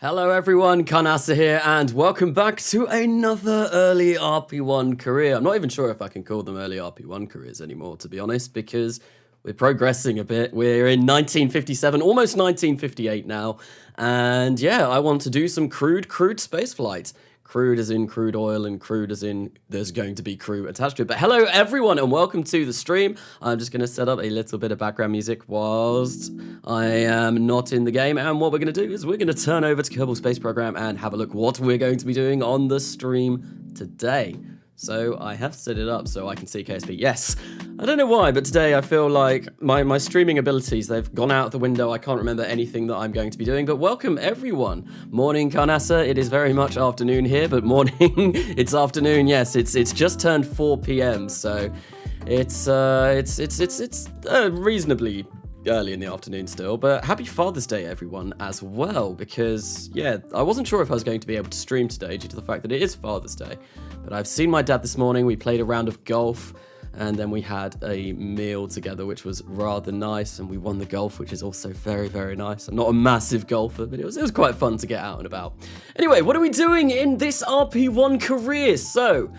Hello everyone, Carnasa here, and welcome back to another early RP-1 career. I'm not even sure if I can call them early RP-1 careers anymore, to be honest, because we're progressing a bit. We're in 1957, almost 1958 now, and yeah, I want to do some crude spaceflight. Crude as in crude oil, and crude as in there's going to be crew attached to it. But hello everyone and welcome to the stream. I'm just going to set up a little bit of background music whilst I am not in the game. And what we're going to do is we're going to turn over to Kerbal Space Program and have a look what we're going to be doing on the stream today. So I have set it up so I can see KSP. Yes, I don't know why, but today I feel like my streaming abilities, they've gone out the window. I can't remember anything that I'm going to be doing, but welcome everyone. Morning, Carnasa. It is very much afternoon here, but morning, it's afternoon. Yes, it's just turned 4 p.m. So it's reasonably early in the afternoon still, but happy Father's Day everyone as well, because yeah, I wasn't sure if I was going to be able to stream today due to the fact that it is Father's Day, but I've seen my dad this morning. We played a round of golf and then we had a meal together, which was rather nice, and we won the golf, which is also very, very nice. I'm not a massive golfer, but it was quite fun to get out and about. Anyway, what are we doing in this RP-1 career? So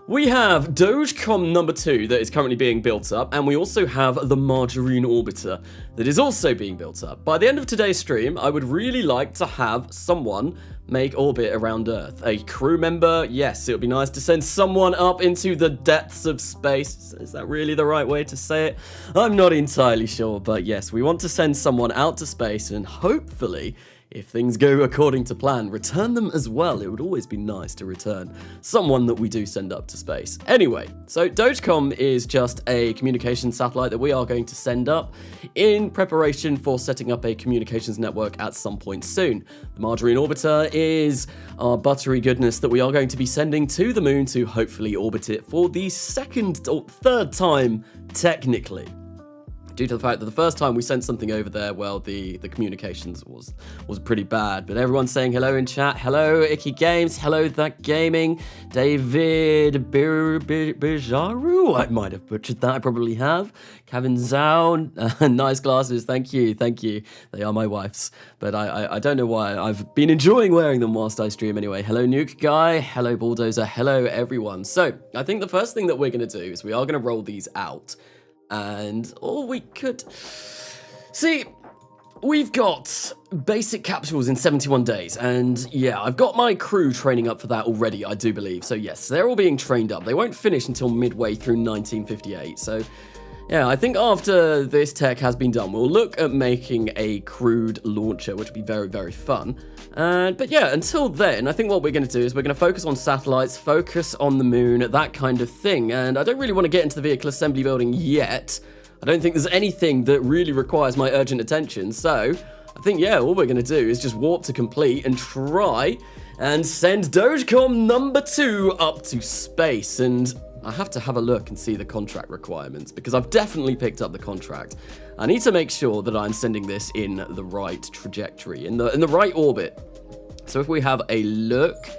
we have Dogecom number 2 that is currently being built up, and we also have the Margarine Orbiter that is also being built up. By the end of today's stream, I would really like to have someone make orbit around Earth. A crew member, yes, it would be nice to send someone up into the depths of space. Is that really the right way to say it? I'm not entirely sure, but yes, we want to send someone out to space and hopefully, if things go according to plan, return them as well. It would always be nice to return someone that we do send up to space. Anyway, so Dogecom is just a communications satellite that we are going to send up in preparation for setting up a communications network at some point soon. The Margarine Orbiter is our buttery goodness that we are going to be sending to the moon to hopefully orbit it for the second or third time, technically. Due to the fact that the first time we sent something over there, well, the communications was pretty bad. But everyone's saying hello in chat. Hello, Icky Games. Hello, That Gaming. David Bijaru. I might have butchered that. I probably have. Kevin Zhao. Nice glasses. Thank you. Thank you. They are my wife's. But I don't know why. I've been enjoying wearing them whilst I stream anyway. Hello, Nuke Guy. Hello, Bulldozer. Hello, everyone. So I think the first thing that we're going to do is we are going to roll these out. And, or we could, see, we've got basic capsules in 71 days, and yeah, I've got my crew training up for that already, I do believe. So yes, they're all being trained up. They won't finish until midway through 1958, so yeah, I think after this tech has been done, we'll look at making a crude launcher, which would be very, very fun. But yeah, until then, I think what we're going to do is we're going to focus on satellites, focus on the moon, that kind of thing. And I don't really want to get into the vehicle assembly building yet. I don't think there's anything that really requires my urgent attention. So I think, yeah, all we're going to do is just warp to complete and try and send Dogecom number 2 up to space. And I have to have a look and see the contract requirements, because I've definitely picked up the contract. I need to make sure that I'm sending this in the right trajectory, in the right orbit. So if we have a look,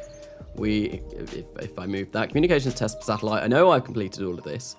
if I move that communications test satellite, I know I've completed all of this.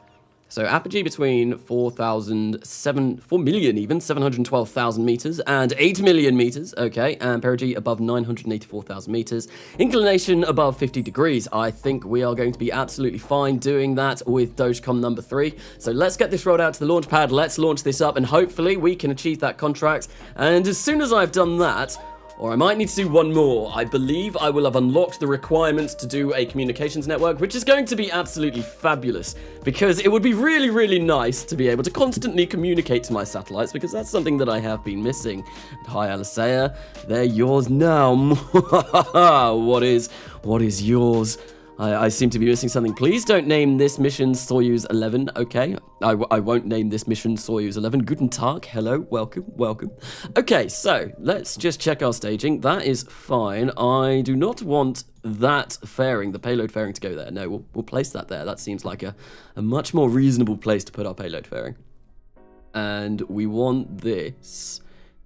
So apogee between 4,712,000 meters and 8 million meters, okay, and perigee above 984,000 meters, inclination above 50 degrees. I think we are going to be absolutely fine doing that with Dogecom number 3. So let's get this rolled out to the launch pad, let's launch this up, and hopefully we can achieve that contract. And as soon as I've done that, or I might need to do one more, I believe I will have unlocked the requirements to do a communications network, which is going to be absolutely fabulous, because it would be really, really nice to be able to constantly communicate to my satellites, because that's something that I have been missing. And hi, Alisea, they're yours now. What is yours? I seem to be missing something. Please don't name this mission Soyuz 11, okay? I won't name this mission Soyuz 11. Guten Tag, hello, welcome, welcome. Okay, so let's just check our staging. That is fine. I do not want that fairing, the payload fairing, to go there. No, we'll place that there. That seems like a much more reasonable place to put our payload fairing. And we want this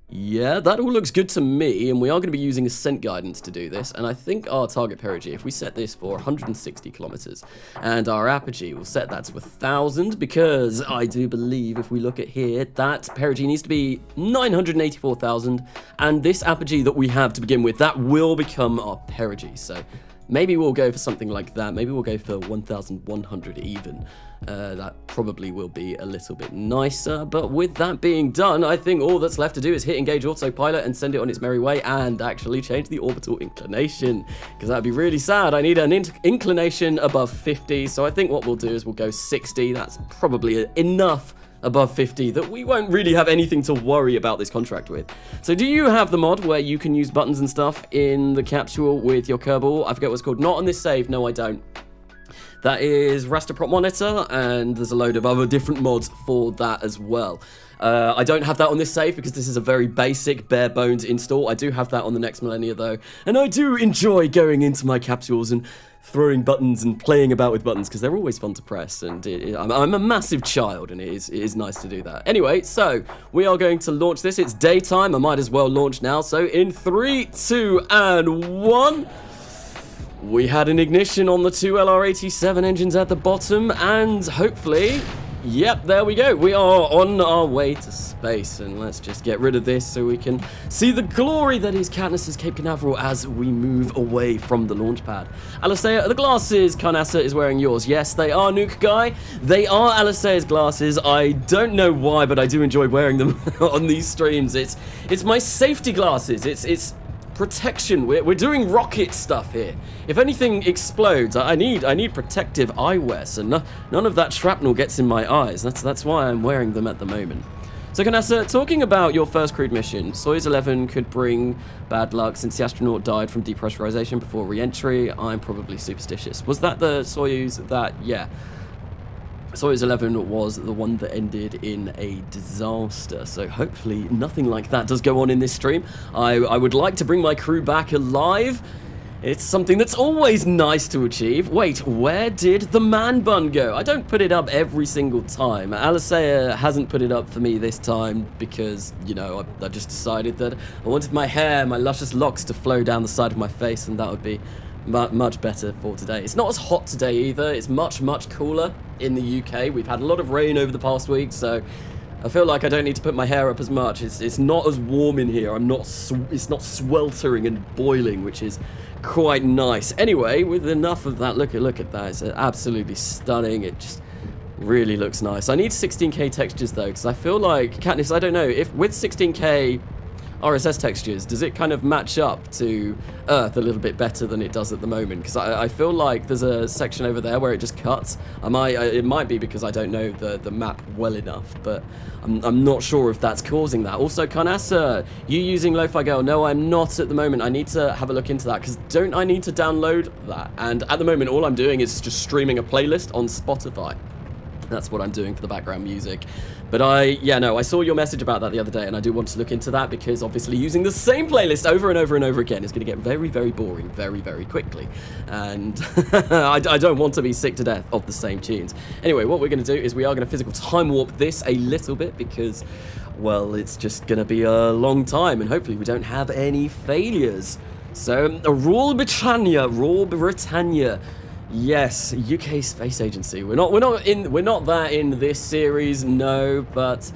Yeah, that all looks good to me, and we are going to be using ascent guidance to do this, and I think our target perigee, if we set this for 160 kilometers, and our apogee, we'll set that to 1,000, because I do believe, if we look at here, that perigee needs to be 984,000, and this apogee that we have to begin with, that will become our perigee, so maybe we'll go for something like that. Maybe we'll go for 1,100 even. That probably will be a little bit nicer. But with that being done, I think all that's left to do is hit Engage Autopilot and send it on its merry way and actually change the orbital inclination. Because that'd be really sad. I need an inclination above 50. So I think what we'll do is we'll go 60. That's probably enough above 50 that we won't really have anything to worry about this contract with. So do you have the mod where you can use buttons and stuff in the capsule with your Kerbal? I forget what it's called. Not on this save. No, I don't. That is raster prop monitor, and there's a load of other different mods for that as well. I don't have that on this save because this is a very basic, bare bones install. I do have that on the next Millennia though, and I do enjoy going into my capsules and throwing buttons and playing about with buttons because they're always fun to press, and I'm a massive child, and it is nice to do that. Anyway, so we are going to launch this. It's daytime. I might as well launch now. So in 3, 2, and 1. We had an ignition on the two LR87 engines at the bottom, and hopefully, yep, there we go. We are on our way to space, and let's just get rid of this so we can see the glory that is Katniss's Cape Canaveral as we move away from the launch pad. Alistair, the glasses Carnasa is wearing yours. Yes, they are, Nuke Guy. They are Alistair's glasses. I don't know why, but I do enjoy wearing them on these streams. It's my safety glasses. It's protection. We're doing rocket stuff here. If anything explodes, I need protective eyewear, so none of that shrapnel gets in my eyes. That's why I'm wearing them at the moment. So Carnasa, talking about your first Crude mission, Soyuz 11 could bring bad luck since the astronaut died from depressurization before re-entry. I'm probably superstitious. Was that the Soyuz that, yeah. Soyuz 11 was the one that ended in a disaster, so hopefully nothing like that does go on in this stream. I would like to bring my crew back alive. It's something that's always nice to achieve. Wait, where did the man bun go? I don't put it up every single time. Alistair hasn't put it up for me this time because, you know, I just decided that I wanted my hair, my luscious locks to flow down the side of my face, and that would be much better for today. It's not as hot today either. It's much cooler in the UK. We've had a lot of rain over the past week, so I feel like I don't need to put my hair up as much. It's not as warm in here. It's not sweltering and boiling, which is quite nice. Anyway, with enough of that, look at that. It's absolutely stunning. It just really looks nice. I need 16K textures though, because I feel like, Katniss, I don't know, if with 16K RSS textures, does it kind of match up to Earth a little bit better than it does at the moment? Because I feel like there's a section over there where it just cuts. It might be because I don't know the map well enough, but I'm not sure if that's causing that. Also, Carnasa, you using Lo-Fi Girl? No, I'm not at the moment. I need to have a look into that, because don't I need to download that? And at the moment, all I'm doing is just streaming a playlist on Spotify. That's what I'm doing for the background music. But I saw your message about that the other day, and I do want to look into that, because obviously using the same playlist over and over and over again is going to get very, very boring very quickly. And I don't want to be sick to death of the same tunes. Anyway, what we're going to do is we are going to physical time warp this a little bit, because, well, it's just going to be a long time, and hopefully we don't have any failures. So, Rule Britannia. Yes, UK Space Agency. We're not that in this series, no, but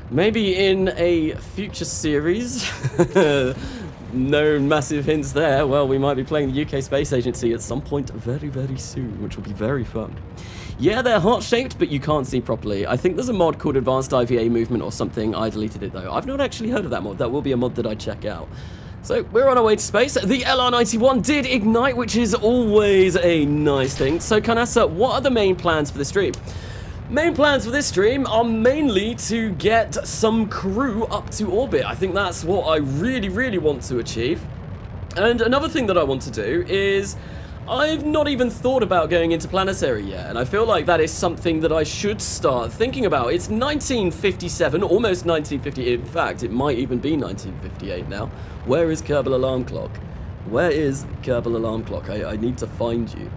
maybe in a future series. No massive hints there. Well, we might be playing the UK Space Agency at some point very soon, which will be very fun. Yeah, they're heart-shaped, but you can't see properly. I think there's a mod called Advanced IVA Movement or something. I deleted it, though. I've not actually heard of that mod. That will be a mod that I'd check out. So, we're on our way to space. The LR-91 did ignite, which is always a nice thing. So, Carnasa, what are the main plans for this stream? Main plans for this stream are mainly to get some crew up to orbit. I think that's what I really want to achieve. And another thing that I want to do is, I've not even thought about going interplanetary yet, and I feel like that is something that I should start thinking about. It's 1957, almost 1950. In fact, it might even be 1958 now. Where is Kerbal Alarm Clock? Where is Kerbal Alarm Clock? I need to find you,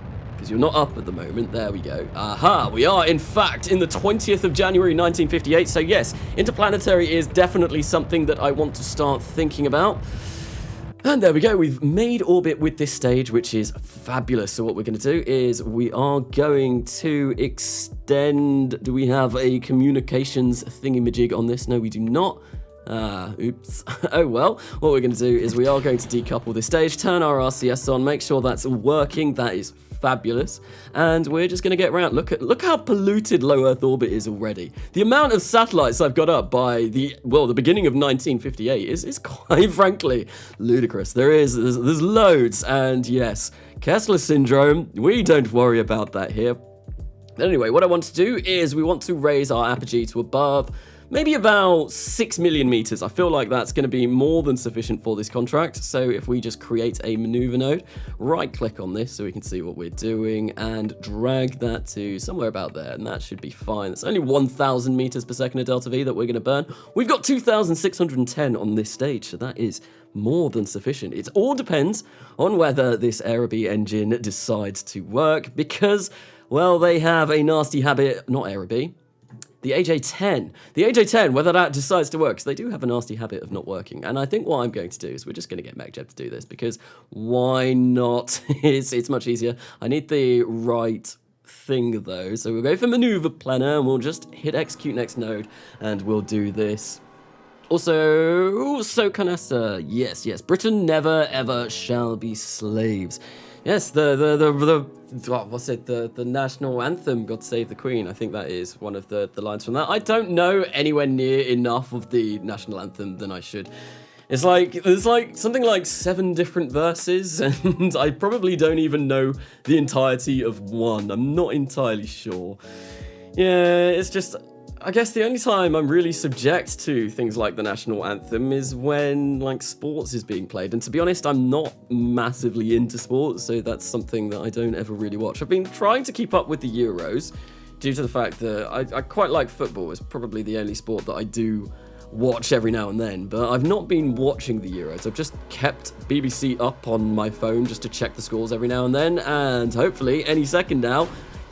because you're not up at the moment. There we go. Aha, we are in fact in the 20th of January 1958. So yes, interplanetary is definitely something that I want to start thinking about. And there we go, we've made orbit with this stage, which is fabulous. So what we're going to do is we are going to extend... Do we have a communications thingy-majig on this? No, we do not. Oops. Oh well, what we're going to do is we are going to decouple this stage, turn our RCS on, make sure that's working. That is fabulous. And we're just going to get around. Look how polluted low Earth orbit is already. The amount of satellites I've got up by the beginning of 1958 is quite frankly ludicrous. There's loads, and yes, Kessler syndrome, we don't worry about that here. Anyway, what I want to do is we want to raise our apogee to above maybe about 6 million meters. I feel like that's going to be more than sufficient for this contract. So if we just create a maneuver node, right click on this so we can see what we're doing and drag that to somewhere about there, and that should be fine. It's only 1,000 meters per second of delta V that we're going to burn. We've got 2,610 on this stage, so that is more than sufficient. It all depends on whether this Aerobee engine decides to work, because, well, they have a nasty habit, not Aerobee, the AJ-10. The AJ-10, whether that decides to work, because they do have a nasty habit of not working. And I think what I'm going to do is we're just going to get MechJeb to do this, because why not? It's much easier. I need the right thing, though. So we'll go for Maneuver Planner, and we'll just hit Execute Next Node, and we'll do this. Also, so Carnasa. Yes, Britain never, ever shall be slaves. Yes, the national anthem, God Save the Queen. I think that is one of the lines from that. I don't know anywhere near enough of the national anthem than I should. There's like something like 7 different verses, and I probably don't even know the entirety of one. I'm not entirely sure. Yeah, it's just... I guess the only time I'm really subject to things like the national anthem is when, like, sports is being played. And to be honest, I'm not massively into sports, so that's something that I don't ever really watch. I've been trying to keep up with the Euros due to the fact that I quite like football. It's probably the only sport that I do watch every now and then, but I've not been watching the Euros. I've just kept BBC up on my phone just to check the scores every now and then, and hopefully any second now,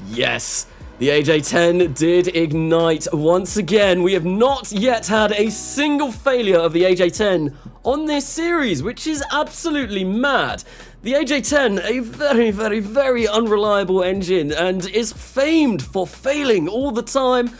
yes! The AJ-10 did ignite once again. We have not yet had a single failure of the AJ-10 on this series, which is absolutely mad. The AJ-10, a very, very, very unreliable engine, and is famed for failing all the time.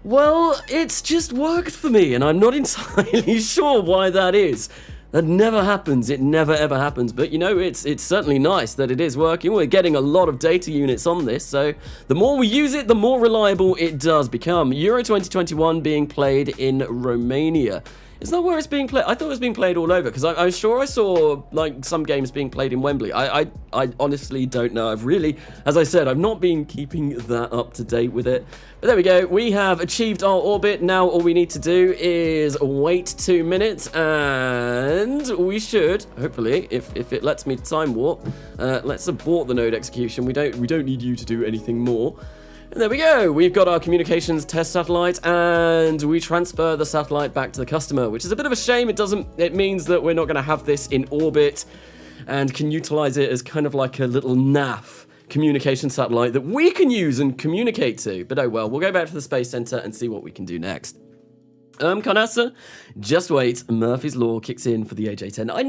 Well, it's just worked for me, and I'm not entirely sure why that is. That never happens. It never ever happens. But you know, it's certainly nice that it is working. We're getting a lot of data units on this, so the more we use it, the more reliable it does become. Euro 2021 being played in Romania. Is that where it's being played? I thought it was being played all over, because I'm sure I saw like some games being played in Wembley. I honestly don't know. I've really, as I said, I've not been keeping that up to date with it. But there we go. We have achieved our orbit. Now all we need to do is wait 2 minutes, and we should, hopefully, if it lets me time warp, let's abort the node execution. We don't need you to do anything more. And there we go, we've got our communications test satellite, and we transfer the satellite back to the customer, which is a bit of a shame. It means that we're not going to have this in orbit and can utilize it as kind of like a little NAF communication satellite that we can use and communicate to. But oh well, we'll go back to the Space Center and see what we can do next. Carnasa, just wait, Murphy's Law kicks in for the AJ-10. I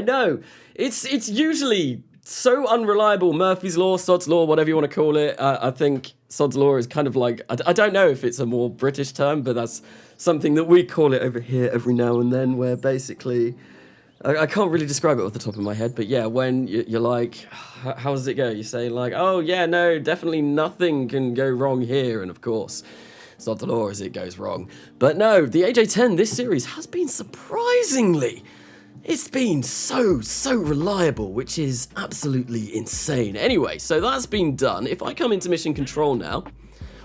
know, it's usually so unreliable. Murphy's Law, Sod's Law, whatever you want to call it. I think Sod's Law is kind of like, I don't know if it's a more British term, but that's something that we call it over here every now and then, where basically, I can't really describe it off the top of my head, but yeah, when you're like, how does it go? You say like, oh yeah, no, definitely nothing can go wrong here, and of course, Sod's Law as it goes wrong. But no, the AJ-10, this series has been surprisingly... It's been so reliable, which is absolutely insane. Anyway, so that's been done. If I come into mission control now,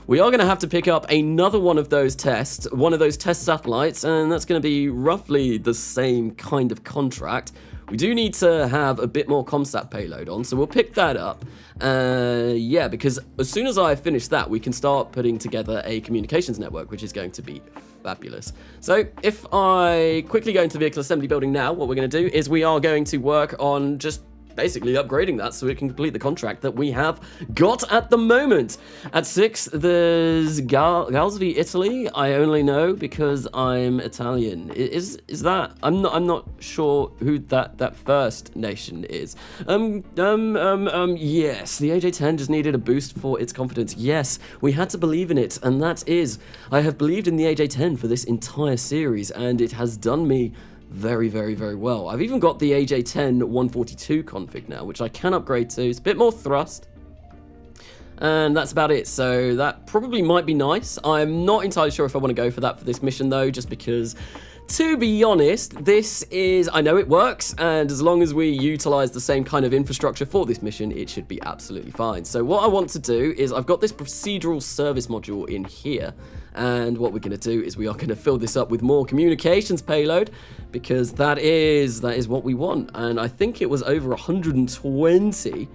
we are going to have to pick up another one of those tests, one of those test satellites, and that's going to be roughly the same kind of contract. We do need to have a bit more ComSat payload on, so we'll pick that up. Yeah, because as soon as I finish that, we can start putting together a communications network, which is going to be fabulous. So if I quickly go into the vehicle assembly building now, what we're going to do is we are going to work on just basically upgrading that so it can complete the contract that we have got at the moment. At 6, there's Galsvi, Italy. I only know because I'm Italian. Is that? I'm not sure who that first nation is. Yes, the AJ-10 just needed a boost for its confidence. Yes, we had to believe in it, and that is, I have believed in the AJ-10 for this entire series, and it has done me very, very, very well. I've even got the AJ-10 142 config now, which I can upgrade to. It's a bit more thrust, and that's about it. So that probably might be nice. I'm not entirely sure if I want to go for that for this mission, though, just because, to be honest, this is, I know it works, and as long as we utilize the same kind of infrastructure for this mission, it should be absolutely fine. So what I want to do is, I've got this procedural service module in here, and what we're going to do is we are going to fill this up with more communications payload, because that is what we want. And I think it was over 120,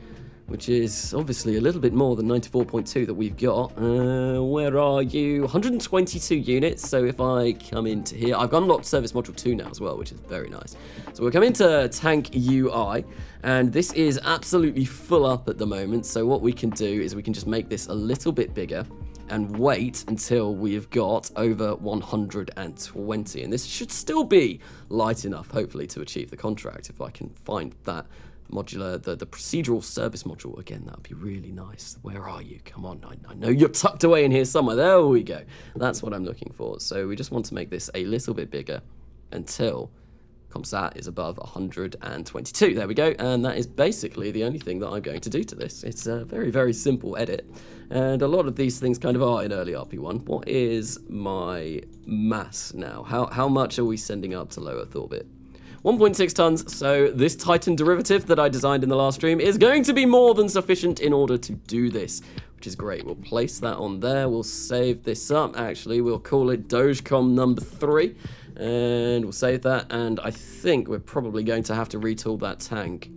which is obviously a little bit more than 94.2 that we've got. Where are you? 122 units. So if I come into here, I've unlocked service module 2 now as well, which is very nice. So we'll come into tank UI, and this is absolutely full up at the moment. So what we can do is we can just make this a little bit bigger and wait until we've got over 120. And this should still be light enough, hopefully, to achieve the contract. If I can find that modular, the procedural service module again, that would be really nice. Where are you? Come on, I know you're tucked away in here somewhere. There we go. That's what I'm looking for. So we just want to make this a little bit bigger until ComSat is above 122. There we go. And that is basically the only thing that I'm going to do to this. It's a very, very simple edit. And a lot of these things kind of are in early RP1. What is my mass now? How much are we sending up to low Earth orbit? 1.6 tons, so this Titan derivative that I designed in the last stream is going to be more than sufficient in order to do this, which is great. We'll place that on there. We'll save this up. Actually, we'll call it Dogecom number 3, and we'll save that. And I think we're probably going to have to retool that tank.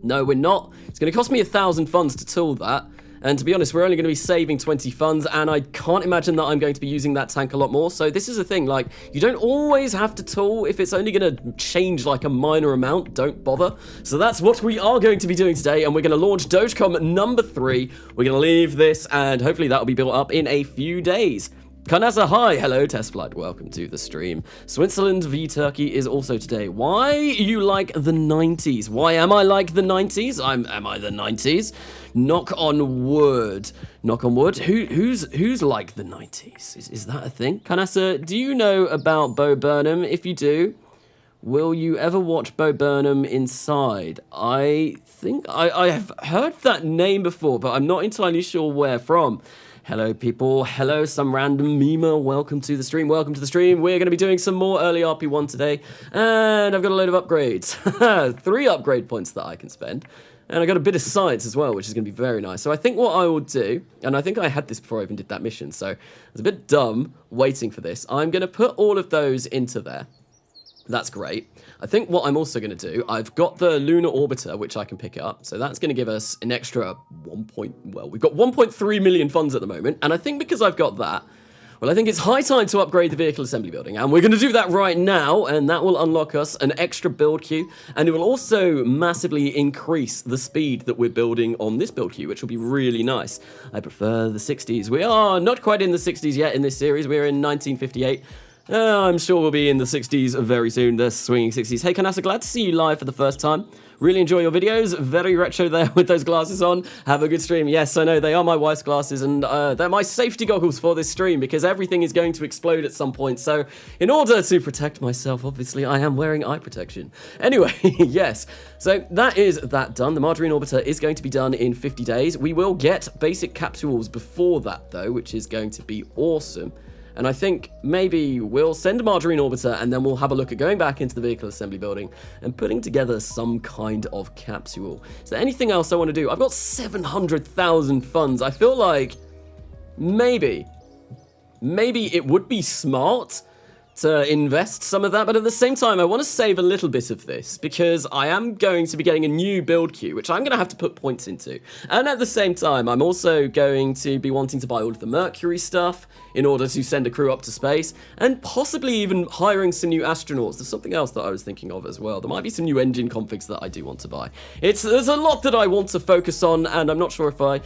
No, we're not. It's going to cost me 1,000 funds to tool that. And to be honest, we're only going to be saving 20 funds, and I can't imagine that I'm going to be using that tank a lot more. So this is the thing, like, you don't always have to tool. If it's only going to change like a minor amount, don't bother. So that's what we are going to be doing today, and we're going to launch Dogecom number 3. We're going to leave this, and hopefully that will be built up in a few days. Carnasa, hi, hello, test flight, welcome to the stream. Switzerland v Turkey is also today. Why you like the 90s? Why am I like the 90s? Am I the 90s? Knock on wood. Knock on wood. Who's like the 90s? Is that a thing? Carnasa, do you know about Bo Burnham? If you do, will you ever watch Bo Burnham Inside? I think I have heard that name before, but I'm not entirely sure where from. Hello, people. Hello, some random memer. Welcome to the stream. Welcome to the stream. We're going to be doing some more early RP1 today. And I've got a load of upgrades. 3 upgrade points that I can spend. And I got a bit of science as well, which is going to be very nice. So I think what I will do, and I think I had this before I even did that mission, so I was a bit dumb waiting for this. I'm going to put all of those into there. That's great. I think what I'm also going to do, I've got the Lunar Orbiter, which I can pick up. So that's going to give us an extra we've got 1.3 million funds at the moment. And I think because I've got that, well, I think it's high time to upgrade the vehicle assembly building. And we're going to do that right now. And that will unlock us an extra build queue. And it will also massively increase the speed that we're building on this build queue, which will be really nice. I prefer the 60s. We are not quite in the 60s yet in this series. We're in 1958. I'm sure we'll be in the 60s very soon, the swinging 60s. Hey, Carnasa, glad to see you live for the first time. Really enjoy your videos. Very retro there with those glasses on. Have a good stream. Yes, I know, they are my wife's glasses, and they're my safety goggles for this stream because everything is going to explode at some point. So in order to protect myself, obviously, I am wearing eye protection. Anyway, yes. So that is that done. The Margarine Orbiter is going to be done in 50 days. We will get basic capsules before that, though, which is going to be awesome. And I think maybe we'll send a Margarine Orbiter and then we'll have a look at going back into the vehicle assembly building and putting together some kind of capsule. Is there anything else I want to do? I've got 700,000 funds. I feel like maybe it would be smart to invest some of that, but at the same time I want to save a little bit of this because I am going to be getting a new build queue, which I'm going to have to put points into. And at the same time, I'm also going to be wanting to buy all of the Mercury stuff in order to send a crew up to space, and possibly even hiring some new astronauts. There's something else that I was thinking of as well. There might be some new engine configs that I do want to buy. There's a lot that I want to focus on, and I'm not sure if I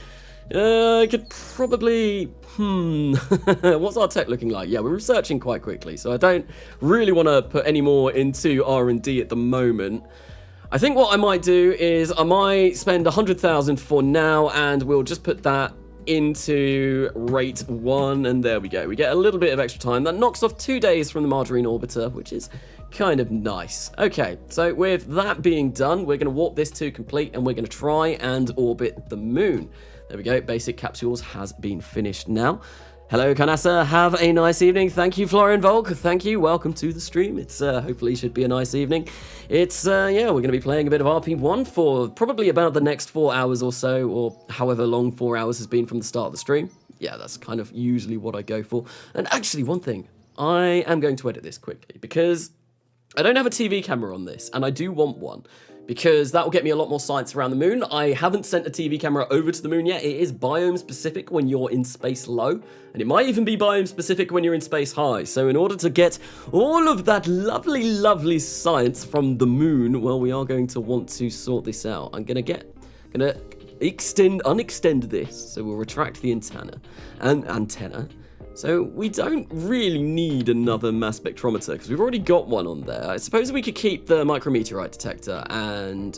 could probably, what's our tech looking like? Yeah, we're researching quite quickly, so I don't really want to put any more into R&D at the moment. I think what I might do is I might spend 100,000 for now, and we'll just put that into rate 1, and there we go. We get a little bit of extra time. That knocks off 2 days from the Margarine Orbiter, which is kind of nice. Okay, so with that being done, we're going to warp this to complete, and we're going to try and orbit the moon. There we go, basic capsules has been finished now. Hello, Carnasa, have a nice evening. Thank you, Florian Volk. Thank you, welcome to the stream. It's hopefully should be a nice evening. It's, yeah, we're going to be playing a bit of RP-1 for probably about the next 4 hours or so, or however long 4 hours has been from the start of the stream. Yeah, that's kind of usually what I go for. And actually, one thing, I am going to edit this quickly, because I don't have a TV camera on this, and I do want one, because that will get me a lot more science around the moon. I haven't sent a TV camera over to the moon yet. It is biome specific when you're in space low, and it might even be biome specific when you're in space high. So in order to get all of that lovely, lovely science from the moon, well, we are going to want to sort this out. I'm gonna unextend this, so we'll retract the antenna. So we don't really need another mass spectrometer because we've already got one on there. I suppose we could keep the micrometeorite detector, and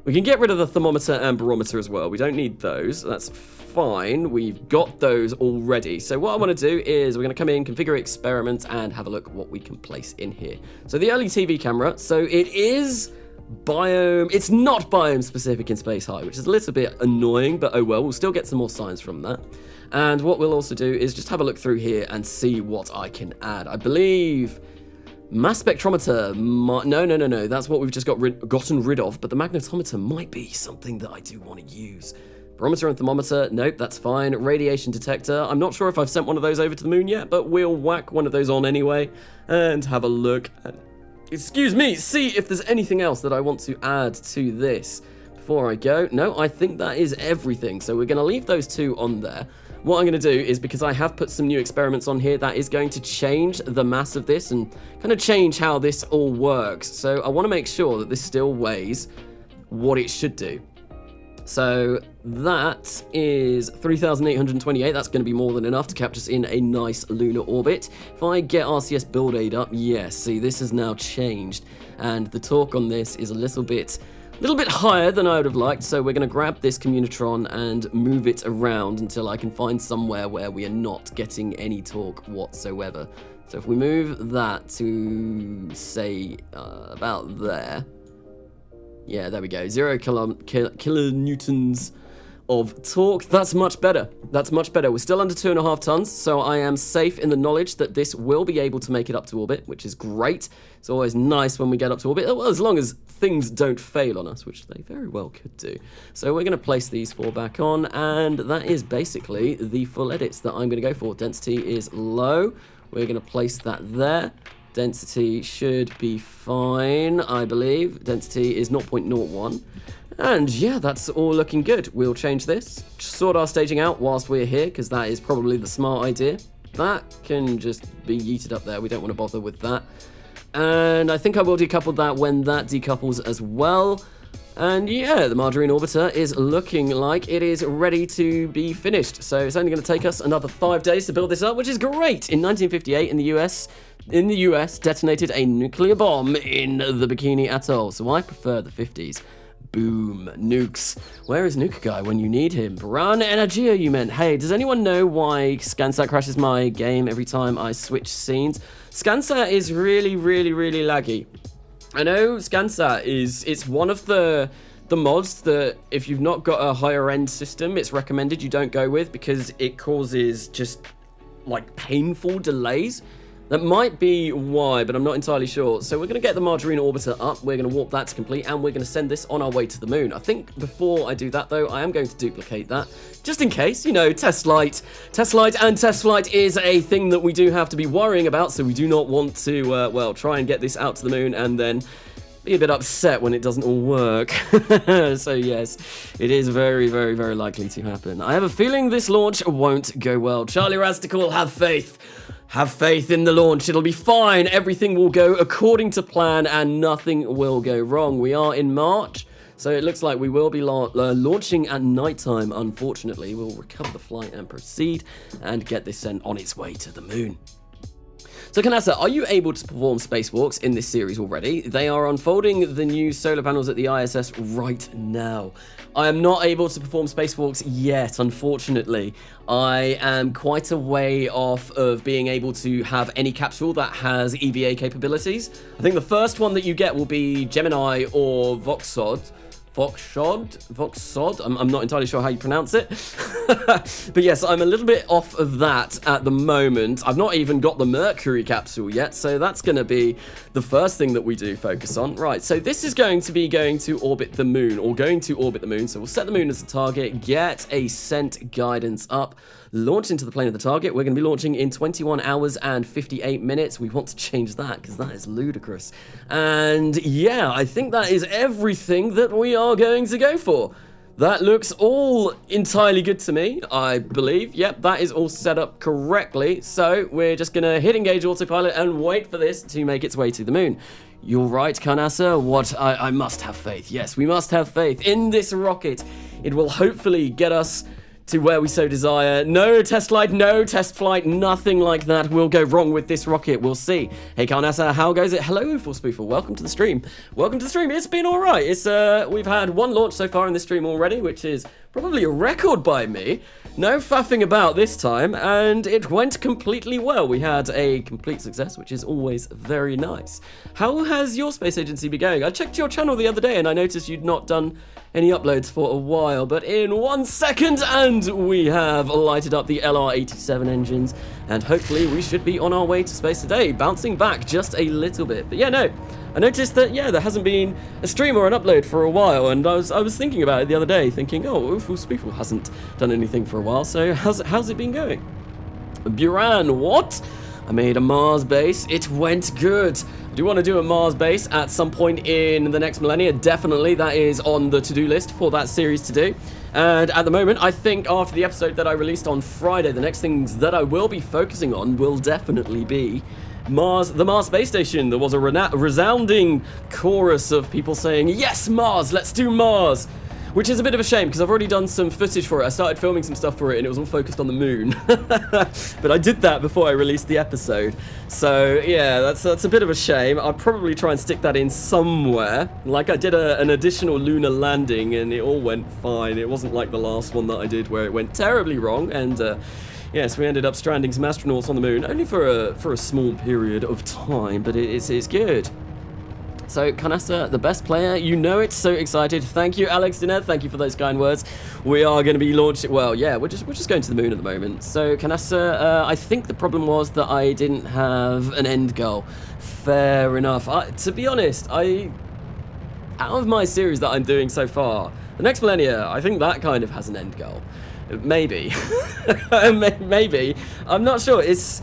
we can get rid of the thermometer and barometer as well. We don't need those. That's fine. We've got those already. So what I want to do is we're going to come in, configure experiment, and have a look at what we can place in here. So the early TV camera. So it is biome. It's not biome specific in space high, which is a little bit annoying, but oh well. We'll still get some more science from that. And what we'll also do is just have a look through here and see what I can add. I believe mass spectrometer, no, that's what we've just gotten rid of, but the magnetometer might be something that I do want to use. Barometer and thermometer, nope, that's fine. Radiation detector, I'm not sure if I've sent one of those over to the moon yet, but we'll whack one of those on anyway and have a look and, excuse me, see if there's anything else that I want to add to this before I go. No, I think that is everything, so we're going to leave those two on there. What I'm going to do is, because I have put some new experiments on here, that is going to change the mass of this and kind of change how this all works. So I want to make sure that this still weighs what it should do. So that is 3,828. That's going to be more than enough to capture us in a nice lunar orbit. If I get RCS build aid up, yes, see, this has now changed. And the torque on this is a little bit higher than I would have liked, so we're going to grab this Communitron and move it around until I can find somewhere where we are not getting any torque whatsoever. So if we move that to, say, about there. Yeah, there we go. 0 kilonewtons of torque. That's much better. That's much better. We're still under 2.5 tons, so I am safe in the knowledge that this will be able to make it up to orbit, which is great. It's always nice when we get up to orbit, well, as long as things don't fail on us, which they very well could do. So we're going to place these 4 back on, and that is basically the full edits that I'm going to go for. Density is low. We're going to place that there. Density should be fine, I believe. Density is 0.01. And yeah, that's all looking good. We'll change this, sort our staging out whilst we're here, because that is probably the smart idea. That can just be yeeted up there. We don't want to bother with that. And I think I will decouple that when that decouples as well. And yeah, the Margarine Orbiter is looking like it is ready to be finished. So it's only going to take us another 5 days to build this up, which is great. In 1958, in the US, detonated a nuclear bomb in the Bikini Atoll. So I prefer the 50s. Boom, nukes. Where is Nuke Guy when you need him? Run Energia, you meant. Hey, does anyone know why ScanSat crashes my game every time I switch scenes? ScanSat is really, really, really laggy. I know ScanSat it's one of the mods that if you've not got a higher end system, it's recommended you don't go with because it causes just like painful delays. That might be why, but I'm not entirely sure. So we're going to get the Margarine Orbiter up, we're going to warp that to complete, and we're going to send this on our way to the moon. I think before I do that, though, I am going to duplicate that, just in case, you know, test flight. Test flight is a thing that we do have to be worrying about, so we do not want to, well, try and get this out to the moon and then be a bit upset when it doesn't all work. So yes, it is very, very, very likely to happen. I have a feeling this launch won't go well. Charlie Rastical, have faith. Have faith in the launch. It'll be fine. Everything will go according to plan and nothing will go wrong. We are in March, so it looks like we will be launching at nighttime, unfortunately. We'll recover the flight and proceed and get this sent on its way to the moon. So Carnasa, are you able to perform spacewalks in this series already? They are unfolding the new solar panels at the ISS right now. I am not able to perform spacewalks yet, unfortunately. I am quite a way off of being able to have any capsule that has EVA capabilities. I think the first one that you get will be Gemini or Voxod. I'm not entirely sure how you pronounce it. But yes, I'm a little bit off of that at the moment. I've not even got the Mercury capsule yet, so that's going to be the first thing that we do focus on. Right, so this is going to orbit the moon, so we'll set the moon as the target, get ascent guidance up, launch into the plane of the target. We're going to be launching in 21 hours and 58 minutes. We want to change that because that is ludicrous. And yeah, I think that is everything that we are going to go for. That looks all entirely good to me, I believe. Yep, that is all set up correctly. So we're just going to hit engage autopilot and wait for this to make its way to the moon. You're right, Carnasa. I must have faith. Yes, we must have faith in this rocket. It will hopefully get us to where we so desire. No test flight, nothing like that will go wrong with this rocket. We'll see. Hey Carnasa, how goes it? Hello, Full Spoofer. Welcome to the stream. It's been all right. We've had one launch so far in this stream already, which is probably a record by me. No faffing about this time, and it went completely well. We had a complete success, which is always very nice. How has your space agency been going? I checked your channel the other day, and I noticed you'd not done any uploads for a while, but in 1 second, and we have lighted up the LR-87 engines, and hopefully we should be on our way to space today, bouncing back just a little bit. But yeah, no, I noticed that, yeah, there hasn't been a stream or an upload for a while, and I was thinking about it the other day, thinking, oh, Full Spoofer hasn't done anything for a while, so how's it been going? Buran, what? I made a Mars base. It went good. I do want to do a Mars base at some point in the next millennia. Definitely, that is on the to-do list for that series to do. And at the moment, I think after the episode that I released on Friday, the next things that I will be focusing on will definitely be Mars, the Mars space station. There was a resounding chorus of people saying, yes, Mars, let's do Mars. Which is a bit of a shame, because I've already done some footage for it. I started filming some stuff for it, and it was all focused on the moon. But I did that before I released the episode. So, yeah, that's a bit of a shame. I'll probably try and stick that in somewhere. Like, I did an additional lunar landing, and it all went fine. It wasn't like the last one that I did, where it went terribly wrong, and yes, we ended up stranding some astronauts on the moon, only for a small period of time, but it's good. So, Carnasa, the best player, you know it, so excited. Thank you, Alex Dinette, thank you for those kind words. We are going to be launching, well, yeah, we're just going to the moon at the moment. So, Carnasa, I think the problem was that I didn't have an end goal. Fair enough. To be honest, out of my series that I'm doing so far, the next millennia, I think that kind of has an end goal. Maybe. Maybe. I'm not sure. It's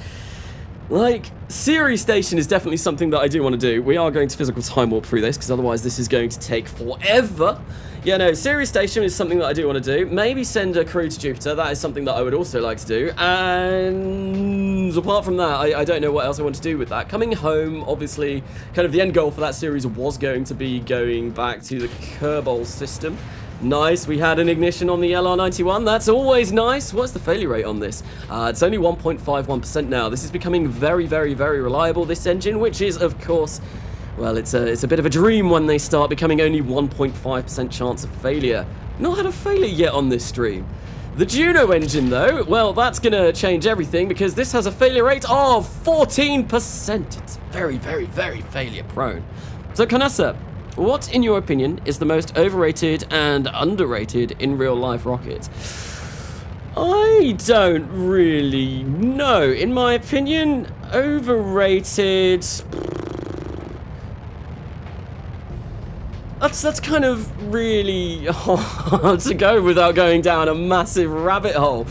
like, Ceres Station is definitely something that I do want to do. We are going to physical time warp through this, because otherwise this is going to take forever. Yeah, no, Ceres Station is something that I do want to do. Maybe send a crew to Jupiter. That is something that I would also like to do. And apart from that, I don't know what else I want to do with that. Coming home, obviously, kind of the end goal for that series was going to be going back to the Kerbal system. Nice, we had an ignition on the LR-91. That's always nice. What's the failure rate on this? It's only 1.51% now. This is becoming very, very, very reliable, this engine, which is, of course, well, it's a bit of a dream when they start becoming only 1.5% chance of failure. Not had a failure yet on this stream. The Juno engine, though, well, that's going to change everything, because this has a failure rate of 14%. It's very, very, very failure prone. So, Carnasa, what, in your opinion, is the most overrated and underrated in real-life rocket? I don't really know. In my opinion, Overrated. That's kind of really hard to go without going down a massive rabbit hole.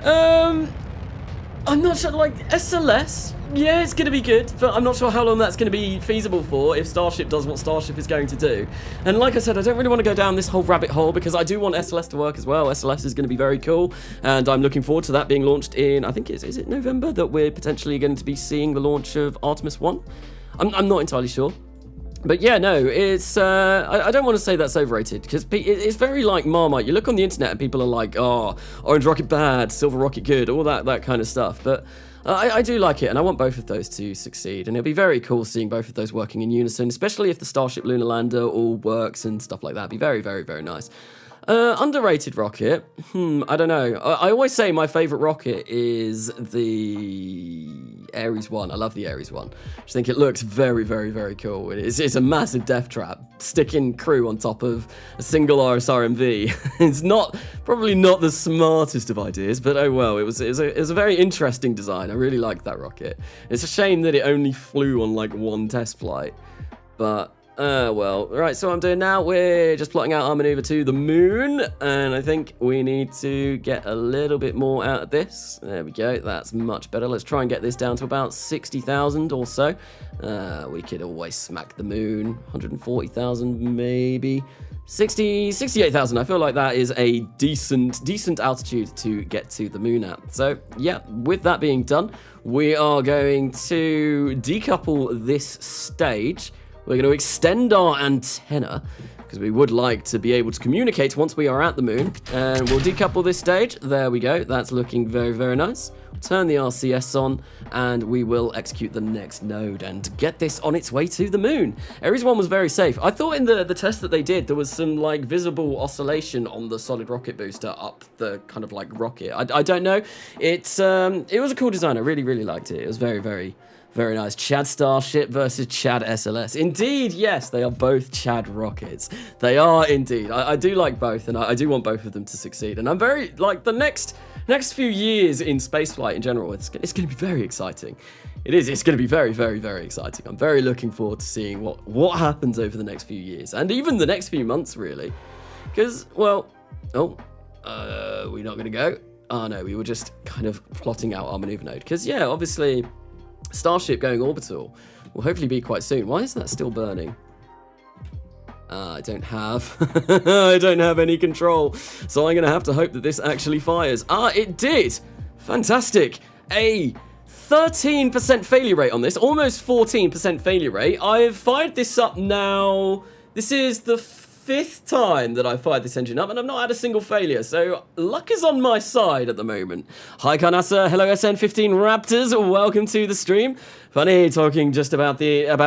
I'm not sure, like, SLS, yeah, it's going to be good, but I'm not sure how long that's going to be feasible for if Starship does what Starship is going to do. And like I said, I don't really want to go down this whole rabbit hole because I do want SLS to work as well. SLS is going to be very cool, and I'm looking forward to that being launched in, I think, is it November that we're potentially going to be seeing the launch of Artemis 1? I'm not entirely sure. But yeah, no, it's, I don't want to say that's overrated, because it's very like Marmite. You look on the internet and people are like, oh, Orange Rocket bad, Silver Rocket good, all that kind of stuff. But I do like it, and I want both of those to succeed. And it'll be very cool seeing both of those working in unison, especially if the Starship Lunar Lander all works and stuff like that. It'd be very, very, very nice. Underrated rocket? I don't know. I always say my favourite rocket is the Ares 1. I love the Ares 1. I just think it looks very, very, very cool. It's a massive death trap, sticking crew on top of a single RSRMV. It's probably not the smartest of ideas, but oh well. It was a very interesting design. I really liked that rocket. It's a shame that it only flew on like one test flight, but well, right, so what I'm doing now, we're just plotting out our maneuver to the moon, and I think we need to get a little bit more out of this. There we go, that's much better. Let's try and get this down to about 60,000 or so. We could always smack the moon, 140,000 maybe. 68,000, I feel like that is a decent altitude to get to the moon at. So, yeah, with that being done, we are going to decouple this stage. We're going to extend our antenna, because we would like to be able to communicate once we are at the moon. And we'll decouple this stage. There we go. That's looking very, very nice. We'll turn the RCS on, and we will execute the next node and get this on its way to the moon. Ares 1 was very safe. I thought in the test that they did, there was some like visible oscillation on the solid rocket booster up the kind of like rocket. I don't know. It was a cool design. I really, really liked it. It was very, very... very nice. Chad Starship versus Chad SLS. Indeed, yes, they are both Chad rockets. They are indeed. I do like both, and I do want both of them to succeed. And I'm very, like, the next few years in spaceflight in general, it's going to be very exciting. It is. It's going to be very, very, very exciting. I'm very looking forward to seeing what happens over the next few years, and even the next few months, really. Because, well, we're not going to go. Oh, no, we were just kind of plotting out our maneuver node. Because, yeah, obviously... Starship going orbital will hopefully be quite soon. Why is that still burning? I don't have I don't have any control, so I'm gonna have to hope that this actually fires. It did! Fantastic! A 13% failure rate on this, almost 14% failure rate. I've fired this up now. This is the 5th time that I've fired this engine up, and I've not had a single failure, so luck is on my side at the moment. Hi Carnasa, hello SN15 Raptors, welcome to the stream. Funny talking just about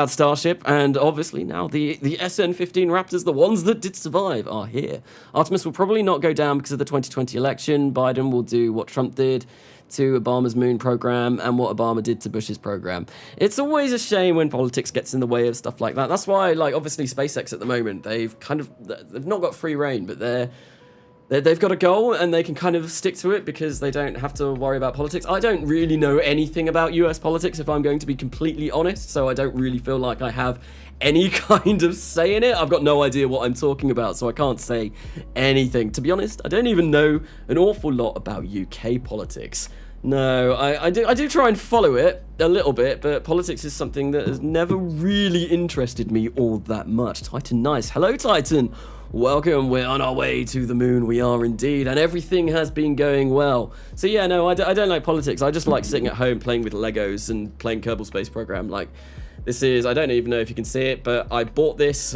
Starship, and obviously now the SN15 Raptors, the ones that did survive, are here. Artemis will probably not go down because of the 2020 election. Biden will do what Trump did to Obama's moon program and what Obama did to Bush's program. It's always a shame when politics gets in the way of stuff like that. That's why, like, obviously SpaceX at the moment, they've not got free reign, but they've got a goal and they can kind of stick to it because they don't have to worry about politics. I don't really know anything about US politics, if I'm going to be completely honest, so I don't really feel like I have any kind of say in it. I've got no idea what I'm talking about, so I can't say anything. To be honest, I don't even know an awful lot about UK politics. No, I do try and follow it a little bit, but politics is something that has never really interested me all that much. Titan Nice. Hello, Titan. Welcome. We're on our way to the moon. We are indeed, and everything has been going well. So yeah, no, I don't like politics. I just like sitting at home playing with Legos and playing Kerbal Space Program. Like, this is, I don't even know if you can see it, but I bought this.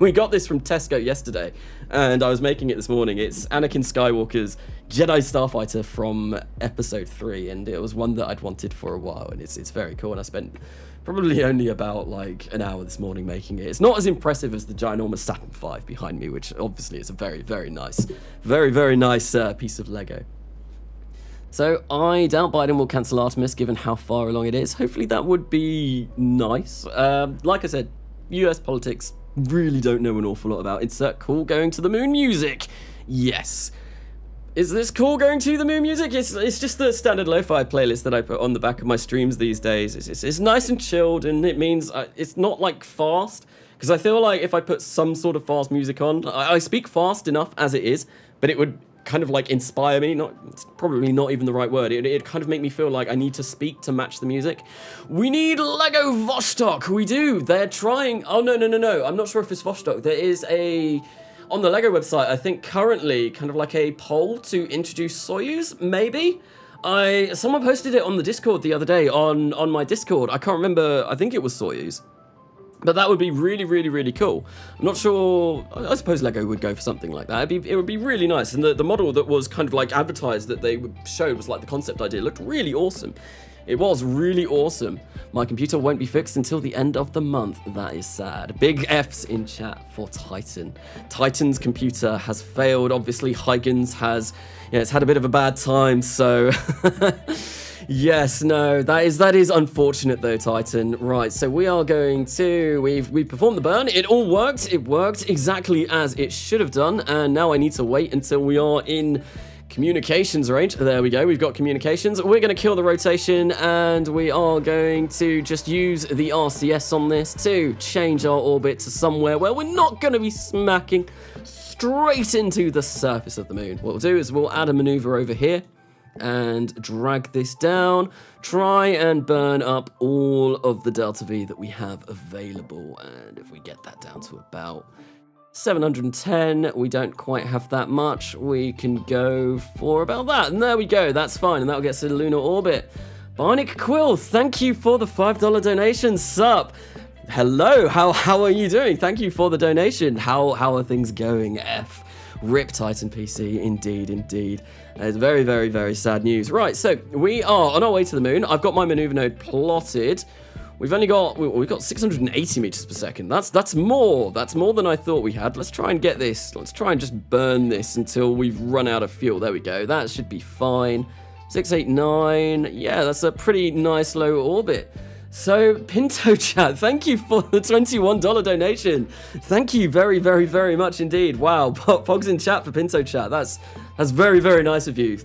We got this from Tesco yesterday, and I was making it this morning. It's Anakin Skywalker's Jedi Starfighter from Episode 3, and it was one that I'd wanted for a while, and it's very cool, and I spent probably only about, like, an hour this morning making it. It's not as impressive as the ginormous Saturn V behind me, which obviously is a very, very nice, very nice piece of Lego. So I doubt Biden will cancel Artemis given how far along it is. Hopefully that would be nice. Like I said, US politics really don't know an awful lot about. Insert cool going to the moon music. Yes. Is this cool going to the moon music? It's just the standard lo-fi playlist that I put on the back of my streams these days. It's nice and chilled, and it means it's not like fast, because I feel like if I put some sort of fast music on, I speak fast enough as it is, but it would kind of like inspire me. It's probably not even the right word. It'd kind of make me feel like I need to speak to match the music. We need Lego Vostok. We do. They're trying. Oh, no. I'm not sure if it's Vostok. There is on the LEGO website, I think currently kind of like a poll to introduce Soyuz, maybe? Someone posted it on the Discord the other day, on my Discord. I can't remember, I think it was Soyuz. But that would be really, really, really cool. I'm not sure, I suppose LEGO would go for something like that. It would be really nice. And the model that was kind of like advertised that they showed was like the concept idea. It looked really awesome. It was really awesome. My computer won't be fixed until the end of the month. That is sad. Big F's in chat for Titan. Titan's computer has failed. Obviously, Huygens has, it's had a bit of a bad time, so... Yes, no, that is unfortunate though, Titan. Right, so we are going to, we've performed the burn. It all worked. It worked exactly as it should have done, and now I need to wait until we are in communications range. There we go, we've got communications. We're going to kill the rotation, and we are going to just use the RCS on this to change our orbit to somewhere where we're not going to be smacking straight into the surface of the moon. What we'll do is we'll add a maneuver over here and drag this down, try and burn up all of the delta V that we have available. And if we get that down to about 710, we don't quite have that much, we can go for about that, and there we go, that's fine, and that'll get us to the lunar orbit. Barnick Quill, thank you for the $5 donation. Sup? Hello, how are you doing? Thank you for the donation. How are things going, F? Rip Titan PC, indeed. It's very, very, very sad news. Right, so we are on our way to the moon. I've got my maneuver node plotted. We've got 680 meters per second. That's more than I thought we had. Let's try and get this. Let's try and just burn this until we've run out of fuel. There we go. That should be fine. 689. Yeah, that's a pretty nice low orbit. So, Pinto Chat, thank you for the $21 donation. Thank you very, very, very much indeed. Wow, Pogs in chat for Pinto Chat. That's very, very nice of you.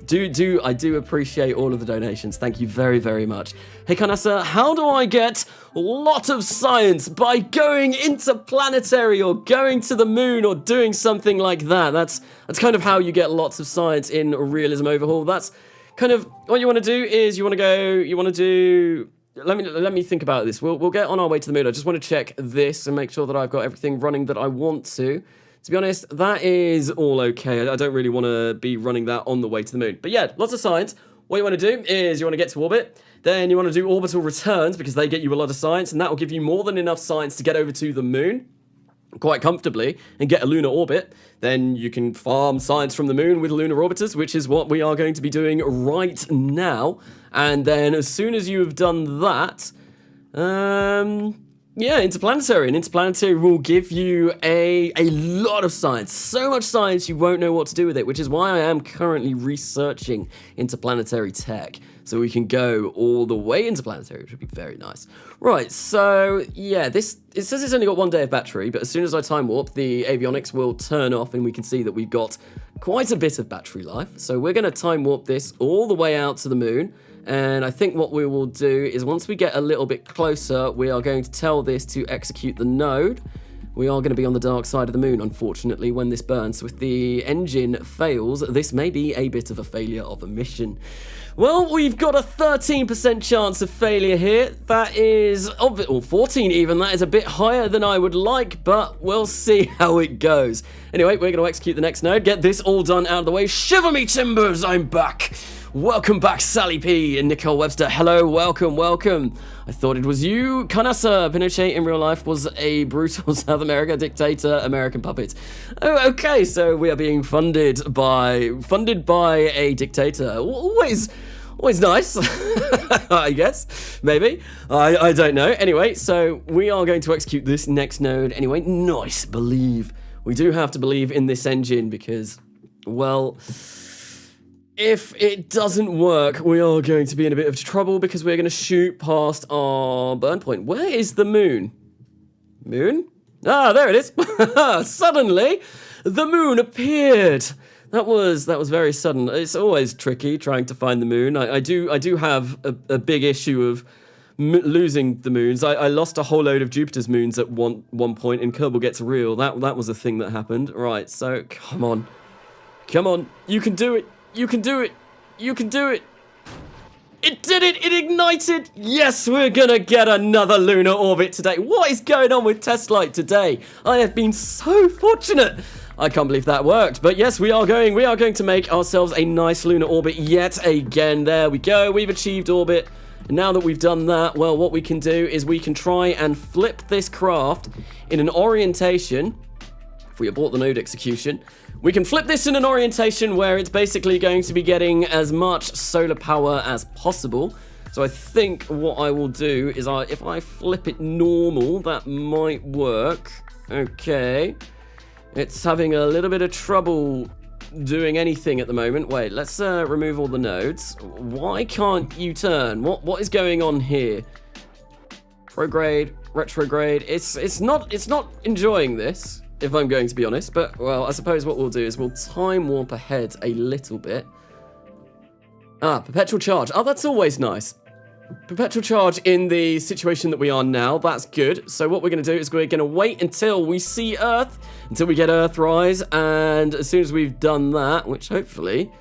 I do appreciate all of the donations. Thank you very, very much. Hey, Carnasa, how do I get a lot of science by going interplanetary or going to the moon or doing something like that? That's kind of how you get lots of science in a realism overhaul. That's kind of what you want to do is let me think about this. We'll get on our way to the moon. I just want to check this and make sure that I've got everything running that I want to. To be honest, that is all okay. I don't really want to be running that on the way to the moon. But yeah, lots of science. What you want to do is you want to get to orbit. Then you want to do orbital returns because they get you a lot of science, and that will give you more than enough science to get over to the moon quite comfortably and get a lunar orbit. Then you can farm science from the moon with lunar orbiters, which is what we are going to be doing right now. And then as soon as you have done that, yeah, interplanetary. And interplanetary will give you a lot of science. So much science you won't know what to do with it, which is why I am currently researching interplanetary tech. So we can go all the way interplanetary, which would be very nice. Right, so yeah, it says it's only got 1 day of battery, but as soon as I time warp, the avionics will turn off and we can see that we've got quite a bit of battery life. So we're going to time warp this all the way out to the moon. And I think what we will do is once we get a little bit closer, we are going to tell this to execute the node. We are going to be on the dark side of the moon, unfortunately, when this burns. So if the engine fails, this may be a bit of a failure of a mission. Well, we've got a 13% chance of failure here. That is, or 14 even, that is a bit higher than I would like, but we'll see how it goes. Anyway, we're going to execute the next node, get this all done out of the way. Shiver me timbers, I'm back. Welcome back, Sally P and Nicole Webster. Hello, welcome. I thought it was you. Carnasa, Pinochet in real life was a brutal South America dictator, American puppet. Oh, okay, so we are being funded by a dictator. Always nice, I guess, maybe. I don't know. Anyway, so we are going to execute this next node anyway. Nice, believe. We do have to believe in this engine because, well, if it doesn't work, we are going to be in a bit of trouble because we're going to shoot past our burn point. Where is the moon? Moon? Ah, there it is. Suddenly, the moon appeared. That was very sudden. It's always tricky trying to find the moon. I do have a big issue of losing the moons. I lost a whole load of Jupiter's moons at one point in Kerbal Gets Real. That was a thing that happened. Right, so come on. Come on. You can do it. You can do it. You can do it. It did it! It ignited! Yes, we're gonna get another lunar orbit today. What is going on with TestLight today? I have been so fortunate. I can't believe that worked. But yes, we are going to make ourselves a nice lunar orbit yet again. There we go. We've achieved orbit. And now that we've done that, well, what we can do is we can try and flip this craft in an orientation. If we abort the node execution, we can flip this in an orientation where it's basically going to be getting as much solar power as possible. So I think what I will do is if I flip it normal, that might work. Okay. It's having a little bit of trouble doing anything at the moment. Wait, let's remove all the nodes. Why can't you turn? What is going on here? Prograde, retrograde. It's not enjoying this, if I'm going to be honest. But, well, I suppose what we'll do is we'll time warp ahead a little bit. Ah, perpetual charge. Oh, that's always nice. Perpetual charge in the situation that we are now. That's good. So what we're going to do is we're going to wait until we see Earth, until we get Earthrise, and as soon as we've done that, which hopefully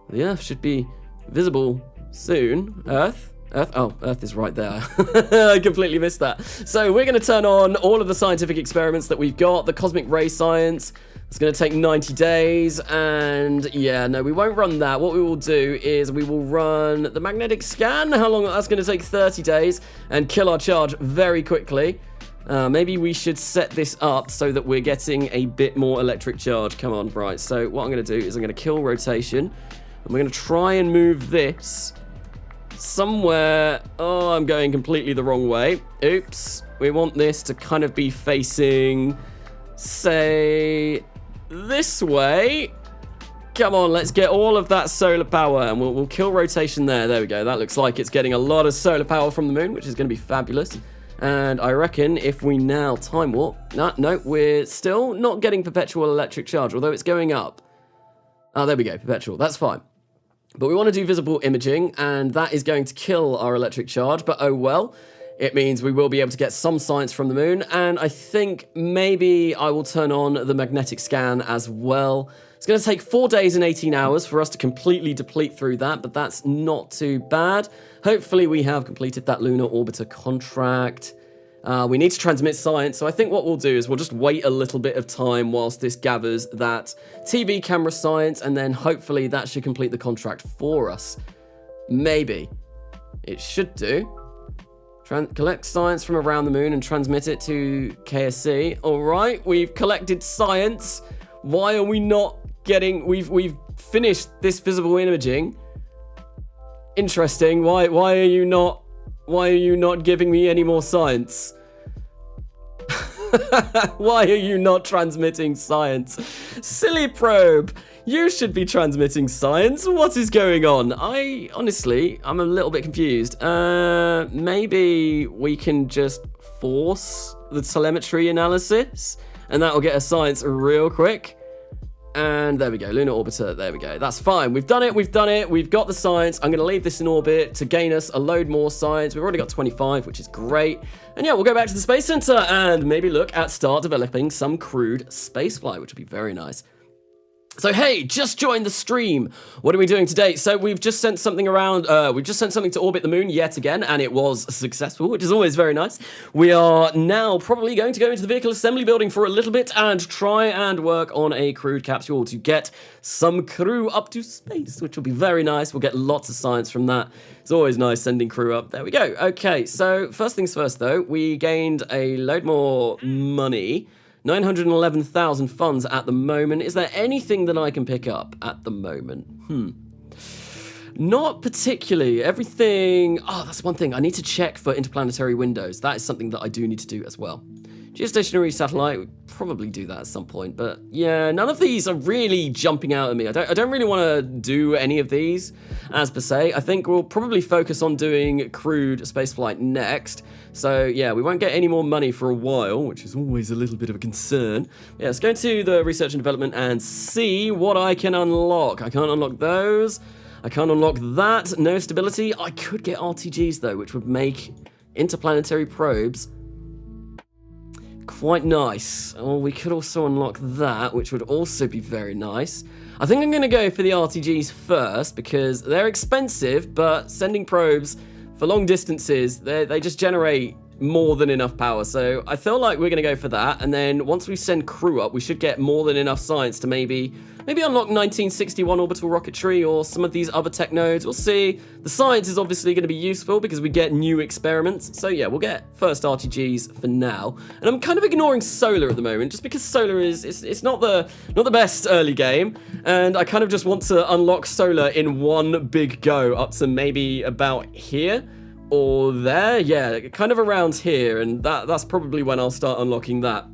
the Earth should be visible soon. Earth, oh, Earth is right there. I completely missed that. So we're going to turn on all of the scientific experiments that we've got, the cosmic ray science. It's going to take 90 days, and yeah, no, we won't run that. What we will do is we will run the magnetic scan. How long? That's going to take 30 days, and kill our charge very quickly. Maybe we should set this up so that we're getting a bit more electric charge. Come on, right. So what I'm going to do is I'm going to kill rotation, and we're going to try and move this somewhere. Oh, I'm going completely the wrong way. Oops. We want this to kind of be facing, say, this way. Come on, let's get all of that solar power, and we'll kill rotation there. There we go. That looks like it's getting a lot of solar power from the moon, which is going to be fabulous. And I reckon if we now time warp, no, we're still not getting perpetual electric charge, although it's going up. Oh, there we go, perpetual. That's fine. But we want to do visible imaging, and that is going to kill our electric charge, but oh well. It means we will be able to get some science from the moon, and I think maybe I will turn on the magnetic scan as well. It's going to take 4 days and 18 hours for us to completely deplete through that, but that's not too bad. Hopefully we have completed that lunar orbiter contract. We need to transmit science, so I think what we'll do is we'll just wait a little bit of time whilst this gathers that TV camera science, and then hopefully that should complete the contract for us. Maybe. It should do. Collect science from around the moon and transmit it to KSC. All right, we've collected science. Why are we not getting? We've finished this visible imaging. Interesting. Why are you not? Why are you not giving me any more science? Why are you not transmitting science? Silly probe. You should be transmitting science. What is going on? Honestly, I'm a little bit confused. Maybe we can just force the telemetry analysis, and that will get us science real quick. And there we go, lunar orbiter, there we go. That's fine, we've done it, we've got the science. I'm gonna leave this in orbit to gain us a load more science. We've already got 25, which is great. And yeah, we'll go back to the Space Center and maybe look at start developing some Crude spaceflight, which would be very nice. So hey, just joined the stream. What are we doing today? So we've just sent something around, we've just sent something to orbit the moon yet again, and it was successful, which is always very nice. We are now probably going to go into the vehicle assembly building for a little bit and try and work on a Crude capsule to get some crew up to space, which will be very nice. We'll get lots of science from that. It's always nice sending crew up. There we go. Okay, so first things first though, we gained a load more money. 911,000 funds at the moment. Is there anything that I can pick up at the moment? Not particularly. Everything... Oh, that's one thing. I need to check for interplanetary windows. That is something that I do need to do as well. Geostationary satellite, we'd probably do that at some point, but yeah, none of these are really jumping out at me. I don't really want to do any of these as per se. I think we'll probably focus on doing Crude spaceflight next. So yeah, we won't get any more money for a while, which is always a little bit of a concern. Yeah, let's go into the research and development and see what I can unlock. I can't unlock those. I can't unlock that. No stability. I could get RTGs though, which would make interplanetary probes quite nice. Or we could also unlock that, which would also be very nice. I think I'm going to go for the RTGs first because they're expensive, but sending probes for long distances, they just generate more than enough power. So I feel like we're going to go for that. And then once we send crew up, we should get more than enough science to maybe unlock 1961 orbital rocketry or some of these other tech nodes. We'll see. The science is obviously going to be useful because we get new experiments. So yeah, we'll get first RTGs for now. And I'm kind of ignoring solar at the moment just because solar it's not the best early game. And I kind of just want to unlock solar in one big go up to maybe about here. Or there, yeah, kind of around here, and that's probably when I'll start unlocking that.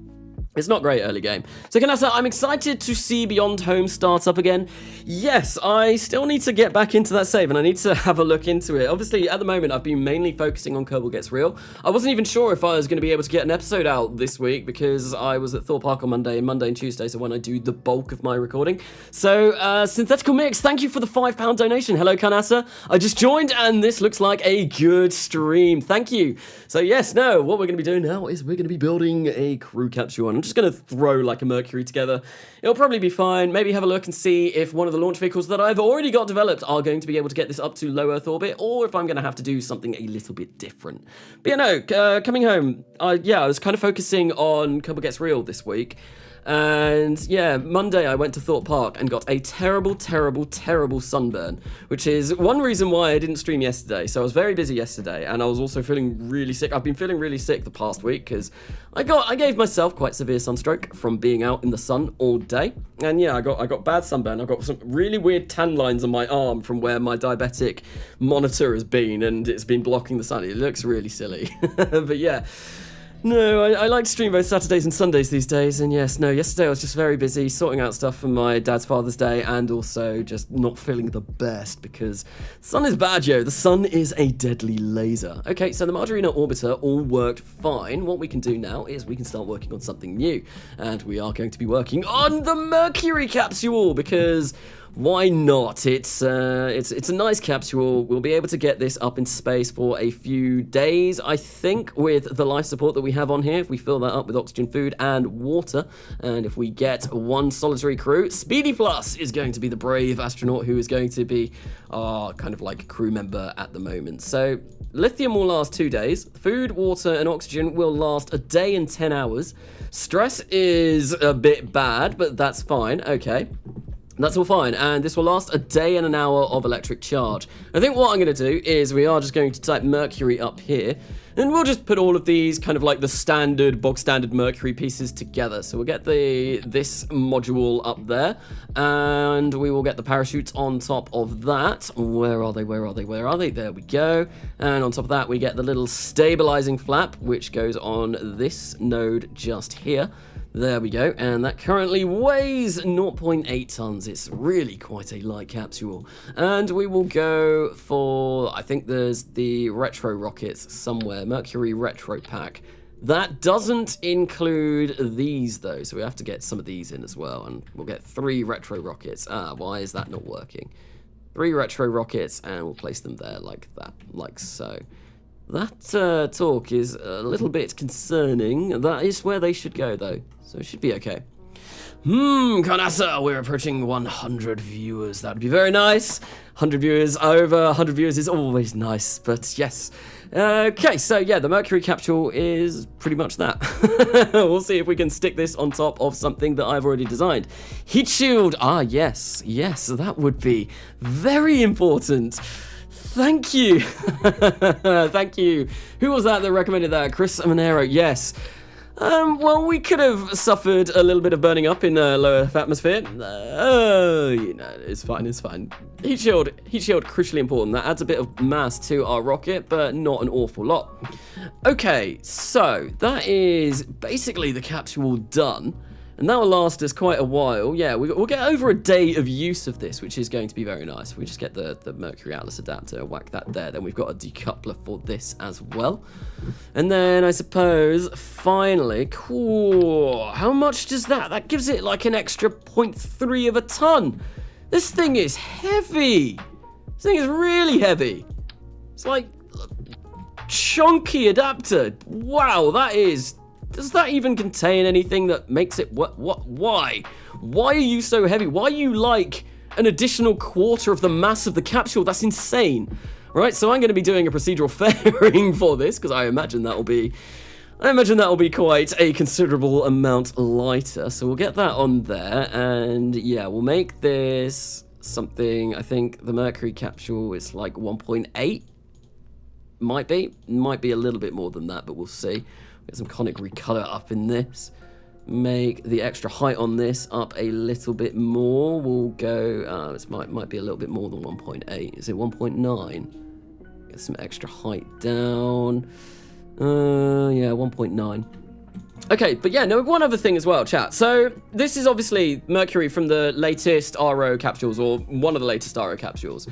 It's not great early game. So Carnasa, I'm excited to see Beyond Home start up again. Yes, I still need to get back into that save and I need to have a look into it. Obviously, at the moment, I've been mainly focusing on Kerbal Gets Real. I wasn't even sure if I was going to be able to get an episode out this week because I was at Thorpe Park on Monday and Tuesday, so when I do the bulk of my recording. So, Synthetical Mix, thank you for the £5 donation. Hello, Carnasa. I just joined and this looks like a good stream. Thank you. So yes, no, what we're going to be doing now is we're going to be building a crew capsule. I'm just going to throw like a Mercury together. It'll probably be fine. Maybe have a look and see if one of the launch vehicles that I've already got developed are going to be able to get this up to low Earth orbit, or if I'm going to have to do something a little bit different. But yeah, no, coming home, I was kind of focusing on Kerbal Gets Real this week. And yeah, Monday I went to Thorpe Park and got a terrible sunburn, which is one reason why I didn't stream yesterday. So I was very busy yesterday and I was also feeling really sick. I've been feeling really sick the past week because I gave myself quite severe sunstroke from being out in the sun all day. And yeah, I got bad sunburn. I've got some really weird tan lines on my arm from where my diabetic monitor has been, and it's been blocking the sun. It looks really silly. But yeah. No, I like to stream both Saturdays and Sundays these days, and yes, no, yesterday I was just very busy sorting out stuff for my dad's Father's Day, and also just not feeling the best, because the sun is bad, yo. The sun is a deadly laser. Okay, so the Margarina Orbiter all worked fine. What we can do now is we can start working on something new, and we are going to be working on the Mercury capsule, because why not? It's a nice capsule. We'll be able to get this up in space for a few days, I think, with the life support that we have on here. If we fill that up with oxygen, food, and water, and if we get one solitary crew, Speedy Plus is going to be the brave astronaut who is going to be our kind of like crew member at the moment. So lithium will last 2 days. Food, water, and oxygen will last a day and 10 hours. Stress is a bit bad, but that's fine. Okay. That's all fine, and this will last a day and an hour of electric charge. I think what I'm going to do is we are just going to type Mercury up here, and we'll just put all of these kind of like the bog standard Mercury pieces together. So we'll get this module up there, and we will get the parachutes on top of that. Where are they? There we go. And on top of that, we get the little stabilizing flap, which goes on this node just here. There we go, and that currently weighs 0.8 tons. It's really quite a light capsule. And we will go for, I think there's the retro rockets somewhere, Mercury Retro Pack. That doesn't include these though, so we have to get some of these in as well, and we'll get 3 retro rockets. Why is that not working? 3 retro rockets, and we'll place them there like that, like so. That talk is a little bit concerning. That is where they should go, though, so it should be okay. Carnasa, we're approaching 100 viewers. That would be very nice. 100 viewers, over 100 viewers is always nice, but yes. Okay, so yeah, the Mercury capsule is pretty much that. We'll see if we can stick this on top of something that I've already designed. Heat shield, yes, that would be very important. Thank you. Thank you. Who was that recommended that? Chris Monero. Yes. Well, we could have suffered a little bit of burning up in low Earth atmosphere. You know, it's fine, it's fine. Heat shield, crucially important. That adds a bit of mass to our rocket, but not an awful lot. Okay, so that is basically the capsule done. And that will last us quite a while. Yeah, we'll get over a day of use of this, which is going to be very nice. If we just get the Mercury Atlas adapter, whack that there, then we've got a decoupler for this as well. And then I suppose, finally, cool. How much does that? That gives it like an extra 0.3 of a ton. This thing is heavy. This thing is really heavy. It's like chunky adapter. Wow, that is... Does that even contain anything that makes it... Why? Why are you so heavy? Why are you like an additional quarter of the mass of the capsule? That's insane. Right, so I'm going to be doing a procedural fairing for this, because I imagine that will be quite a considerable amount lighter. So we'll get that on there, and yeah, we'll make this something... I think the Mercury capsule is like 1.8. Might be a little bit more than that, but we'll see. Get some conic recolor up in this. Make the extra height on this up a little bit more. We'll go, it might be a little bit more than 1.8. Is it 1.9? Get some extra height down. Yeah, 1.9. Okay, but yeah, no, one other thing as well, chat. So this is obviously Mercury from the latest RO capsules, or one of the latest RO capsules.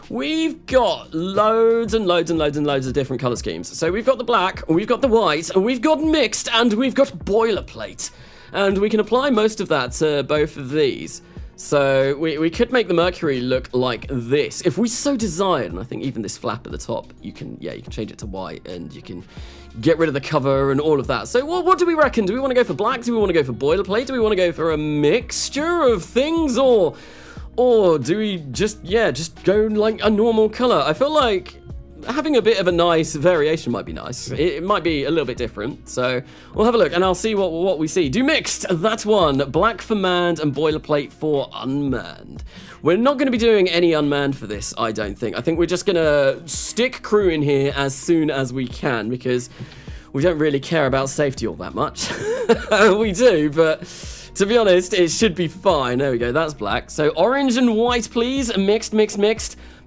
We've got loads and loads and loads and loads of different color schemes. So we've got the black, we've got the white, and we've got mixed, and we've got boilerplate. And we can apply most of that to both of these. So we could make the Mercury look like this if we so desired. And I think even this flap at the top, you can change it to white, and you can get rid of the cover and all of that. So what do we reckon? Do we want to go for black? Do we want to go for boilerplate? Do we want to go for a mixture of things, or do we just go like a normal color? I feel like having a bit of a nice variation might be nice. It might be a little bit different. So we'll have a look, and I'll see what we see. Do mixed, that one. Black for manned and boilerplate for unmanned. We're not going to be doing any unmanned for this, I don't think. I think we're just going to stick crew in here as soon as we can, because we don't really care about safety all that much. We do, but... to be honest, it should be fine. There we go, that's black. So orange and white, please. Mixed.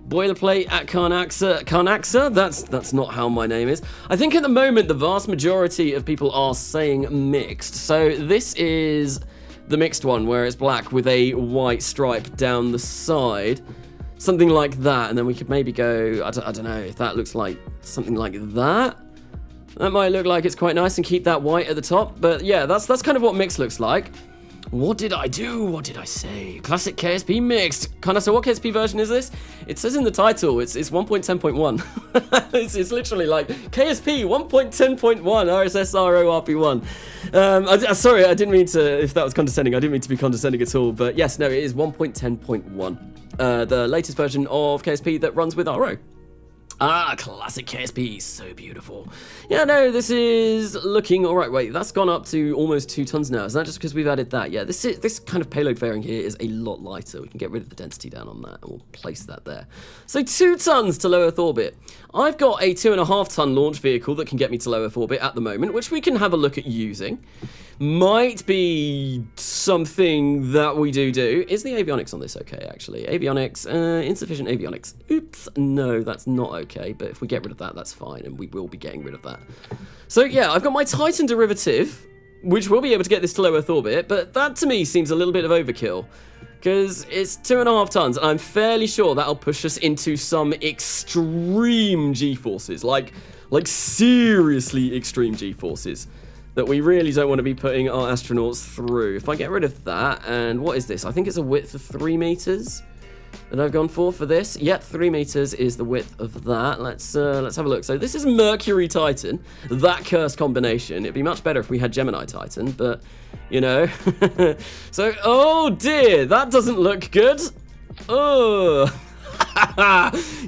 Boilerplate at Carnasa. That's not how my name is. I think at the moment, the vast majority of people are saying mixed. So this is the mixed one, where it's black with a white stripe down the side. Something like that. And then we could maybe go, I don't know if that looks like something like that. That might look like it's quite nice and keep that white at the top. But yeah, that's kind of what mixed looks like. What did I do? What did I say? Classic KSP mixed. Carnasa, what KSP version is this? It says in the title, it's 1.10.1. it's literally like KSP 1.10.1 RSS RP-1. Sorry, I didn't mean to, if that was condescending, I didn't mean to be condescending at all. But yes, no, it is 1.10.1. The latest version of KSP that runs with RO. Ah, classic KSP, so beautiful. Yeah, no, this is looking all right. Wait, that's gone up to almost 2 tons now. Is that just because we've added that? Yeah, this kind of payload fairing here is a lot lighter. We can get rid of the density down on that, and we'll place that there. So 2 tons to low Earth orbit. I've got a 2.5 ton launch vehicle that can get me to low Earth orbit at the moment, which we can have a look at using. Might be something that we do. Is the avionics on this okay, actually? Avionics, insufficient avionics. Oops, no, that's not okay. But if we get rid of that, that's fine, and we will be getting rid of that. So yeah, I've got my Titan derivative, which will be able to get this to low Earth orbit, but that to me seems a little bit of overkill, because it's 2.5 tons, and I'm fairly sure that'll push us into some extreme G-forces, like seriously extreme G-forces, that we really don't want to be putting our astronauts through. If I get rid of that, and what is this? I think it's a width of 3 meters that I've gone for this. Yep, 3 meters is the width of that. Let's have a look. So this is Mercury Titan, that cursed combination. It'd be much better if we had Gemini Titan, but you know. So, oh dear, that doesn't look good. Oh.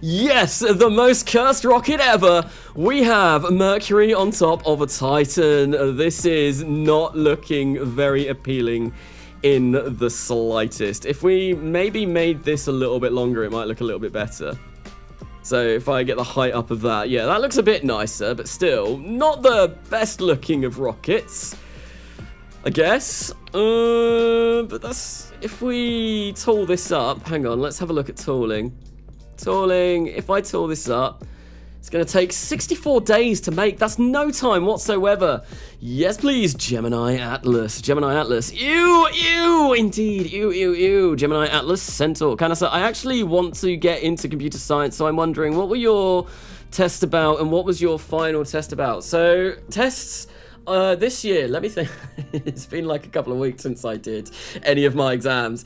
Yes, the most cursed rocket ever. We have Mercury on top of a Titan. This is not looking very appealing in the slightest. If we maybe made this a little bit longer, it might look a little bit better. So if I get the height up of that, yeah, that looks a bit nicer, but still not the best looking of rockets, I guess. But that's, if we tool this up, hang on, let's have a look at tooling. Tooling, if I tool this up, it's going to take 64 days to make. That's no time whatsoever. Yes, please, Gemini Atlas. Gemini Atlas. Ew, indeed. Ew. Gemini Atlas, Centaur. Carnasa, I actually want to get into computer science, so I'm wondering, what were your tests about, and what was your final test about? So, tests this year, let me think. It's been like a couple of weeks since I did any of my exams.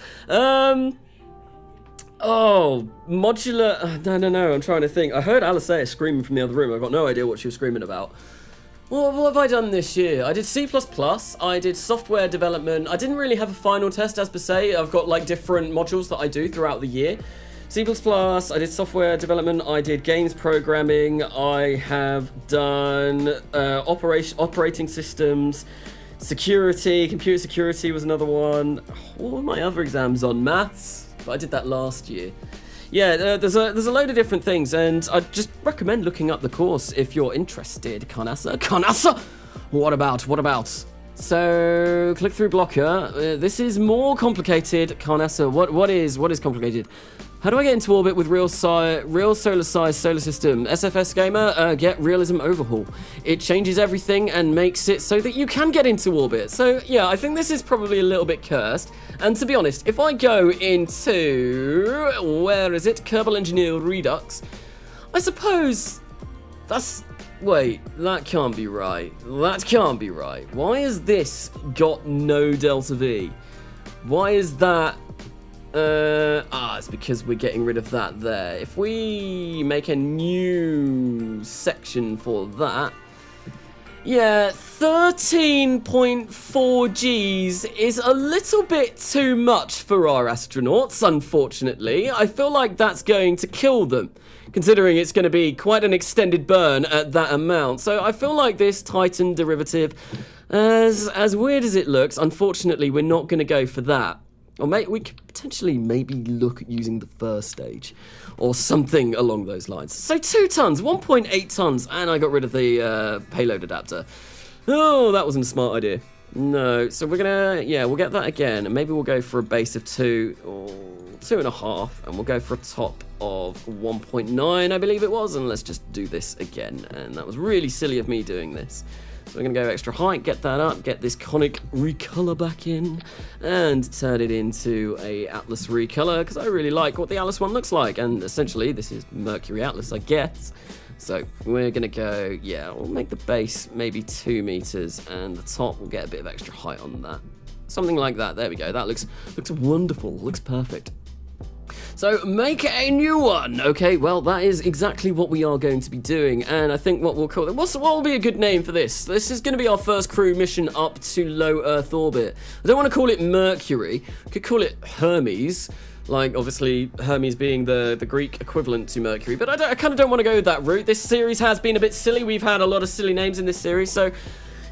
Oh, modular. No, I'm trying to think. I heard Alice screaming from the other room. I've got no idea what she was screaming about. What have I done this year? I did C++, I did software development. I didn't really have a final test as per se. I've got like different modules that I do throughout the year. C++, I did software development, I did games programming, I have done operating systems, security, computer security was another one. What were my other exams on? Maths? But I did that last year. Yeah, there's a load of different things, and I just recommend looking up the course if you're interested. Carnasa? What about? So, click through blocker. This is more complicated. Carnasa, what is complicated? How do I get into orbit with real solar size solar system? SFS gamer, get realism overhaul. It changes everything and makes it so that you can get into orbit. So yeah, I think this is probably a little bit cursed. And to be honest, if I go into, where is it? Kerbal Engineer Redux, I suppose that's, wait, that can't be right. That can't be right. Why has this got no delta V? Why is that? It's because we're getting rid of that there. If we make a new section for that, yeah, 13.4 Gs is a little bit too much for our astronauts, unfortunately. I feel like that's going to kill them, considering it's going to be quite an extended burn at that amount. So I feel like this Titan derivative, as weird as it looks, unfortunately, we're not going to go for that. Or we could potentially maybe look at using the first stage or something along those lines. So 2 tons, 1.8 tons, and I got rid of the payload adapter. Oh, that wasn't a smart idea. No, so we're gonna, yeah, we'll get that again, and maybe we'll go for a base of 2 or 2.5, and we'll go for a top of 1.9, I believe it was, and let's just do this again. And that was really silly of me doing this. So we're going to go extra height, get that up, get this conic recolor back in, and turn it into a Atlas recolor, because I really like what the Atlas one looks like, and essentially this is Mercury Atlas, I guess. So we're going to go, yeah, we'll make the base maybe 2 meters, and the top will get a bit of extra height on that. Something like that, there we go, that looks wonderful, looks perfect. So make a new one. Okay, well, that is exactly what we are going to be doing, and I think what we'll call it, what will be a good name for this? This is going to be our first crew mission up to low Earth orbit. I don't want to call it Mercury. We could call it Hermes, like obviously Hermes being the Greek equivalent to Mercury, but I kind of don't want to go that route. This series has been a bit silly. We've had a lot of silly names in this series, so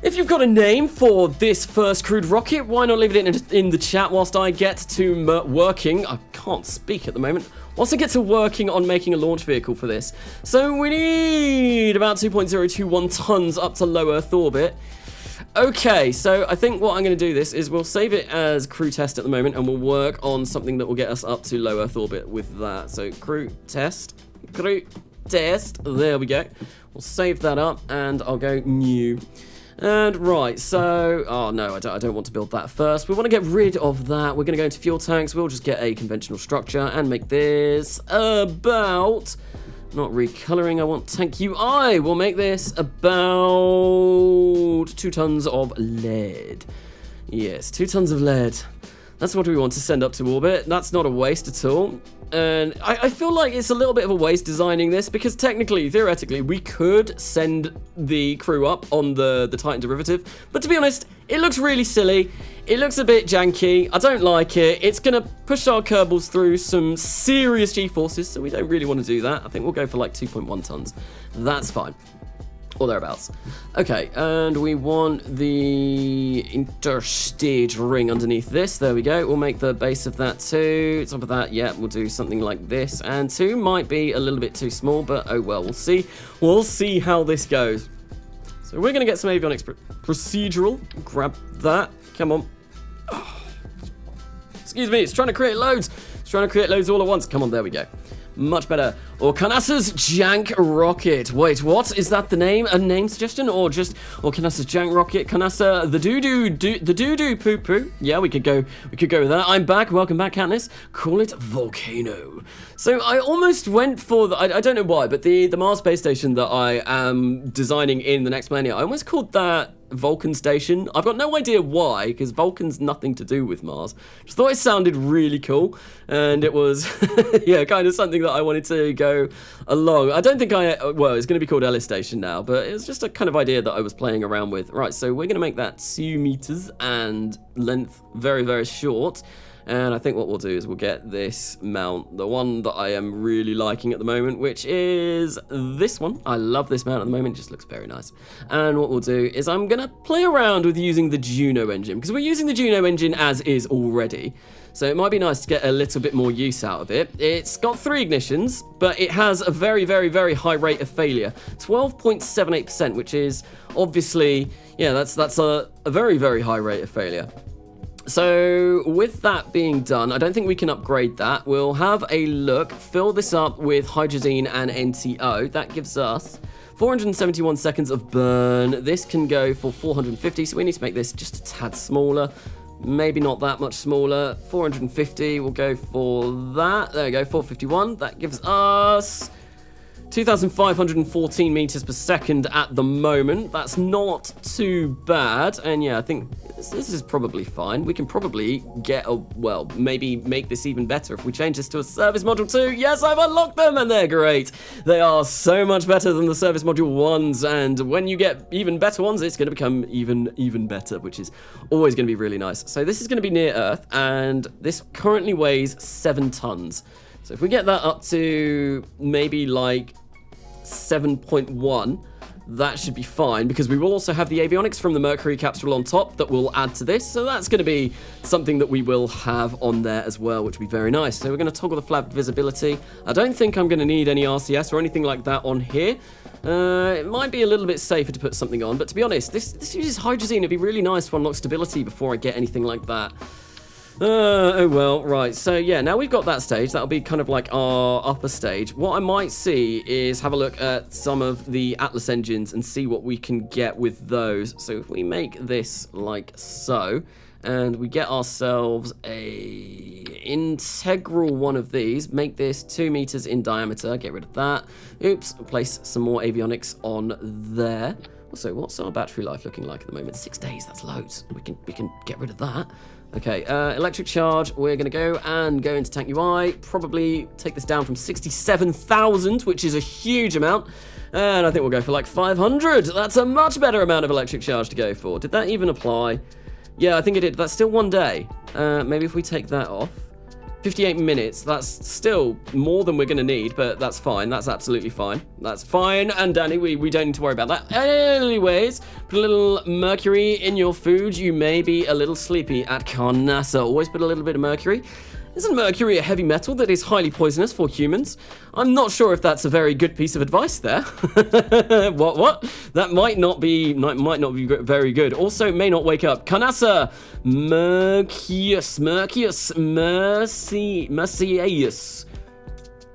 if you've got a name for this first crewed rocket, why not leave it in the chat whilst I get to working. I can't speak at the moment. Whilst I get to working on making a launch vehicle for this. So we need about 2.021 tons up to low Earth orbit. Okay, so I think what I'm going to do this is we'll save it as crew test at the moment, and we'll work on something that will get us up to low Earth orbit with that. So crew test, there we go. We'll save that up, and I'll go new. And right, so, oh no, I don't want to build that first. We want to get rid of that. We're going to go into fuel tanks. We'll just get a conventional structure and make this about, not recoloring, I want tank UI. We'll make this about 2 tons of lead. Yes, 2 tons of lead. That's what we want to send up to orbit. That's not a waste at all. And I feel like it's a little bit of a waste designing this, because technically, theoretically, we could send the crew up on the Titan derivative. But to be honest, it looks really silly. It looks a bit janky. I don't like it. It's going to push our Kerbals through some serious G-forces, so we don't really want to do that. I think we'll go for like 2.1 tons. That's fine. or thereabouts. Okay, and we want the interstage ring underneath this. There we go. We'll make the base of that 2. Top of that, yeah, we'll do something like this. And 2 might be a little bit too small, but oh well, we'll see. We'll see how this goes. So we're going to get some avionics procedural. Grab that. Come on. Oh. Excuse me, it's trying to create loads. It's trying to create loads all at once. Come on, there we go. Much better. Or Carnasa's Jank Rocket. Wait, what? Is that the name? A name suggestion? Or Carnasa's Jank Rocket? Carnasa the doo-doo poo-poo. Yeah, we could go with that. I'm back. Welcome back, Katniss. Call it Volcano. So I almost went for the, I don't know why, but the Mars space station that I am designing in the next millennia, I almost called that Vulcan Station. I've got no idea why, because Vulcan's nothing to do with Mars. Just thought it sounded really cool, and it was, yeah, kind of something that I wanted to go along. I don't think well, it's going to be called Ellis Station now, but it was just a kind of idea that I was playing around with. Right, so we're going to make that 2 meters and length very, very short. And I think what we'll do is we'll get this mount, the one that I am really liking at the moment, which is this one. I love this mount at the moment, it just looks very nice. And what we'll do is I'm going to play around with using the Juno engine, because we're using the Juno engine as is already. So it might be nice to get a little bit more use out of it. It's got 3 ignitions, but it has a very, very, very high rate of failure. 12.78%, which is obviously, yeah, that's a very, very high rate of failure. So with that being done, I don't think we can upgrade that. We'll have a look, fill this up with hydrazine and NTO. That gives us 471 seconds of burn. This can go for 450, so we need to make this just a tad smaller. Maybe not that much smaller. 450, we'll go for that. There we go, 451. That gives us 2,514 meters per second at the moment. That's not too bad. And yeah, I think this is probably fine. We can probably get well, maybe make this even better if we change this to a service module 2. Yes, I've unlocked them and they're great. They are so much better than the service module 1s. And when you get even better ones, it's going to become even better, which is always going to be really nice. So this is going to be near Earth, and this currently weighs 7 tons. So if we get that up to maybe like 7.1, that should be fine, because we will also have the avionics from the Mercury capsule on top that will add to this. So that's going to be something that we will have on there as well, which will be very nice. So we're going to toggle the flap visibility. I don't think I'm going to need any RCS or anything like that on here. It might be a little bit safer to put something on, but to be honest, this uses hydrazine. It'd be really nice to unlock stability before I get anything like that. Oh well, right, so yeah, now we've got that stage. That'll be kind of like our upper stage. What I might see is have a look at some of the Atlas engines and see what we can get with those. So if we make this like so, and we get ourselves a integral one of these, make this 2 meters in diameter, get rid of that. Oops, place some more avionics on there. Also, what's our battery life looking like at the moment? 6 days, that's loads. We can get rid of that. Okay, electric charge, we're going to go into tank UI, probably take this down from 67,000, which is a huge amount, and I think we'll go for like 500. That's a much better amount of electric charge to go for. Did that even apply? Yeah, I think it did. That's still 1 day. Maybe if we take that off. 58 minutes, that's still more than we're going to need, but that's fine. That's absolutely fine. That's fine. And Danny, we don't need to worry about that. Anyways, put a little mercury in your food. You may be a little sleepy at Carnasa. Always put a little bit of mercury. Isn't mercury a heavy metal that is highly poisonous for humans? I'm not sure if that's a very good piece of advice there. What? That might not be very good. Also, may not wake up. Carnasa, Mercius.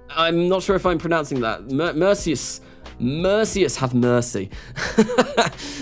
I'm not sure if I'm pronouncing that. Mercius, have mercy.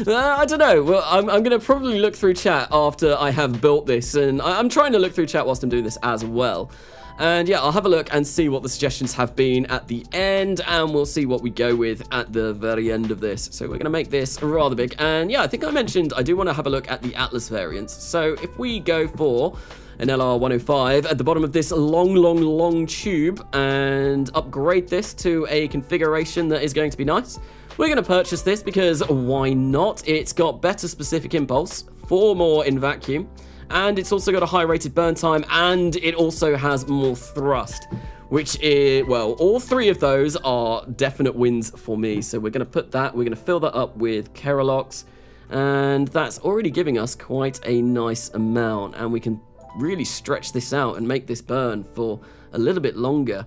I don't know. Well, I'm going to probably look through chat after I have built this, and I'm trying to look through chat whilst I'm doing this as well. And yeah, I'll have a look and see what the suggestions have been at the end, and we'll see what we go with at the very end of this. So we're going to make this rather big. And yeah, I think I mentioned I do want to have a look at the Atlas variants. So if we go for an LR105 at the bottom of this long tube and upgrade this to a configuration that is going to be nice, we're going to purchase this because why not? It's got better specific impulse, 4 more in vacuum, and it's also got a high rated burn time, and it also has more thrust, which is, well, all three of those are definite wins for me. So we're going to put that, we're going to fill that up with Keralox, and that's already giving us quite a nice amount, and we can really stretch this out and make this burn for a little bit longer.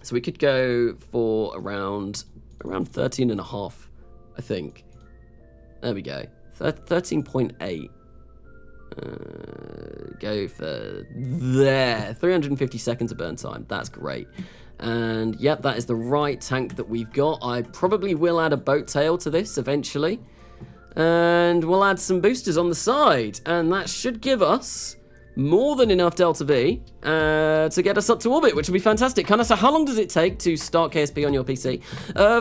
So we could go for around 13.5, I think. There we go. 13.8. Go for there. 350 seconds of burn time. That's great. And yep, that is the right tank that we've got. I probably will add a boat tail to this eventually. And we'll add some boosters on the side. And that should give us more than enough Delta V to get us up to orbit, which will be fantastic. Carnasa, how long does it take to start KSP on your PC?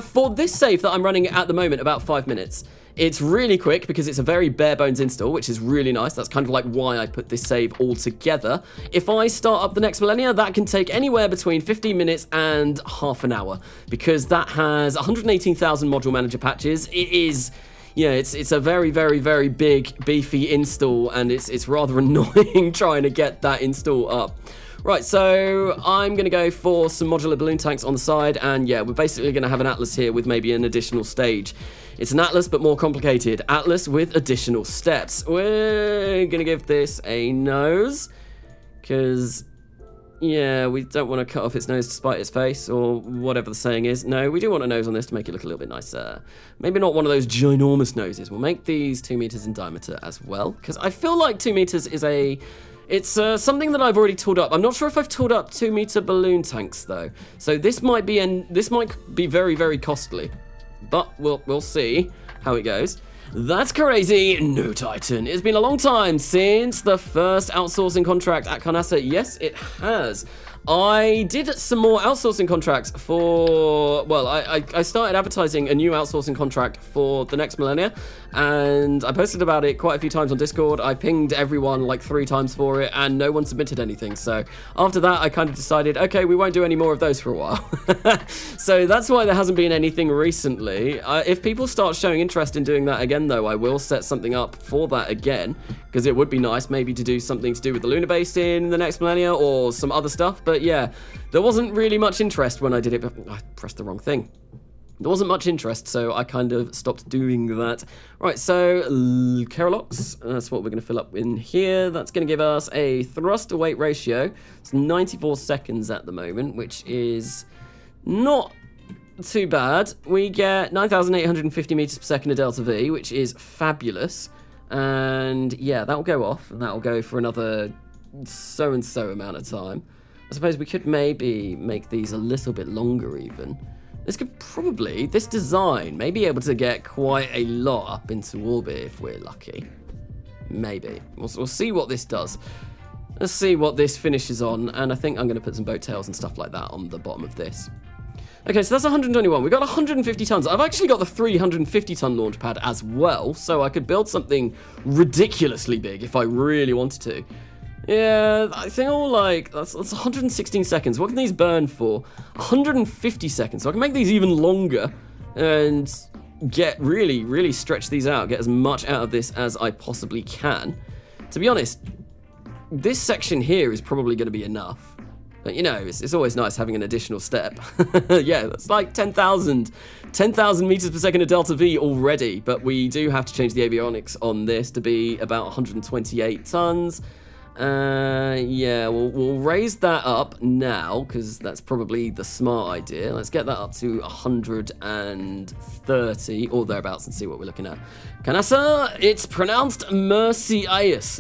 For this save that I'm running at the moment, about 5 minutes. It's really quick because it's a very bare bones install, which is really nice. That's kind of like why I put this save all together. If I start up the next millennia, that can take anywhere between 15 minutes and half an hour, because that has 118,000 module manager patches. It is, yeah, it's a very, very, very big, beefy install, and it's rather annoying trying to get that install up. Right, so I'm going to go for some modular balloon tanks on the side, and yeah, we're basically going to have an Atlas here with maybe an additional stage. It's an Atlas, but more complicated. Atlas with additional steps. We're going to give this a nose, because, yeah, we don't want to cut off its nose to spite its face, or whatever the saying is. No, we do want a nose on this to make it look a little bit nicer. Maybe not one of those ginormous noses. We'll make these 2 meters in diameter as well, because I feel like 2 meters is a... It's something that I've already tooled up. I'm not sure if I've tooled up 2 meter balloon tanks though. So this might be very, very costly. But we'll see how it goes. That's crazy. No Titan. It's been a long time since the first outsourcing contract at Carnasa. Yes, it has. I did some more outsourcing contracts for, well, I started advertising a new outsourcing contract for the next millennia, and I posted about it quite a few times on Discord. I pinged everyone like 3 times for it, and no one submitted anything. So after that, I kind of decided, okay, we won't do any more of those for a while. So that's why there hasn't been anything recently. If people start showing interest in doing that again, though, I will set something up for that again, because it would be nice maybe to do something to do with the lunar base in the next millennia or some other stuff. But yeah, there wasn't really much interest when I did it. I pressed the wrong thing. There wasn't much interest, so I kind of stopped doing that. Right, so Keralox, that's what we're going to fill up in here. That's going to give us a thrust to weight ratio. It's 94 seconds at the moment, which is not too bad. We get 9,850 meters per second of Delta V, which is fabulous. And yeah, that'll go off, and that'll go for another so-and-so amount of time. I suppose we could maybe make these a little bit longer even. This could probably, this design may be able to get quite a lot up into orbit if we're lucky. Maybe. We'll see what this does. Let's see what this finishes on, and I think I'm going to put some boat tails and stuff like that on the bottom of this. Okay, so that's 121. We've got 150 tons. I've actually got the 350-ton launch pad as well, so I could build something ridiculously big if I really wanted to. Yeah, I think all like, that's 116 seconds. What can these burn for? 150 seconds. So I can make these even longer and get really stretch these out, get as much out of this as I possibly can. To be honest, this section here is probably going to be enough. But, you know, it's always nice having an additional step. Yeah, that's like 10,000 meters per second of Delta V already. But we do have to change the avionics on this to be about 128 tons. Yeah, we'll raise that up now, because that's probably the smart idea. Let's get that up to 130 or thereabouts and see what we're looking at. Carnasa, it's pronounced Merciaeus.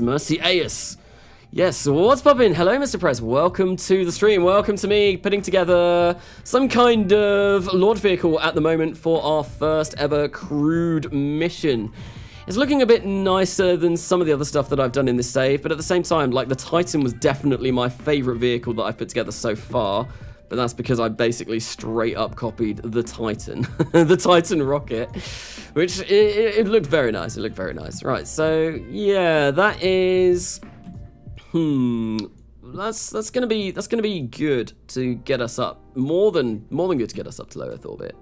Yes, what's poppin'? Hello, Mr. Press. Welcome to the stream. Welcome to me putting together some kind of launch vehicle at the moment for our first ever Crude mission. It's looking a bit nicer than some of the other stuff that I've done in this save, but at the same time, like, the Titan was definitely my favorite vehicle that I've put together so far, but that's because I basically straight up copied the Titan, the Titan rocket, which it looked very nice. It looked very nice. Right, so yeah, that is, that's gonna be good to get us up, more than good to get us up to low Earth orbit.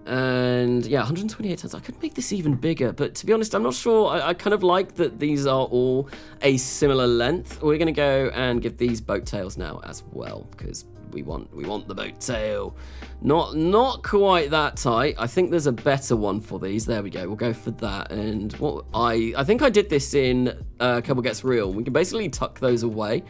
And yeah, 128 tons. I could make this even bigger, but to be honest, I'm not sure. I kind of like that these are all a similar length. We're going to go and give these boat tails now as well, because we want the boat tail. Not quite that tight. I think there's a better one for these. There we go. We'll go for that. And what I think I did this in Kerbal Gets Real. We can basically tuck those away.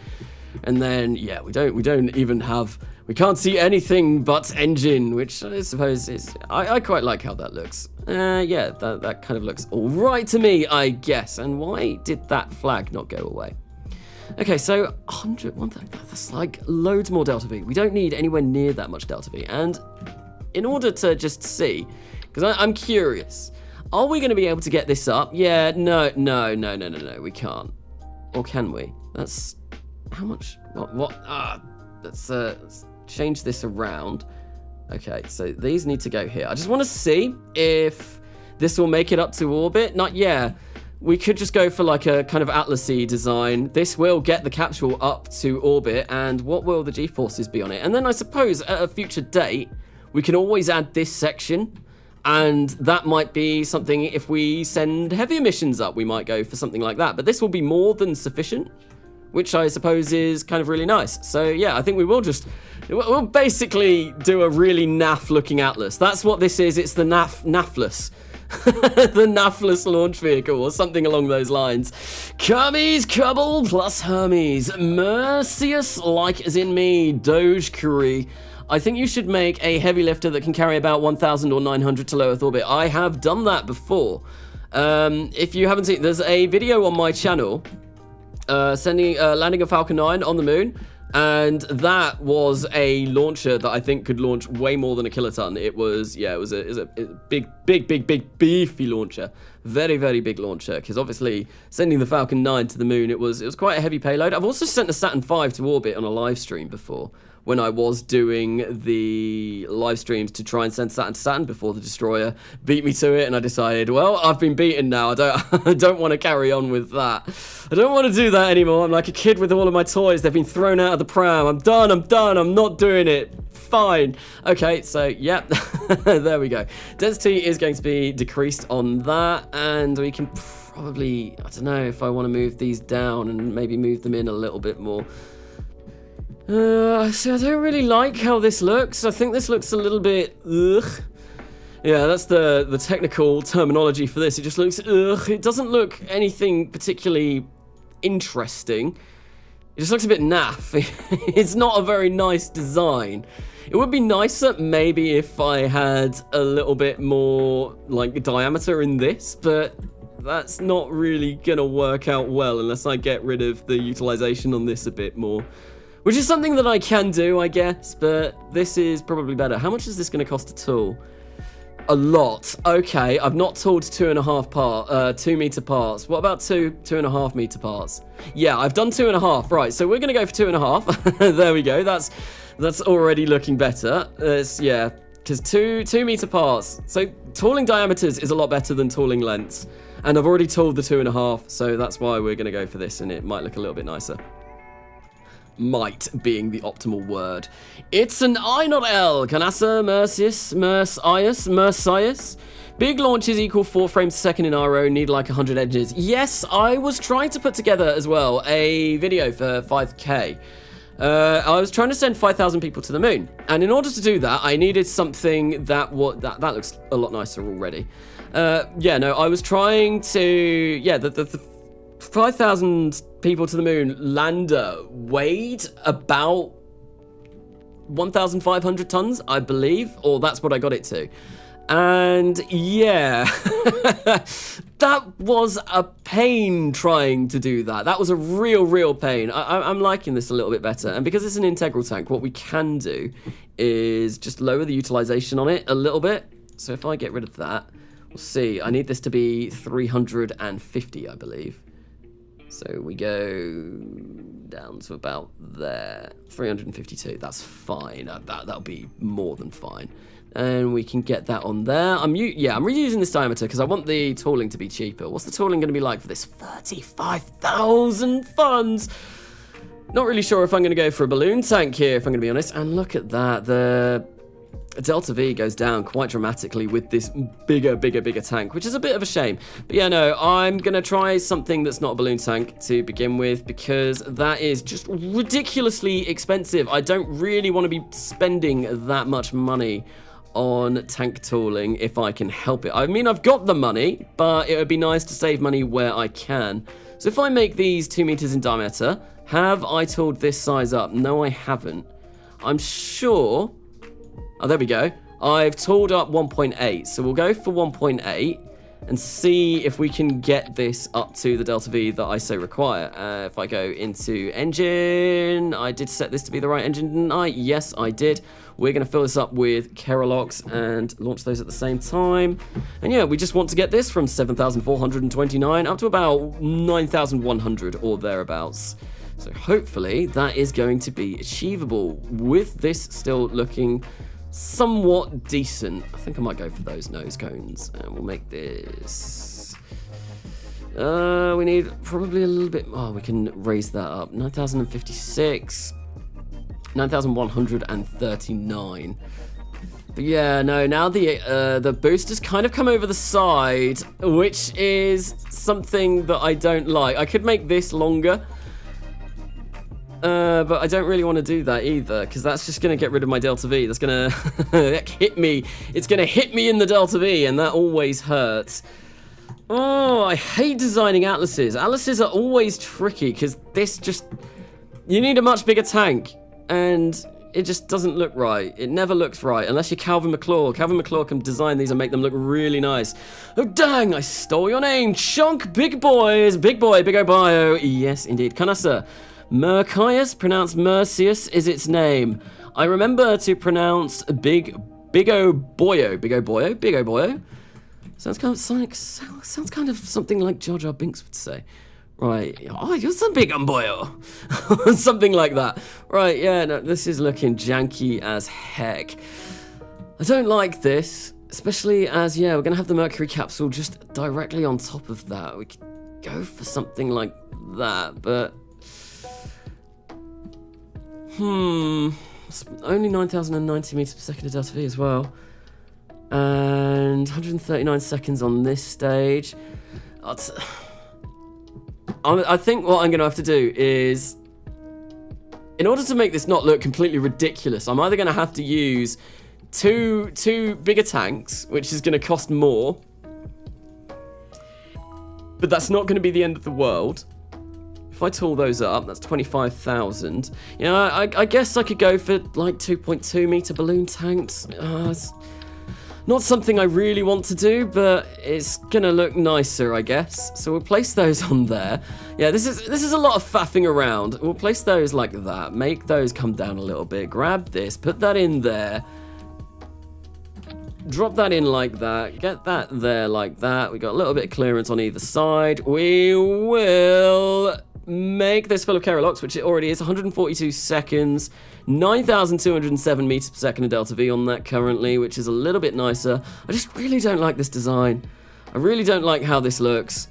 And then, yeah, we don't even have, we can't see anything but engine, which I suppose is, I quite like how that looks. Yeah, that kind of looks all right to me, I guess. And why did that flag not go away? Okay, so 100, that's like loads more delta V. We don't need anywhere near that much delta V. And in order to just see, because I'm curious, are we going to be able to get this up? Yeah, no, we can't. Or can we? That's... How much? What? Let's change this around. Okay, so these need to go here. I just want to see if this will make it up to orbit. We could just go for like a kind of atlasy design. This will get the capsule up to orbit, and what will the G-forces be on it? And then I suppose at a future date, we can always add this section, and that might be something if we send heavier missions up, we might go for something like that. But this will be more than sufficient, which I suppose is kind of really nice. So yeah, I think we'll basically do a really naff looking atlas. That's what this is. It's the naffless. The naffless launch vehicle or something along those lines. Kermes, Kerbal plus Hermes. Mercius like as in me. Doge Curry. I think you should make a heavy lifter that can carry about 1,000 or 900 to low Earth orbit. I have done that before. If you haven't seen, there's a video on my channel landing a Falcon 9 on the moon, and that was a launcher that I think could launch way more than a kiloton. It was a big beefy launcher, very big launcher, because obviously sending the Falcon 9 to the moon, it was quite a heavy payload. I've also sent a Saturn V to orbit on a live stream before, when I was doing the live streams to try and send Saturn to Saturn before the destroyer beat me to it, and I decided, well, I've been beaten now. I don't want to carry on with that. I don't want to do that anymore. I'm like a kid with all of my toys. They've been thrown out of the pram. I'm done. I'm not doing it. Fine. Okay, so, yep. There we go. Density is going to be decreased on that, and we can probably, I don't know if I want to move these down and maybe move them in a little bit more. So I don't really like how this looks. I think this looks a little bit ugh. Yeah, that's the technical terminology for this. It just looks ugh. It doesn't look anything particularly interesting. It just looks a bit naff. It's not a very nice design. It would be nicer maybe if I had a little bit more like diameter in this, but that's not really gonna work out well unless I get rid of the utilization on this a bit more. Which is something that I can do, I guess, but this is probably better. How much is this going to cost to tool? A lot. Okay, I've not tooled 2 meter parts. What about 2.5 meter parts? Yeah, I've done 2.5. Right, so we're going to go for 2.5. There we go. That's already looking better. Yeah, because 2 meter parts. So tooling diameters is a lot better than tooling lengths. And I've already tooled the 2.5, so that's why we're going to go for this, and it might look a little bit nicer. Might being the optimal word. It's an I not L. Carnasa, Mercius. Big launches equal 4 frames per second in RO, need like 100 edges. Yes, I was trying to put together as well a video for 5K. I was trying to send 5,000 people to the moon, and in order to do that, I needed something that looks a lot nicer already. I was trying to, the 5,000 people to the moon lander weighed about 1,500 tons, I believe, or that's what I got it to. And yeah, that was a pain trying to do that. That was a real pain. I'm liking this a little bit better. And because it's an integral tank, what we can do is just lower the utilization on it a little bit. So if I get rid of that, we'll see. I need this to be 350, I believe. So we go down to about there, 352. That's fine. That'll be more than fine. And we can get that on there. I'm reusing this diameter because I want the tooling to be cheaper. What's the tooling going to be like for this? 35,000 funds. Not really sure if I'm going to go for a balloon tank here, if I'm going to be honest. And look at that. delta V goes down quite dramatically with this bigger tank, which is a bit of a shame. But yeah, no, I'm gonna try something that's not a balloon tank to begin with, because that is just ridiculously expensive. I don't really want to be spending that much money on tank tooling if I can help it. I mean, I've got the money, but it would be nice to save money where I can. So if I make these 2 meters in diameter, have I tooled this size up? No, I haven't. I'm sure... Oh, there we go. I've tooled up 1.8, so we'll go for 1.8 and see if we can get this up to the delta V that I so require. If I go into engine, I did set this to be the right engine, didn't I? Yes, I did. We're going to fill this up with Keralox and launch those at the same time. And yeah, we just want to get this from 7,429 up to about 9,100 or thereabouts. So hopefully that is going to be achievable with this still looking somewhat decent. I think I might go for those nose cones, and we'll make this... we need probably a little bit... Oh, we can raise that up. 9,056. 9,139. But yeah, no, now the boosters kind of come over the side, which is something that I don't like. I could make this longer, but I don't really want to do that either, because that's just going to get rid of my delta V. That's going to hit me. It's going to hit me in the delta V, and that always hurts. Oh, I hate designing atlases. Atlases are always tricky, because this just... You need a much bigger tank, and it just doesn't look right. It never looks right, unless you're Calvin McClure. Calvin McClure can design these and make them look really nice. Oh, dang, I stole your name. Chunk, big boys. Big boy, big bio. Yes, indeed. Carnasa. Mercius, pronounced Mercius, is its name. I remember to pronounce Big Boyo. Sounds kind of something like Jar Jar Binks would say. Right, oh, you're some big boyo. Something like that. Right, yeah, no, this is looking janky as heck. I don't like this, especially as, yeah, we're going to have the Mercury capsule just directly on top of that. We could go for something like that, but... It's only 9,090 meters per second of delta V as well. And 139 seconds on this stage. I think what I'm going to have to do is, in order to make this not look completely ridiculous, I'm either going to have to use two bigger tanks, which is going to cost more. But that's not going to be the end of the world. If I tool those up, that's 25,000. You know, I guess I could go for like 2.2 meter balloon tanks. It's not something I really want to do, but it's gonna look nicer, I guess. So we'll place those on there. Yeah, this is a lot of faffing around. We'll place those like that. Make those come down a little bit. Grab this, put that in there. Drop that in like that. Get that there like that. We got a little bit of clearance on either side. We will make this full of Keralox, which it already is. 142 seconds, 9,207 meters per second of delta V on that currently, which is a little bit nicer. I just really don't like this design. I really don't like how this looks.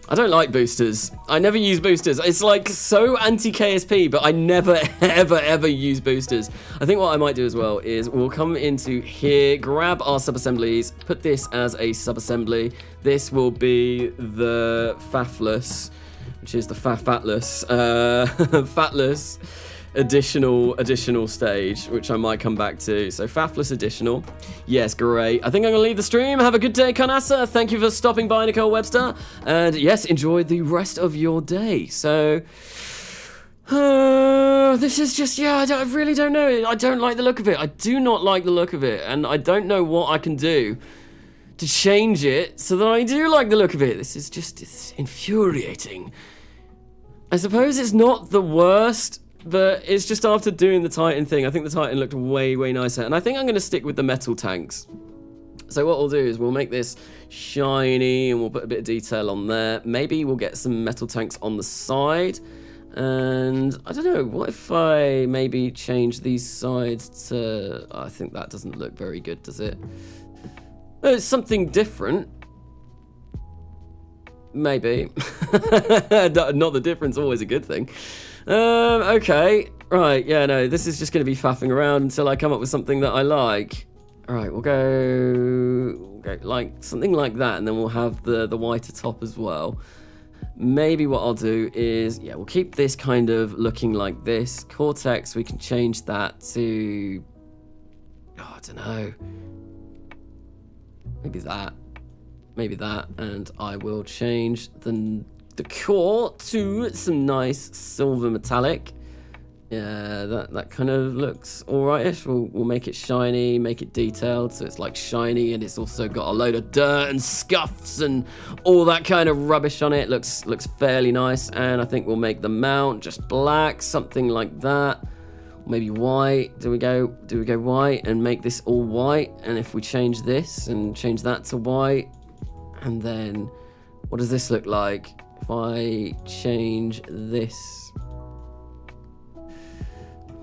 I don't like boosters. I never use boosters. It's like so anti-KSP, but I never, ever use boosters. I think what I might do as well is we'll come into here, grab our sub-assemblies, put this as a sub-assembly. This will be the Fathless, which is the Fatless, Fatless additional stage, which I might come back to. So Fathless additional. Yes, great. I think I'm gonna leave the stream. Have a good day, Carnasa. Thank you for stopping by, Nicole Webster. And yes, enjoy the rest of your day. So this is just, yeah, I really don't know. I don't like the look of it. I do not like the look of it, and I don't know what I can do to change it so that I do like the look of it. This is just, it's infuriating. I suppose it's not the worst, but it's just after doing the Titan thing, I think the Titan looked way, way nicer. And I think I'm going to stick with the metal tanks. So what we'll do is we'll make this shiny and we'll put a bit of detail on there. Maybe we'll get some metal tanks on the side. And I don't know, what if I maybe change these sides to... I think that doesn't look very good, does it? It's something different. maybe. Not the difference, always a good thing. Okay, right, yeah, no, this is just going to be faffing around until I come up with something that I like. All right, we'll go like something like that, and then we'll have the white top as well. Maybe what I'll do is, yeah, we'll keep this kind of looking like this. Cortex, we can change that to, oh, I don't know, maybe that, and I will change the core to some nice silver metallic. Yeah, that kind of looks alright-ish. We'll make it shiny, make it detailed, so it's like shiny, and it's also got a load of dirt and scuffs and all that kind of rubbish on it. Looks fairly nice, and I think we'll make the mount just black, something like that. Maybe white. Do we go white and make this all white? And if we change this and change that to white, and then what does this look like if I change this?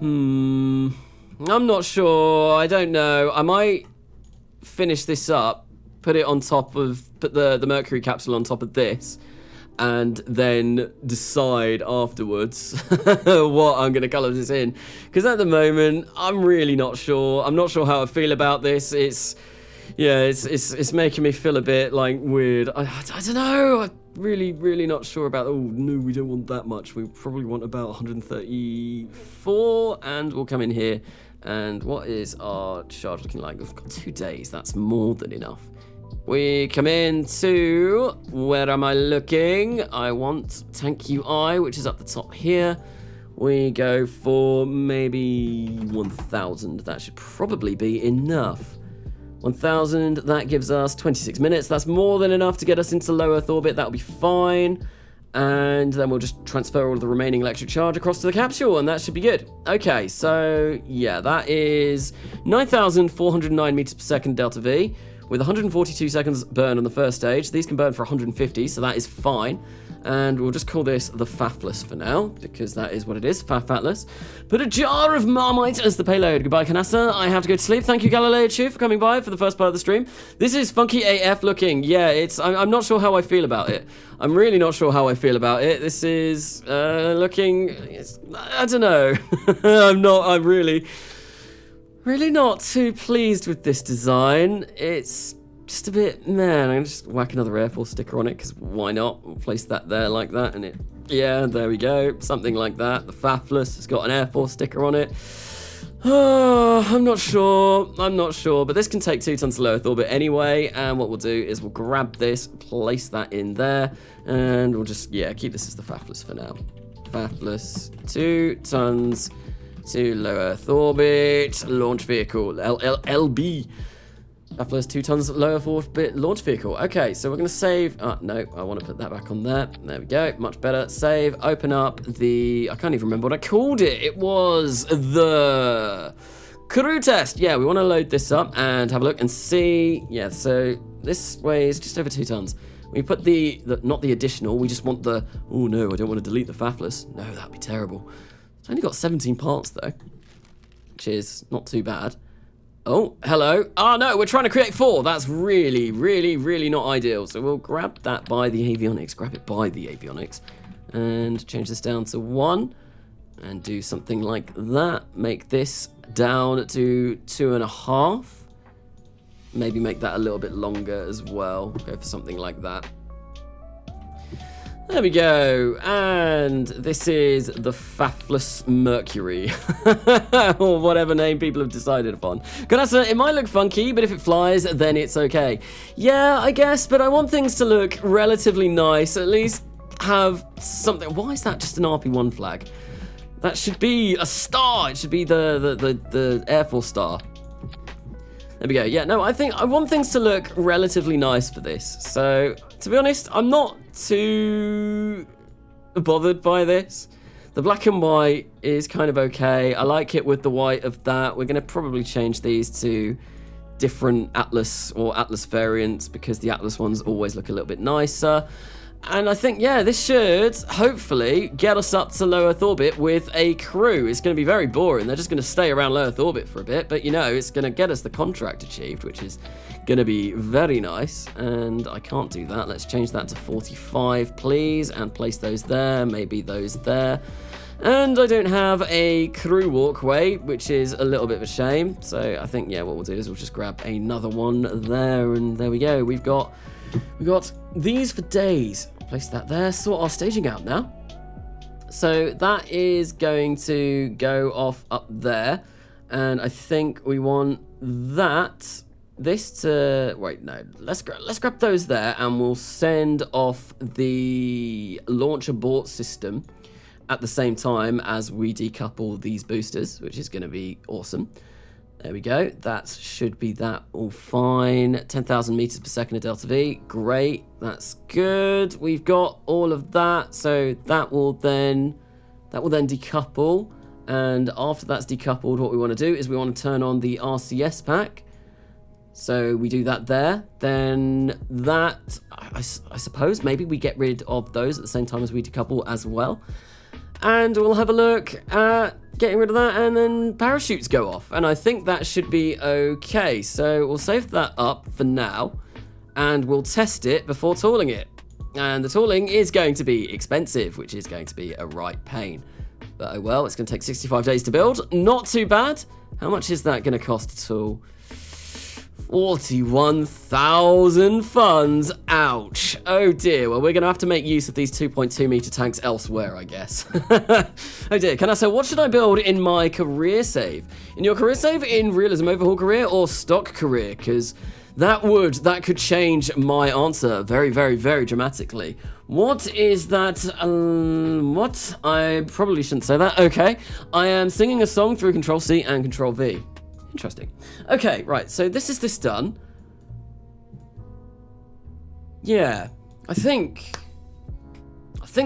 I'm not sure. I don't know. I might finish this up, put the Mercury capsule on top of this, and then decide afterwards what I'm going to colour this in. Because at the moment, I'm really not sure. I'm not sure how I feel about this. It's making me feel a bit like weird. I don't know. I'm really not sure about. Oh no, we don't want that much. We probably want about 134, and we'll come in here. And what is our charge looking like? We've got 2 days. That's more than enough. We come in to, where am I looking? I want tank UI, which is up the top here. We go for maybe 1,000. That should probably be enough. 1,000, that gives us 26 minutes. That's more than enough to get us into low Earth orbit. That'll be fine. And then we'll just transfer all of the remaining electric charge across to the capsule, and that should be good. Okay, so yeah, that is 9,409 meters per second delta V with 142 seconds burn on the first stage. These can burn for 150, so that is fine. And we'll just call this the Faffless for now, because that is what it is, Faffless. Put a jar of Marmite as the payload. Goodbye, Carnasa. I have to go to sleep. Thank you, Galileo Chew, for coming by for the first part of the stream. This is funky AF looking. Yeah, I'm not sure how I feel about it. I'm really not sure how I feel about it. This is looking, I don't know. I'm really not too pleased with this design. It's just a bit, man, I'm gonna just whack another Air Force sticker on it, because why not? We'll place that there like that, and yeah, there we go, something like that. The Faffless has got an Air Force sticker on it. Oh, I'm not sure, but this can take 2 tons to low Earth orbit anyway, and what we'll do is we'll grab this, place that in there, and we'll just, yeah, keep this as the Faffless for now. Faffless, 2 tons to low Earth orbit, launch vehicle, LLB. Faffless 2 tons low Earth orbit launch vehicle. Okay, so we're going to save. No, I want to put that back on there. There we go. Much better. Save. Open up the. I can't even remember what I called it. It was the Crude test. Yeah, we want to load this up and have a look and see. Yeah, so this weighs just over 2 tons. We put the not the additional. We just want the. Oh no, I don't want to delete the Faffless. No, that'd be terrible. It's only got 17 parts though, which is not too bad. Oh, hello. Oh, no, we're trying to create 4. That's really not ideal. So we'll grab that by the avionics. Grab it by the avionics. And change this down to 1. And do something like that. Make this down to 2.5. Maybe make that a little bit longer as well. Go for something like that. There we go, and this is the Faffless Mercury, or whatever name people have decided upon. Carnasa, it might look funky, but if it flies, then it's okay. Yeah, I guess, but I want things to look relatively nice, at least have something. Why is that just an RP-1 flag? That should be a star. It should be the Air Force star. There we go. Yeah, no, I think I want things to look relatively nice for this. So, to be honest, I'm not too bothered by this. The black and white is kind of okay. I like it with the white of that. We're going to probably change these to different Atlas or Atlas variants, because the Atlas ones always look a little bit nicer. And I think, yeah, this should hopefully get us up to low Earth orbit with a crew. It's going to be very boring. They're just going to stay around low Earth orbit for a bit. But, you know, it's going to get us the contract achieved, which is Gonna be very nice, and I can't do that. Let's change that to 45, please, and place those there, maybe those there. And I don't have a crew walkway, which is a little bit of a shame. So I think, yeah, what we'll do is we'll just grab another one there, and there we go. We've got these for days. Place that there, sort our staging out now. So that is going to go off up there, and I think we want this to, wait, no, let's grab those there, and we'll send off the launch abort system at the same time as we decouple these boosters, which is going to be awesome. There we go. That should be that all fine. 10,000 meters per second of delta V. Great. That's good. We've got all of that. So that will then decouple. And after that's decoupled, what we want to do is we want to turn on the RCS pack. So we do that there. Then that, I suppose, maybe we get rid of those at the same time as we decouple as well. And we'll have a look at getting rid of that, and then parachutes go off. And I think that should be okay. So we'll save that up for now, and we'll test it before tooling it. And the tooling is going to be expensive, which is going to be a right pain. But oh well, it's going to take 65 days to build. Not too bad. How much is that going to cost to tool? 41,000 funds. Ouch. Oh dear. Well, we're going to have to make use of these 2.2 meter tanks elsewhere, I guess. Oh dear. Can I say, what should I build in my career save? In your career save, in realism overhaul career or stock career? Because that could change my answer very, very, very dramatically. What is that? What? I probably shouldn't say that. Okay. I am singing a song through Control C and Control V. Interesting. Okay, right, so this done. Yeah, I think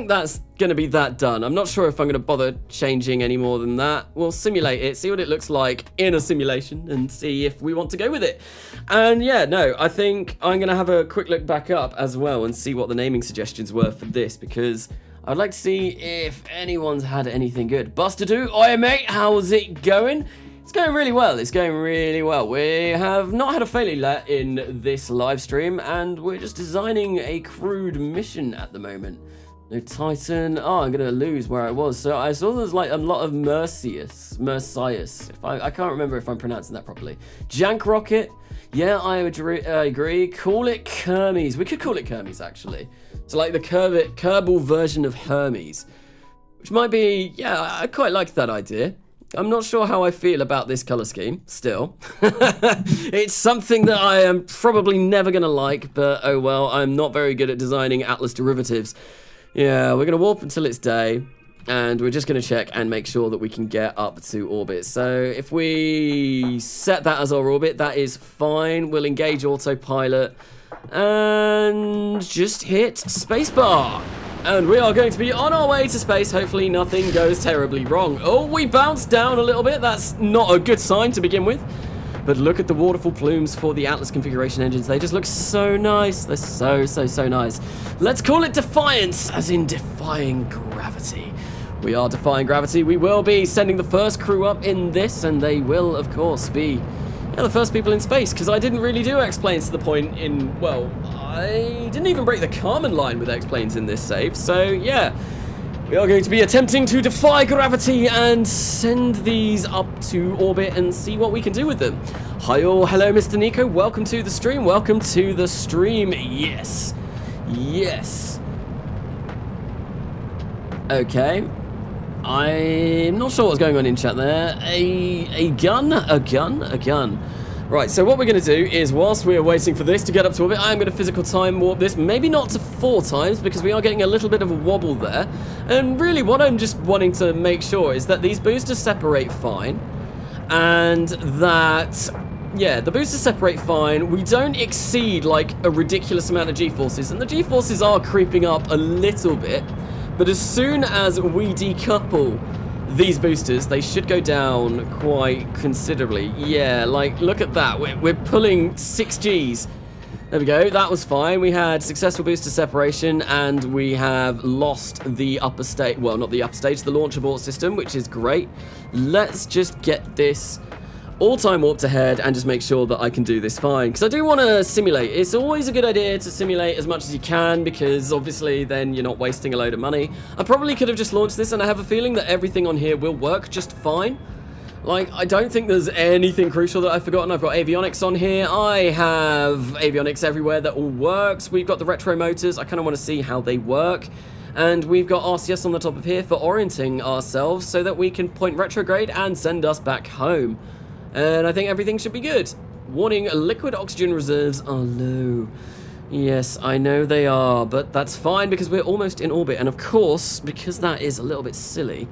that's gonna be that done. I'm not sure if I'm gonna bother changing any more than that. We'll simulate it, see what it looks like in a simulation, and see if we want to go with it. And yeah, no, I think I'm gonna have a quick look back up as well and see what the naming suggestions were for this, because I'd like to see if anyone's had anything good. Buster Do, oi mate, how's it going? It's going really well. It's going really well. We have not had a failure yet in this live stream, and we're just designing a crude mission at the moment. No Titan. Oh, I'm going to lose where I was. So I saw there's like a lot of Mercius. I can't remember if I'm pronouncing that properly. Jank Rocket. Yeah, I agree. Call it Kermes. We could call it Kermes, actually. So like the Kerbal version of Hermes, which might be, yeah, I quite like that idea. I'm not sure how I feel about this color scheme, still. It's something that I am probably never going to like, but oh well, I'm not very good at designing Atlas derivatives. Yeah, we're going to warp until it's day, and we're just going to check and make sure that we can get up to orbit. So if we set that as our orbit, that is fine. We'll engage autopilot and just hit spacebar. And we are going to be on our way to space. Hopefully nothing goes terribly wrong. Oh, we bounced down a little bit. That's not a good sign to begin with. But look at the waterfall plumes for the Atlas configuration engines. They just look so nice. They're so nice. Let's call it Defiance, as in defying gravity. We are defying gravity. We will be sending the first crew up in this, and they will, of course, be the first people in space, because I didn't really do X-Planes to the point in, well, I didn't even break the Kármán line with X-Planes in this save. So, yeah, we are going to be attempting to defy gravity and send these up to orbit and see what we can do with them. Hi all, hello Mr. Nico, welcome to the stream, yes. Okay, I'm not sure what's going on in chat there. A gun. Right, so what we're going to do is, whilst we're waiting for this to get up to orbit, I'm going to physical time warp this, maybe not to 4 times, because we are getting a little bit of a wobble there. And really what I'm just wanting to make sure is that these boosters separate fine, and that, yeah, the boosters separate fine. We don't exceed like a ridiculous amount of G-forces, and the G-forces are creeping up a little bit, but as soon as we decouple these boosters, they should go down quite considerably. Yeah, like, look at that. We're pulling 6 Gs. There we go. That was fine. We had successful booster separation, and we have lost the upper stage. Well, not the upper stage, the launch abort system, which is great. Let's just get this all time warped ahead and just make sure that I can do this fine. Because I do want to simulate. It's always a good idea to simulate as much as you can, because obviously then you're not wasting a load of money. I probably could have just launched this, and I have a feeling that everything on here will work just fine. Like, I don't think there's anything crucial that I've forgotten. I've got avionics on here. I have avionics everywhere that all works. We've got the retro motors. I kind of want to see how they work. And we've got RCS on the top of here for orienting ourselves so that we can point retrograde and send us back home. And I think everything should be good. Warning, liquid oxygen reserves are low. Yes, I know they are, but that's fine because we're almost in orbit. And of course, because that is a little bit silly,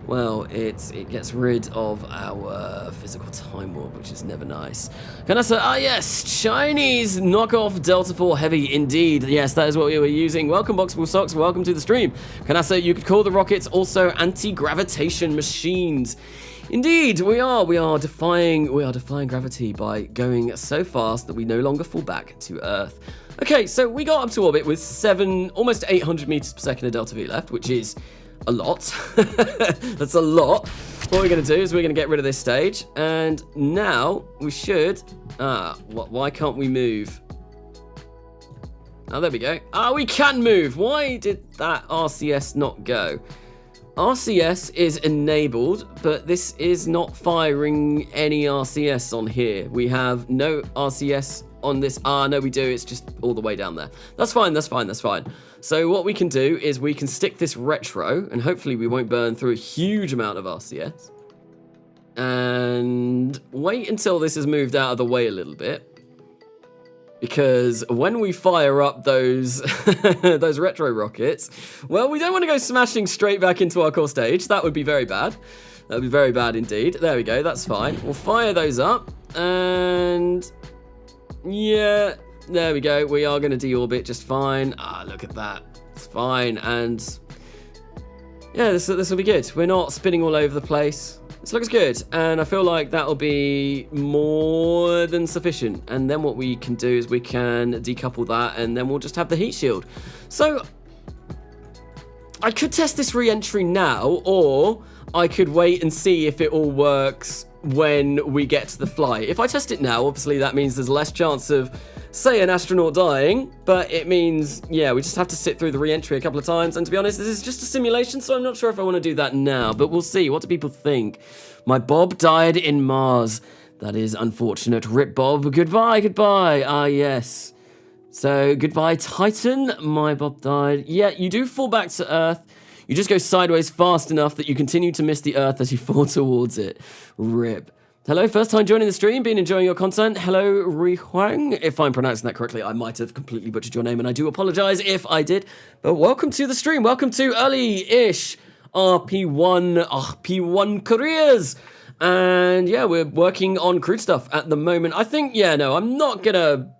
well, it gets rid of our physical time warp, which is never nice. Carnasa, yes, Chinese knockoff Delta 4 Heavy, indeed. Yes, that is what we were using. Welcome, Boxable Socks. Welcome to the stream. Carnasa, you could call the rockets also anti-gravitation machines. Indeed, we are defying gravity by going so fast that we no longer fall back to Earth. Okay, so we got up to orbit with almost 800 meters per second of Delta V left, which is a lot. That's a lot. What we're going to do is we're going to get rid of this stage, and now we should... why can't we move? Oh, there we go. We can move. Why did that RCS not go? RCS is enabled, but this is not firing any RCS on here. We have no RCS on this. No, we do. It's just all the way down there. That's fine. That's fine. That's fine. So what we can do is we can stick this retro, and hopefully we won't burn through a huge amount of RCS. And wait until this has moved out of the way a little bit. Because when we fire up those those retro rockets, well, we don't want to go smashing straight back into our core stage. That would be very bad. That would be very bad indeed. There we go. That's fine. We'll fire those up, and yeah, there we go. We are going to deorbit just fine. Look at that. It's fine, and yeah, this will be good. We're not spinning all over the place. This looks good, and I feel like that'll be more than sufficient. And then what we can do is we can decouple that, and then we'll just have the heat shield. So I could test this re-entry now, or I could wait and see if it all works when we get to the flight. If I test it now, obviously that means there's less chance of, say, an astronaut dying, but it means, yeah, we just have to sit through the re-entry a couple of times. And to be honest, this is just a simulation, so I'm not sure if I want to do that now, but we'll see. What do people think? My Bob died in Mars. That is unfortunate. Rip Bob. Goodbye, goodbye. Yes. So, goodbye, Titan. My Bob died. Yeah, you do fall back to Earth. You just go sideways fast enough that you continue to miss the Earth as you fall towards it. Rip. Hello, first time joining the stream, been enjoying your content. Hello, Ri Huang. If I'm pronouncing that correctly, I might have completely butchered your name, and I do apologize if I did. But welcome to the stream. Welcome to early-ish RP-1 careers. And yeah, we're working on Crude stuff at the moment. I think, yeah, no, I'm not gonna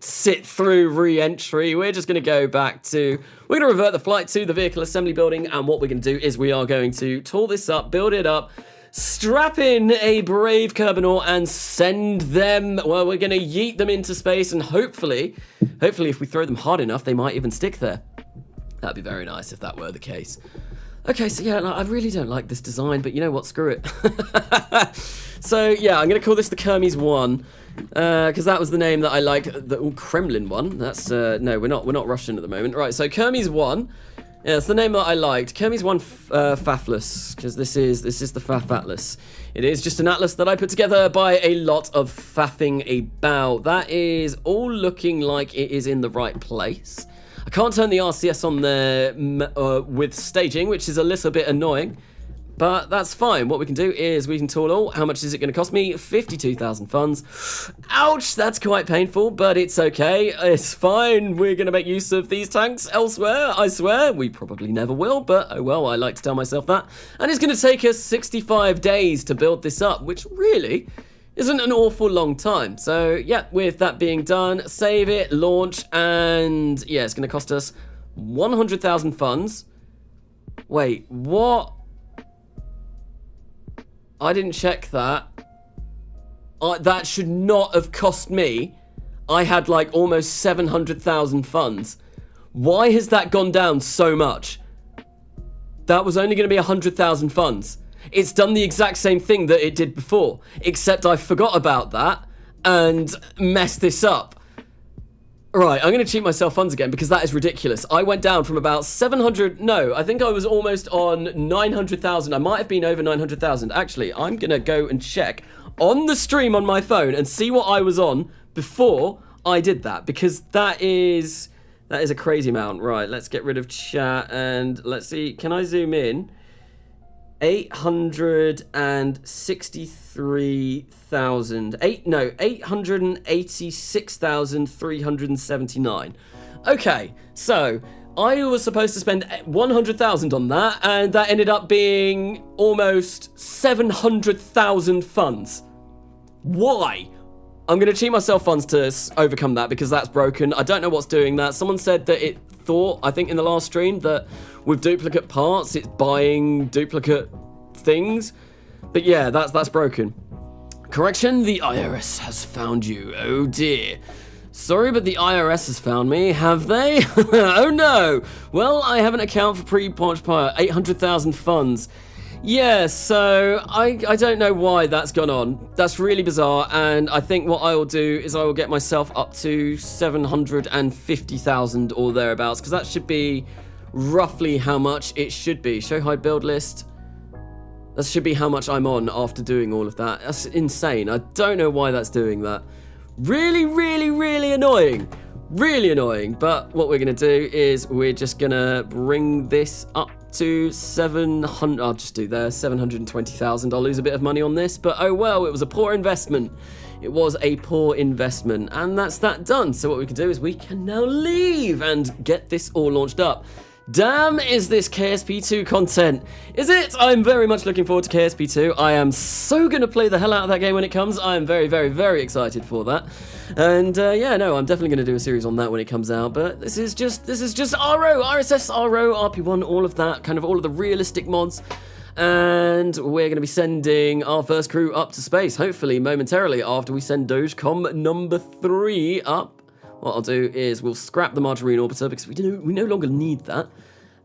sit through re-entry. We're just gonna go back to, we're gonna revert the flight to the vehicle assembly building, and what we're gonna do is we are going to tool this up, build it up, strap in a brave Kerbinaut and send them, well, we're going to yeet them into space, and hopefully if we throw them hard enough, they might even stick there. That'd be very nice if that were the case. Okay, so yeah, I really don't like this design, but you know what, screw it. So yeah, I'm going to call this the Kermes 1, because that was the name that I liked, the Kremlin 1. That's, no, we're not Russian at the moment. Right, so Kermes 1. Yeah, that's the name that I liked. Kermes 1 Faffless, because this is the Faff Atlas. It is just an atlas that I put together by a lot of faffing about. That is all looking like it is in the right place. I can't turn the RCS on there with staging, which is a little bit annoying. But that's fine. What we can do is we can tool all. How much is it going to cost me? 52,000 funds. Ouch, that's quite painful, but it's okay. It's fine. We're going to make use of these tanks elsewhere, I swear. We probably never will, but oh well, I like to tell myself that. And it's going to take us 65 days to build this up, which really isn't an awful long time. So yeah, with that being done, save it, launch, and yeah, it's going to cost us 100,000 funds. Wait, what? I didn't check that. That should not have cost me. I had like almost 700,000 funds. Why has that gone down so much? That was only going to be 100,000 funds. It's done the exact same thing that it did before, except I forgot about that and messed this up. Right, I'm going to cheat myself funds again because that is ridiculous. I went down from about 700, no, I think I was almost on 900,000. I might have been over 900,000. Actually, I'm going to go and check on the stream on my phone and see what I was on before I did that, because that is a crazy amount. Right, let's get rid of chat and let's see, can I zoom in? 886,379. Okay, so I was supposed to spend 100,000 on that, and that ended up being almost 700,000 funds. Why? I'm going to cheat myself funds to overcome that because that's broken. I don't know what's doing that. Someone said that it thought, I think in the last stream, that with duplicate parts, it's buying duplicate things. But yeah, that's broken. Correction, the IRS has found you. Oh dear. Sorry, but the IRS has found me, have they? Oh no. Well, I have an account for pre-launch prior, 800,000 funds. Yeah, so I don't know why that's gone on. That's really bizarre, and I think what I will do is I will get myself up to 750,000 or thereabouts, because that should be roughly how much it should be. Show hide build list. That should be how much I'm on after doing all of that. That's insane. I don't know why that's doing that. Really, really, really annoying. Really annoying, but what we're going to do is we're just going to bring this up to 700, I'll just do there, 720,000. I'll lose a bit of money on this, but oh well, it was a poor investment. It was a poor investment, and that's that done. So what we can do is we can now leave and get this all launched up. Damn, is this KSP 2 content? Is it? I'm very much looking forward to KSP 2. I am so going to play the hell out of that game when it comes. I am very, very, very excited for that. And yeah, no, I'm definitely going to do a series on that when it comes out. But this is just RO, RSS, RO, RP-1, all of that, kind of all of the realistic mods. And we're going to be sending our first crew up to space, hopefully momentarily after we send Dogecom number 3 up. What I'll do is we'll scrap the margarine orbiter because we no longer need that.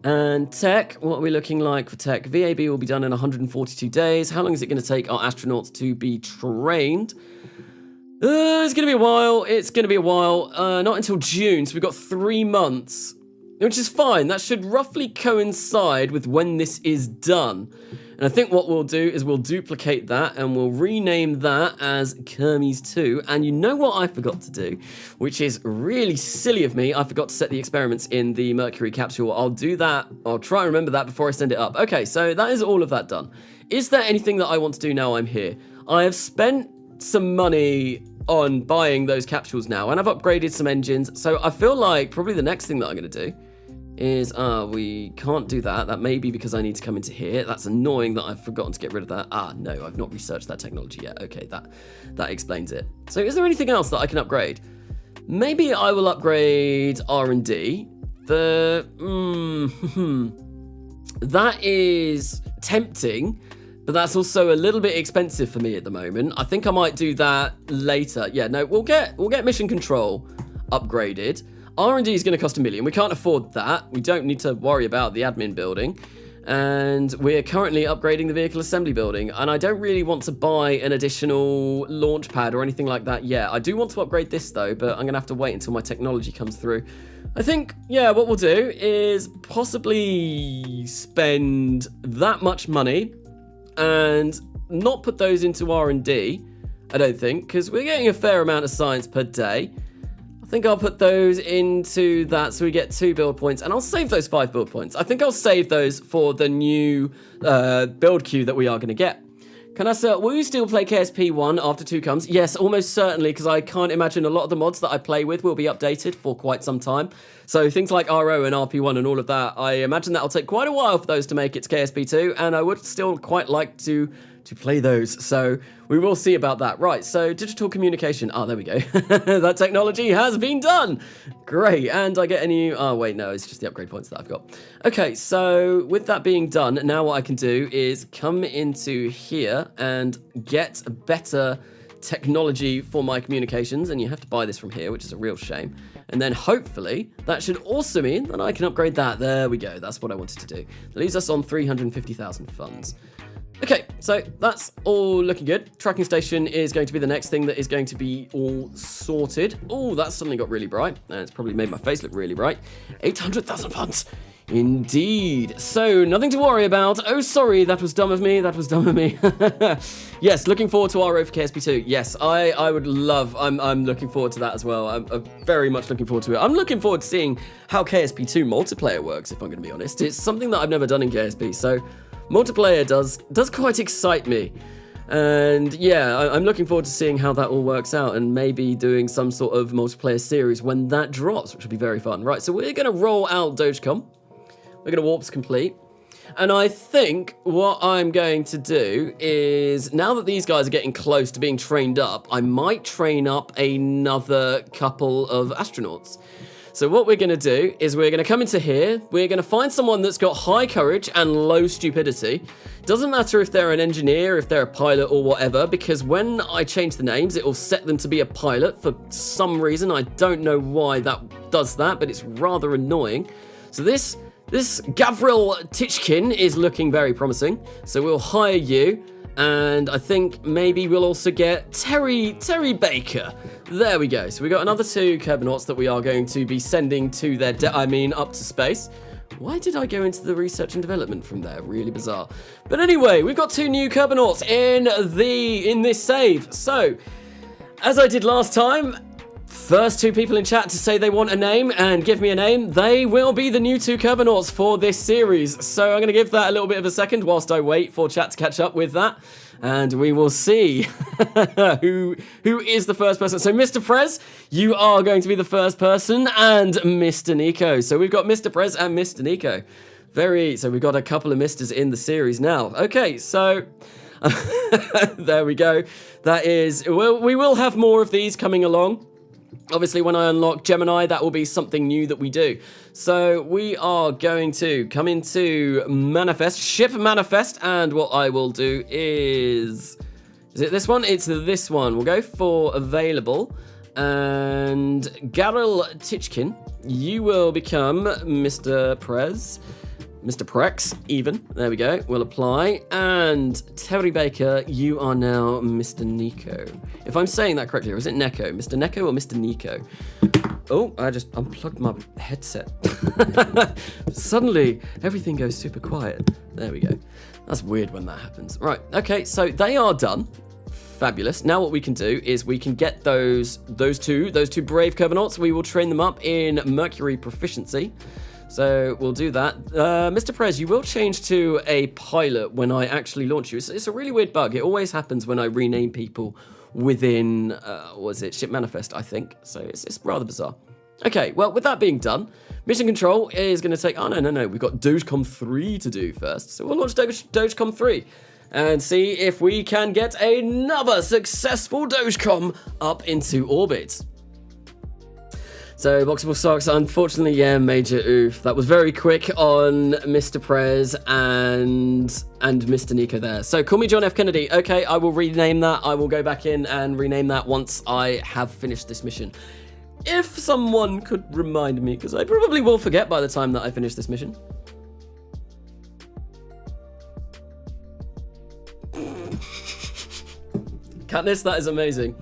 And tech, what are we looking like for tech? VAB will be done in 142 days. How long is it going to take our astronauts to be trained? It's going to be a while. It's going to be a while. Not until June, so we've got 3 months, which is fine. That should roughly coincide with when this is done. And I think what we'll do is we'll duplicate that and we'll rename that as Kermes 2. And you know what I forgot to do, which is really silly of me. I forgot to set the experiments in the Mercury capsule. I'll do that. I'll try and remember that before I send it up. Okay, so that is all of that done. Is there anything that I want to do now I'm here? I have spent some money on buying those capsules now, and I've upgraded some engines. So I feel like probably the next thing that I'm going to do is, we can't do that. That may be because I need to come into here. That's annoying that I've forgotten to get rid of that. No, I've not researched that technology yet. Okay, that explains it. So is there anything else that I can upgrade? Maybe I will upgrade R&D. That is tempting, but that's also a little bit expensive for me at the moment. I think I might do that later. Yeah, no, we'll get mission control upgraded. R&D is going to cost $1 million. We can't afford that. We don't need to worry about the admin building. And we're currently upgrading the vehicle assembly building. And I don't really want to buy an additional launch pad or anything like that yet. I do want to upgrade this though, but I'm going to have to wait until my technology comes through. I think, yeah, what we'll do is possibly spend that much money and not put those into R&D, I don't think, because we're getting a fair amount of science per day. I think I'll put those into that so we get 2 build points, and I'll save those 5 build points. I think I'll save those for the new build queue that we are going to get. Carnasa, will you still play KSP 1 after 2 comes? Yes, almost certainly, because I can't imagine a lot of the mods that I play with will be updated for quite some time. So things like RO and RP-1 and all of that, I imagine that'll take quite a while for those to make it to KSP 2, and I would still quite like to play those. So we will see about that. Right, so digital communication. There we go. That technology has been done. Great, and I get a new... wait, no, it's just the upgrade points that I've got. Okay, so with that being done, now what I can do is come into here and get better technology for my communications, and you have to buy this from here, which is a real shame. And then hopefully that should also mean that I can upgrade that. There we go. That's what I wanted to do. That leaves us on 350,000 funds. Okay, so that's all looking good. Tracking station is going to be the next thing that is going to be all sorted. Oh, that suddenly got really bright. And it's probably made my face look really bright. 800,000 funds. Indeed. So, nothing to worry about. Oh, sorry, that was dumb of me. That was dumb of me. Yes, looking forward to RO for KSP 2. Yes, I would love, I'm looking forward to that as well. I'm very much looking forward to it. I'm looking forward to seeing how KSP 2 multiplayer works, if I'm going to be honest. It's something that I've never done in KSP, so multiplayer does quite excite me. And yeah, I'm looking forward to seeing how that all works out, and maybe doing some sort of multiplayer series when that drops, which would be very fun. Right, so we're going to roll out Dogecom. We're going to warps complete. And I think what I'm going to do is, now that these guys are getting close to being trained up, I might train up another couple of astronauts. So what we're going to do is we're going to come into here, we're going to find someone that's got high courage and low stupidity. Doesn't matter if they're an engineer, if they're a pilot or whatever, because when I change the names, it will set them to be a pilot for some reason. I don't know why that does that, but it's rather annoying. So this Gavril Tichkin is looking very promising. So we'll hire you. And I think maybe we'll also get Terry Baker. There we go. So we got another 2 Kerbinauts that we are going to be sending to their, up to space. Why did I go into the research and development from there? Really bizarre. But anyway, we've got 2 new Kerbinauts in this save. So, as I did last time, first 2 people in chat to say they want a name and give me a name, they will be the new 2 Kerbinauts for this series. So I'm going to give that a little bit of a second whilst I wait for chat to catch up with that. And we will see who is the first person. So Mr. Prez, you are going to be the first person, and Mr. Nico. So we've got Mr. Prez and Mr. Nico. So we've got a couple of Misters in the series now. Okay, so there we go. That is, we will have more of these coming along. Obviously, when I unlock Gemini, that will be something new that we do. So we are going to come into Manifest, Ship Manifest, and what I will do is it this one? It's this one. We'll go for Available, and Garel Tichkin, you will become Mr. Prez. Mr. Prex, even. There we go. We'll apply. And Terry Baker, you are now Mr. Nico. If I'm saying that correctly, or is it Neko? Mr. Neko or Mr. Nico? Oh, I just unplugged my headset. Suddenly, everything goes super quiet. There we go. That's weird when that happens. Right, okay, so they are done. Fabulous. Now what we can do is we can get those two brave Kerbinauts. We will train them up in Mercury Proficiency. So we'll do that. Mr. Prez, you will change to a pilot when I actually launch you. It's a really weird bug. It always happens when I rename people within, Ship Manifest, I think. So it's rather bizarre. Okay, well, with that being done, mission control is going to take... Oh, no. We've got Dogecom 3 to do first. So we'll launch Dogecom 3 and see if we can get another successful Dogecom up into orbit. So, Boxable Socks, unfortunately, yeah, major oof. That was very quick on Mr. Prez and Mr. Nico there. So, call me John F. Kennedy. Okay, I will rename that. I will go back in and rename that once I have finished this mission. If someone could remind me, because I probably will forget by the time that I finish this mission. Katniss, that is amazing.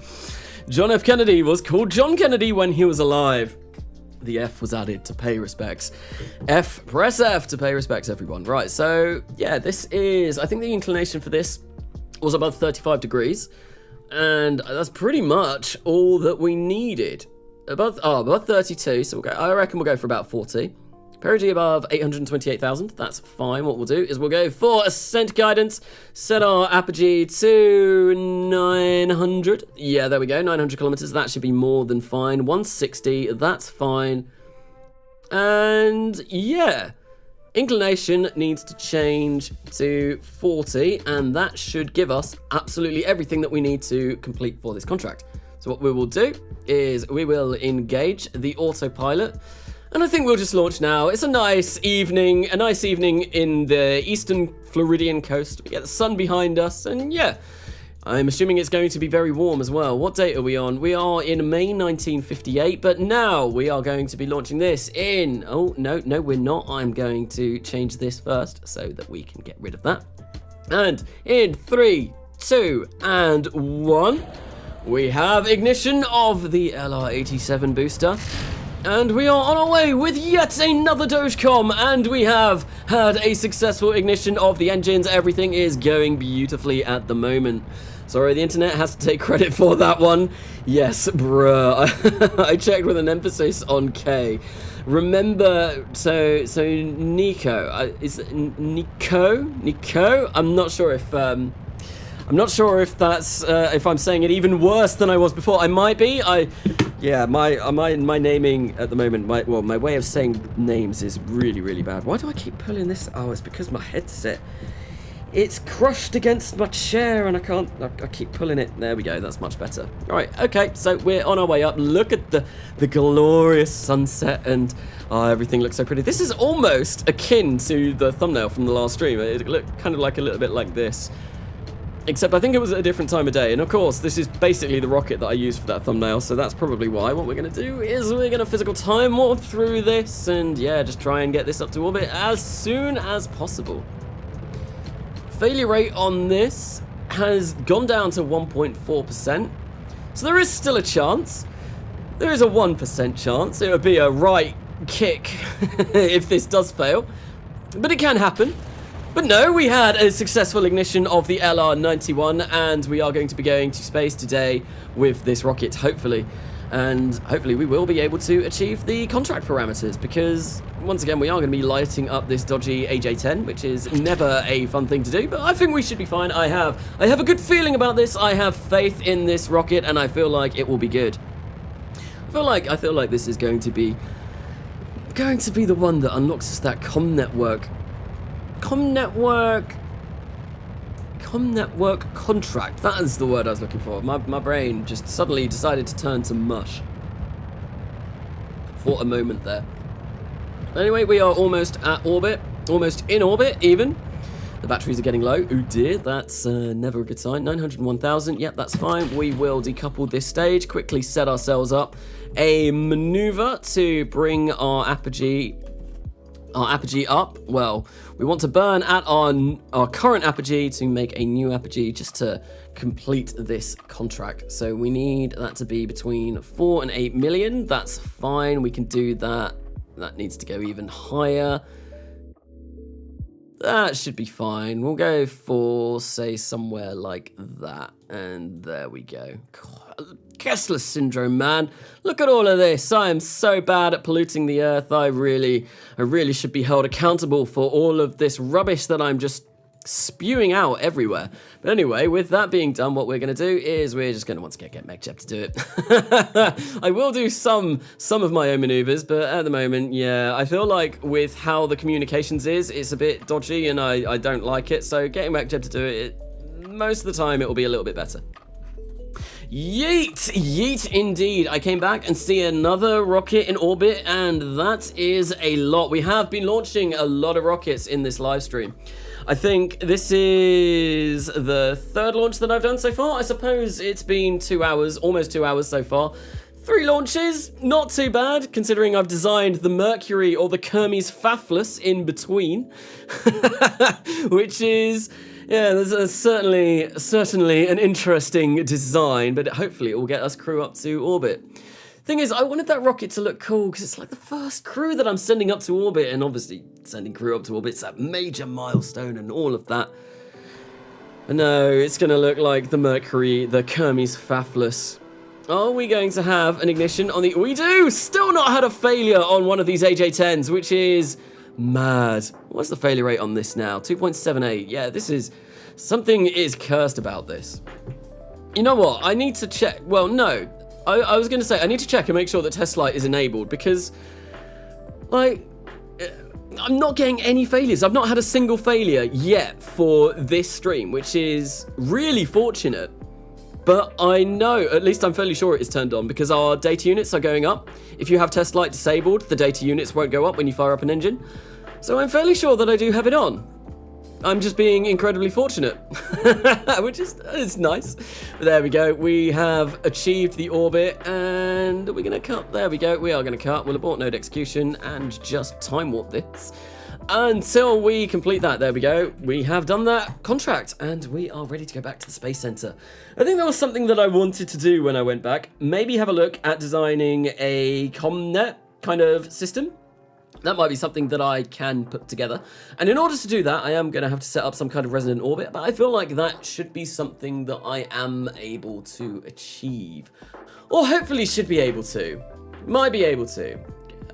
John F. Kennedy was called John Kennedy when he was alive. The F was added to pay respects. Press F to pay respects, everyone. Right, so, yeah, this is... I think the inclination for this was above 35 degrees. And that's pretty much all that we needed. Above 32, so I reckon we'll go for about 40. Perigee above 828,000, that's fine. What we'll do is we'll go for ascent guidance, set our apogee to 900. Yeah, there we go, 900 kilometers. That should be more than fine. 160, that's fine. And yeah, inclination needs to change to 40, and that should give us absolutely everything that we need to complete for this contract. So what we will do is we will engage the autopilot. And I think we'll just launch now. It's a nice evening in the eastern Floridian coast. We get the sun behind us, and yeah, I'm assuming it's going to be very warm as well. What date are we on? We are in May 1958, but now we are going to be launching this in... Oh, no, we're not. I'm going to change this first so that we can get rid of that. And in 3, 2, and 1, we have ignition of the LR-87 booster. And we are on our way with yet another Dogecom, and we have had a successful ignition of the engines. Everything is going beautifully at the moment. Sorry, the internet has to take credit for that one. Yes, bruh. I checked with an emphasis on K. Remember, so Nico, is it Nico? I'm not sure if that's if I'm saying it even worse than I was before. I might be. My naming at the moment, my way of saying names is really bad. Why do I keep pulling this? Oh, it's because my headset, it's crushed against my chair and I keep pulling it. There we go, that's much better. All right, okay, so we're on our way up. Look at the glorious sunset, and everything looks so pretty. This is almost akin to the thumbnail from the last stream. It looked kind of like a little bit like this. Except I think it was at a different time of day, and of course this is basically the rocket that I used for that thumbnail, so that's probably why. What we're going to do is we're going to physical time warp through this, and yeah, just try and get this up to orbit as soon as possible. Failure rate on this has gone down to 1.4%, so there is still a chance. There is a 1% chance. It would be a right kick if this does fail, but it can happen. But no, we had a successful ignition of the LR-91, and we are going to be going to space today with this rocket, hopefully. And hopefully we will be able to achieve the contract parameters, because once again we are going to be lighting up this dodgy AJ-10, which is never a fun thing to do, but I think we should be fine. I have a good feeling about this. I have faith in this rocket, and I feel like it will be good. I feel like this is going to be the one that unlocks us that com network contract. That is the word I was looking for. My brain just suddenly decided to turn to mush for a moment there. Anyway, we are almost at orbit, almost in orbit even. The batteries are getting low. Oh dear, that's never a good sign. 901,000, yep, that's fine. We will decouple this stage, quickly set ourselves up a maneuver to bring our apogee up. Well, we want to burn at our current apogee to make a new apogee just to complete this contract. So we need that to be between 4 and 8 million. That's fine, we can do that. That needs to go even higher. That should be fine. We'll go for, say, somewhere like that. And there we go. God, Kessler syndrome, man. Look at all of this. I am so bad at polluting the earth. I really should be held accountable for all of this rubbish that I'm just spewing out everywhere. But anyway, with that being done, what we're going to do is we're just going to once again get MechJeb to do it. I will do some of my own maneuvers, but at the moment, yeah, I feel like with how the communications is, it's a bit dodgy and I don't like it. So getting MechJeb to do it, most of the time it will be a little bit better. Yeet! Yeet indeed. I came back and see another rocket in orbit, and that is a lot. We have been launching a lot of rockets in this live stream. I think this is the third launch that I've done so far. I suppose it's been 2 hours, almost 2 hours so far. 3 launches, not too bad, considering I've designed the Mercury or the Kermes Faffless in between. Which is... yeah, there's certainly an interesting design, but hopefully it will get us crew up to orbit. Thing is, I wanted that rocket to look cool because it's like the first crew that I'm sending up to orbit, and obviously sending crew up to orbit is that major milestone and all of that. But no, it's going to look like the Mercury, the Kermes Faffless. Are we going to have an ignition on the... we do! Still not had a failure on one of these AJ-10s, which is... mad. What's the failure rate on this now? 2.78. Yeah, this is... something is cursed about this. You know what? I need to check... well, no. I was going to say, I need to check and make sure that test flight is enabled, because, like, I'm not getting any failures. I've not had a single failure yet for this stream, which is really fortunate. But I know, at least I'm fairly sure it is turned on, because our data units are going up. If you have test flight disabled, the data units won't go up when you fire up an engine. So I'm fairly sure that I do have it on. I'm just being incredibly fortunate, which is nice. But there we go. We have achieved the orbit, and we're going to cut. There we go. We are going to cut. We'll abort node execution and just time warp this until we complete that. There we go. We have done that contract, and we are ready to go back to the Space Center. I think that was something that I wanted to do when I went back. Maybe have a look at designing a ComNet kind of system. That might be something that I can put together. And in order to do that, I am going to have to set up some kind of resonant orbit, but I feel like that should be something that I am able to achieve. Or hopefully should be able to. Might be able to.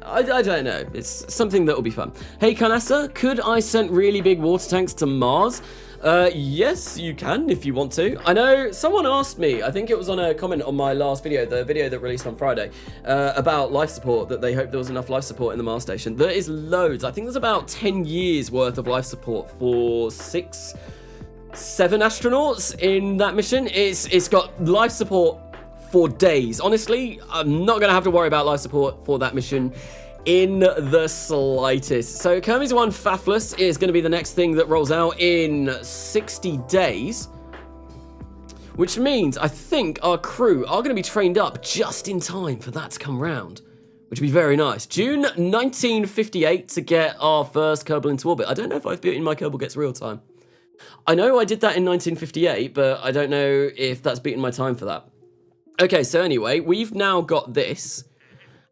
I don't know. It's something that will be fun. Hey, Carnasa, could I send really big water tanks to Mars? Yes, you can if you want to. I know someone asked me, I think it was on a comment on my last video, the video that released on Friday, about life support, that they hoped there was enough life support in the Mars station. There is loads. I think there's about 10 years worth of life support for 7 astronauts in that mission. It's got life support for days. Honestly, I'm not going to have to worry about life support for that mission in the slightest. So Kermes 1 Faithless is going to be the next thing that rolls out in 60 days, which means I think our crew are going to be trained up just in time for that to come round, which would be very nice. June 1958 to get our first Kerbal into orbit. I don't know if I've built in my Kerbal Gets Real Time. I know I did that in 1958, but I don't know if that's beaten my time for that. Okay, so anyway, we've now got this.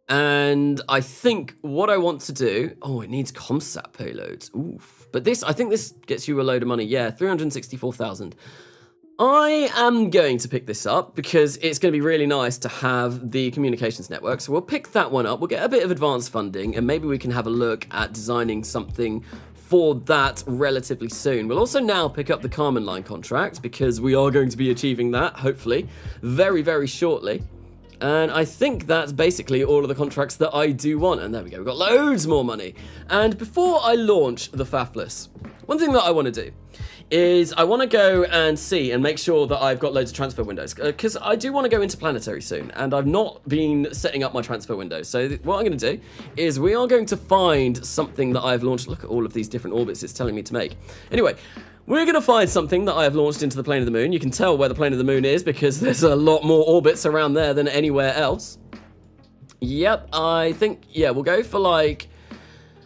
And I think what I want to do... Oh, it needs ComSat payloads. Oof. But this, I think this gets you a load of money. Yeah, 364,000. I am going to pick this up because it's going to be really nice to have the communications network. So we'll pick that one up. We'll get a bit of advanced funding, and maybe we can have a look at designing something for that relatively soon. We'll also now pick up the Carmen Line contract because we are going to be achieving that, hopefully, very, very shortly. And I think that's basically all of the contracts that I do want. And there we go, we've got loads more money. And before I launch the Faithless, one thing that I want to do is I want to go and see and make sure that I've got loads of transfer windows, because I do want to go interplanetary soon, and I've not been setting up my transfer windows. So what I'm going to do is we are going to find something that I've launched. Look at all of these different orbits it's telling me to make. Anyway, we're going to find something that I have launched into the plane of the moon. You can tell where the plane of the moon is because there's a lot more orbits around there than anywhere else. Yep, I think, yeah, we'll go for like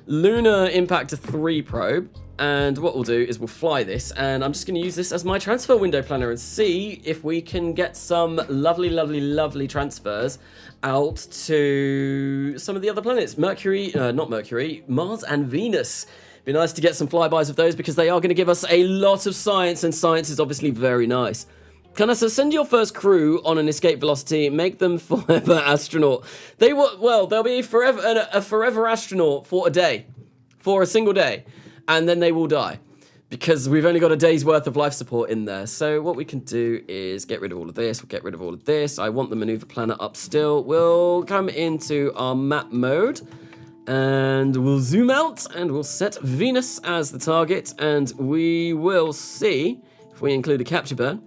Lunar Impactor 3 probe. And what we'll do is we'll fly this, and I'm just going to use this as my transfer window planner and see if we can get some lovely, lovely, lovely transfers out to some of the other planets. Not Mercury, Mars and Venus. Be nice to get some flybys of those because they are going to give us a lot of science, and science is obviously very nice. Carnasa, send your first crew on an escape velocity. Make them forever astronaut. They'll be a forever astronaut for a day, for a single day, and then they will die because we've only got a day's worth of life support in there. So what we can do is get rid of all of this. We'll get rid of all of this. I want the maneuver planner up still. We'll come into our map mode. And we'll zoom out and we'll set Venus as the target, and we will see if we include a capture burn.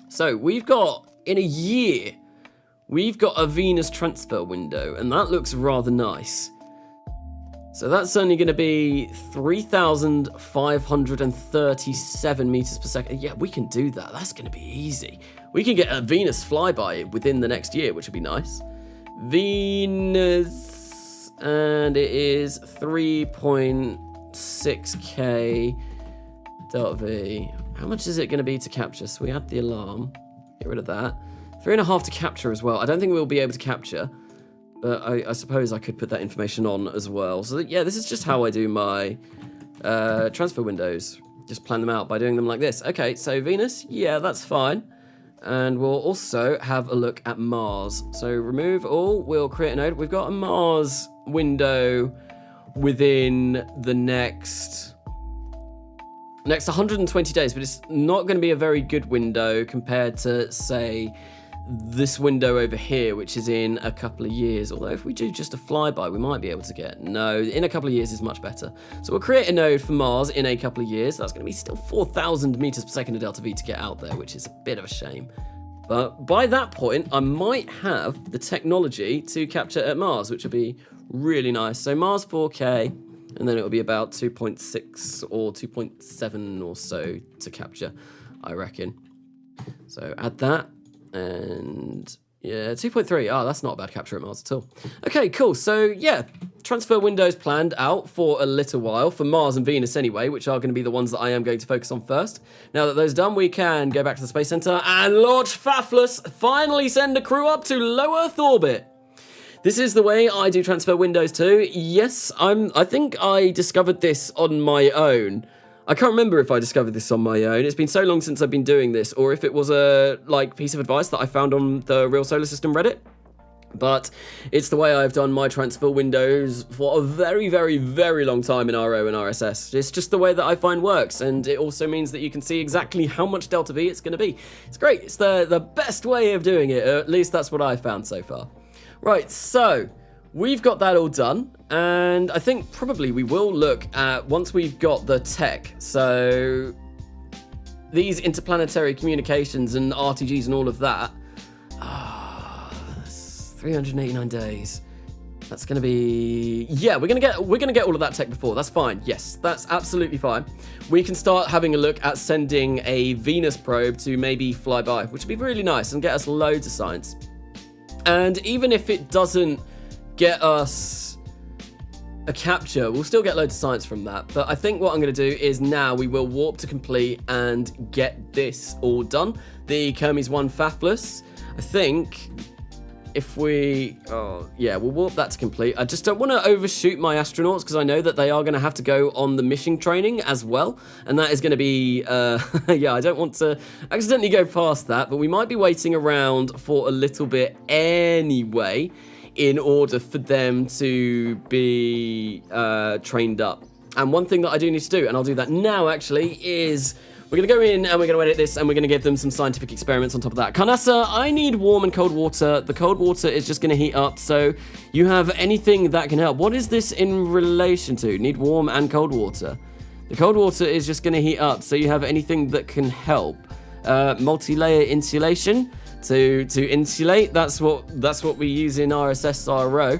So we've got, in a year, we've got a Venus transfer window, and that looks rather nice. So that's only going to be 3,537 meters per second. Yeah, we can do that. That's going to be easy. We can get a Venus flyby within the next year, which would be nice. Venus... And it is 3.6k delta V. How much is it going to be to capture? So we had the alarm. Get rid of that. 3.5 to capture as well. I don't think we'll be able to capture, but I suppose I could put that information on as well. So yeah, this is just how I do my transfer windows. Just plan them out by doing them like this. Okay, so Venus, yeah, that's fine. And we'll also have a look at Mars. So remove all, we'll create a node. We've got a Mars window within the next 120 days, but it's not going to be a very good window compared to, say, this window over here, which is in a couple of years. Although if we do just a flyby, we might be able to get... No, in a couple of years is much better. So we'll create a node for Mars in a couple of years. That's going to be still 4,000 meters per second of delta V to get out there, which is a bit of a shame. But by that point, I might have the technology to capture at Mars, which would be really nice. So Mars 4K, and then it'll be about 2.6 or 2.7 or so to capture, I reckon. So add that, and yeah, 2.3. Oh, that's not a bad capture at Mars at all. Okay, cool. So yeah, transfer windows planned out for a little while, for Mars and Venus anyway, which are going to be the ones that I am going to focus on first. Now that those are done, we can go back to the Space Center and launch Fafless, finally send a crew up to low Earth orbit. This is the way I do transfer windows too. Yes, I think I discovered this on my own. I can't remember if I discovered this on my own. It's been so long since I've been doing this, or if it was a piece of advice that I found on the Real Solar System Reddit. But it's the way I've done my transfer windows for a very, very, very long time in RO and RSS. It's just the way that I find works, and it also means that you can see exactly how much delta V it's going to be. It's great. It's the best way of doing it, or at least that's what I've found so far. Right, so we've got that all done, and I think probably we will look at, once we've got the tech, so these interplanetary communications and RTGs and all of that, 389 days. That's going to be, yeah, we're going to get all of that tech before. That's fine. Yes, that's absolutely fine. We can start having a look at sending a Venus probe to maybe fly by, which would be really nice and get us loads of science. And even if it doesn't get us a capture, we'll still get loads of science from that. But I think what I'm going to do is now we will warp to complete and get this all done. The Kermes 1 Fafless, I think if we, we'll warp that to complete. I just don't want to overshoot my astronauts because I know that they are going to have to go on the mission training as well. And that is going to be, yeah, I don't want to accidentally go past that, but we might be waiting around for a little bit anyway in order for them to be trained up. And one thing that I do need to do, and I'll do that now actually, is we're going to go in and we're going to edit this and we're going to give them some scientific experiments on top of that. Carnasa, I need warm and cold water. The cold water is just going to heat up, so you have anything that can help. What is this in relation to? Need warm and cold water. The cold water is just going to heat up, so you have anything that can help. Multi-layer insulation to insulate. That's what we use in RSS RO.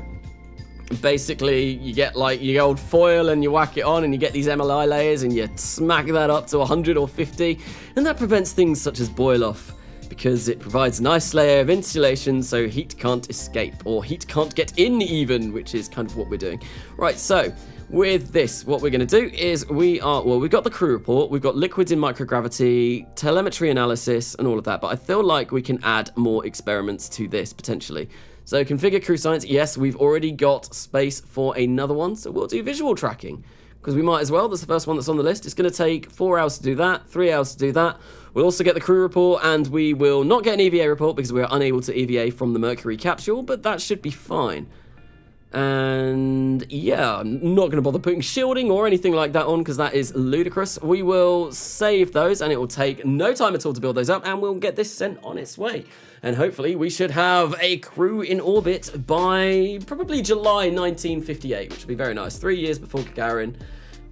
Basically, you get like your old foil and you whack it on and you get these MLI layers and you smack that up to 100 or 50, and that prevents things such as boil off because it provides a nice layer of insulation so heat can't escape, or heat can't get in even, which is kind of what we're doing. Right, so with this, what we're going to do is we've got the crew report, we've got liquids in microgravity, telemetry analysis and all of that, but I feel like we can add more experiments to this potentially. So configure crew science, yes, we've already got space for another one, so we'll do visual tracking, because we might as well. That's the first one that's on the list. It's going to take 4 hours to do that, 3 hours to do that. We'll also get the crew report, and we will not get an EVA report because we are unable to EVA from the Mercury capsule, but that should be fine. And yeah, I'm not going to bother putting shielding or anything like that on because that is ludicrous. We will save those, and it will take no time at all to build those up, and we'll get this sent on its way. And hopefully we should have a crew in orbit by probably July 1958, which would be very nice. 3 years before Gagarin.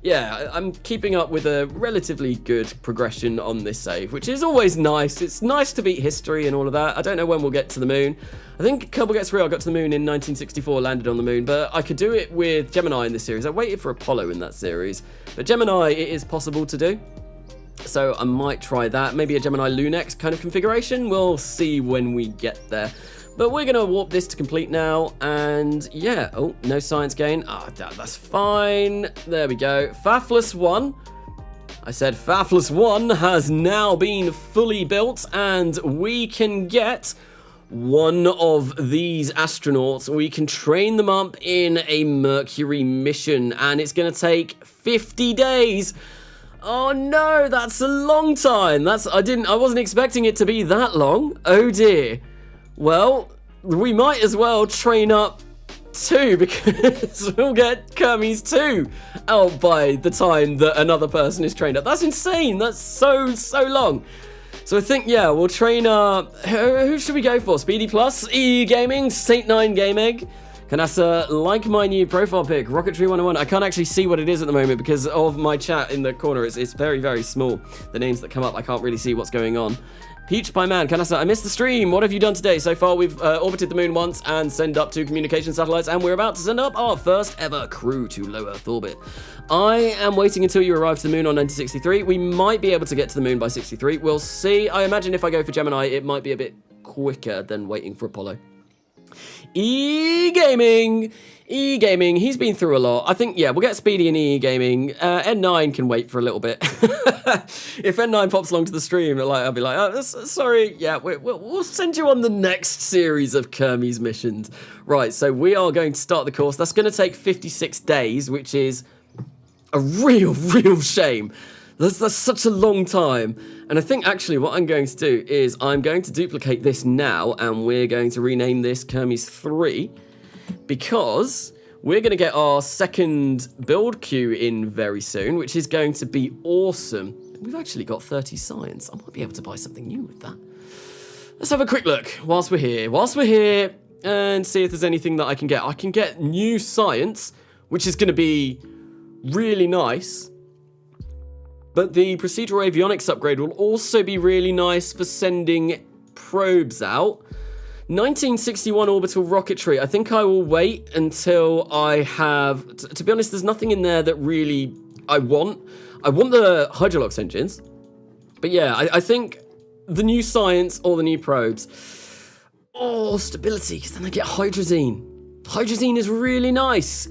Yeah, I'm keeping up with a relatively good progression on this save, which is always nice. It's nice to beat history and all of that. I don't know when we'll get to the moon. I think Kerbal Gets Real got to the moon in 1964, landed on the moon, but I could do it with Gemini in this series. I waited for Apollo in that series, but Gemini, it is possible to do. So I might try that. Maybe a Gemini Lunex kind of configuration. We'll see when we get there. But we're going to warp this to complete now. And yeah, oh, no science gain. That's fine. There we go. Fafless 1. I said Fafless 1 has now been fully built, and we can get one of these astronauts. We can train them up in a Mercury mission, and it's going to take 50 days. Oh no, that's a long time. I wasn't expecting it to be that long. Oh dear. Well, we might as well train up 2 because we'll get Kermes 2 out by the time that another person is trained up. That's insane. That's so long. So I think, yeah, we'll train up. Who should we go for? Speedy Plus, E Gaming, Saint 9 Game Egg. Carnasa, like my new profile pic, Rocketry 101. I can't actually see what it is at the moment because of my chat in the corner. It's very, very small. The names that come up, I can't really see what's going on. Peach Pie Man, Carnasa, I missed the stream. What have you done today? So far, we've orbited the moon once and sent up 2 communication satellites, and we're about to send up our first ever crew to low Earth orbit. I am waiting until you arrive to the moon on 1963. We might be able to get to the moon by 63. We'll see. I imagine if I go for Gemini, it might be a bit quicker than waiting for Apollo. E-Gaming, he's been through a lot. I think, yeah, we'll get Speedy in E-Gaming. N9 can wait for a little bit. If N9 pops along to the stream, I'll be like, oh, sorry, yeah, we'll send you on the next series of Kermie's missions. Right, so we are going to start the course. That's going to take 56 days, which is a real shame. That's such a long time. And I think actually what I'm going to do is I'm going to duplicate this now, and we're going to rename this Kermes 3 because we're going to get our second build queue in very soon, which is going to be awesome. We've actually got 30 science. I might be able to buy something new with that. Let's have a quick look whilst we're here and see if there's anything that I can get. I can get new science, which is going to be really nice. But the procedural avionics upgrade will also be really nice for sending probes out. 1961 orbital rocketry. I think I will wait until I have... To be honest, there's nothing in there that really I want. I want the Hydrolox engines. But yeah, I think the new science or the new probes. Oh, stability, because then I get hydrazine. Hydrazine is really nice.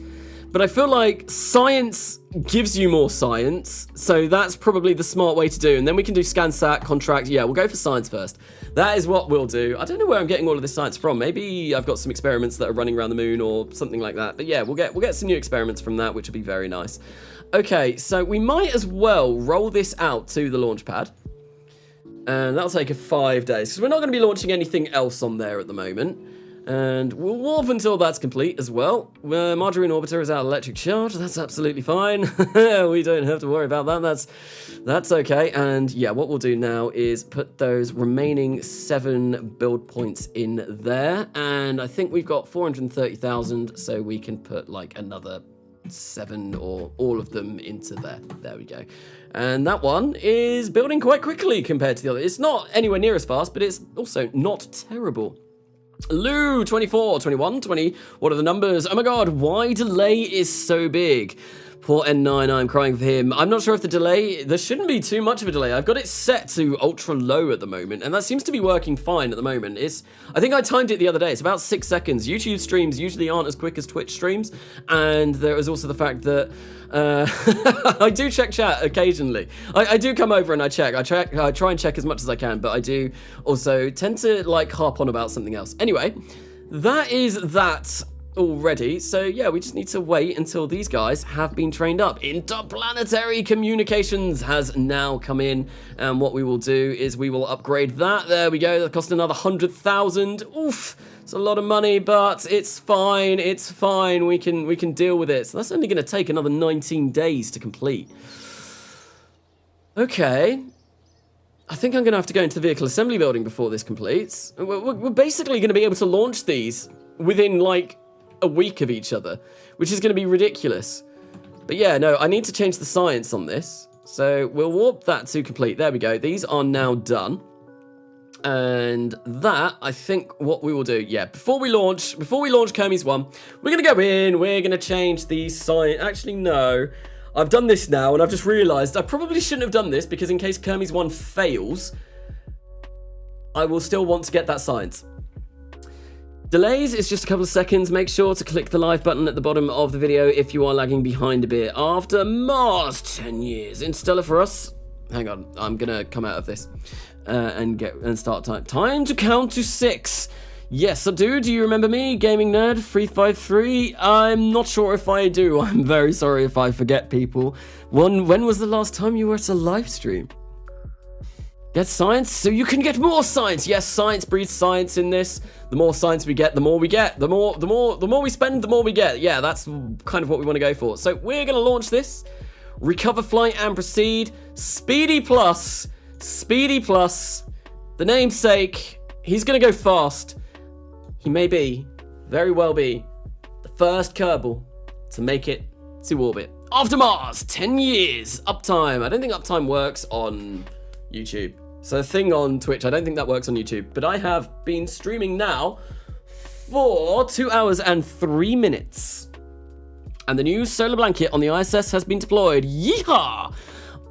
But I feel like science gives you more science, so that's probably the smart way to do. And then we can do ScanSat, contract. Yeah, we'll go for science first. That is what we'll do. I don't know where I'm getting all of this science from. Maybe I've got some experiments that are running around the moon or something like that. But yeah, we'll get some new experiments from that, which will be very nice. Okay, so we might as well roll this out to the launch pad. And that'll take 5 days, because we're not going to be launching anything else on there at the moment. And we'll warp until that's complete as well. Margarine Orbiter is out of electric charge. That's absolutely fine. We don't have to worry about that. That's okay. And yeah, what we'll do now is put those remaining 7 build points in there. And I think we've got 430,000, so we can put like another 7 or all of them into there. There we go. And that one is building quite quickly compared to the other. It's not anywhere near as fast, but it's also not terrible. Lou, 24, 21, 20. What are the numbers? Oh my god, why delay is so big? Poor N9, I'm crying for him. I'm not sure if the delay... There shouldn't be too much of a delay. I've got it set to ultra low at the moment, and that seems to be working fine at the moment. I think I timed it the other day. It's about 6 seconds. YouTube streams usually aren't as quick as Twitch streams, and there is also the fact that... I do check chat occasionally. I do come over and I check. I try and check as much as I can, but I do also tend to like harp on about something else. Anyway, that is that already. So yeah, we just need to wait until these guys have been trained up. Interplanetary communications has now come in, and what we will do is we will upgrade that. There we go. That cost another 100,000. Oof. It's a lot of money, but it's fine. It's fine. We can deal with it. So that's only going to take another 19 days to complete. Okay. I think I'm going to have to go into the vehicle assembly building before this completes. We're basically going to be able to launch these within like a week of each other, which is going to be ridiculous. But yeah, no, I need to change the science on this. So we'll warp that to complete. There we go. These are now done. And that, I think what we will do, yeah, before we launch Kermes 1, we're going to go in, we're going to change the science. Actually, no, I've done this now, and I've just realized I probably shouldn't have done this, because in case Kermes 1 fails, I will still want to get that science. Delays is just a couple of seconds. Make sure to click the live button at the bottom of the video if you are lagging behind a bit. After Mars 10 years in Stellar for us. Hang on, I'm going to come out of this. And start time. Time to count to 6. Yes, I do. Do you remember me, Gaming Nerd 353? I'm not sure if I do. I'm very sorry if I forget people. When was the last time you were at a live stream? Get science so you can get more science. Yes, science breeds science in this. The more science we get, the more we get. The more we spend, the more we get. Yeah, that's kind of what we want to go for. So we're going to launch this. Recover flight and proceed. Speedy plus. The namesake. He's going to go fast. He may be, very well be, first Kerbal to make it to orbit. After Mars, 10 years, uptime. I don't think uptime works on YouTube. So the thing on Twitch, I don't think that works on YouTube, but I have been streaming now for 2 hours and 3 minutes. And the new solar blanket on the ISS has been deployed. Yeehaw!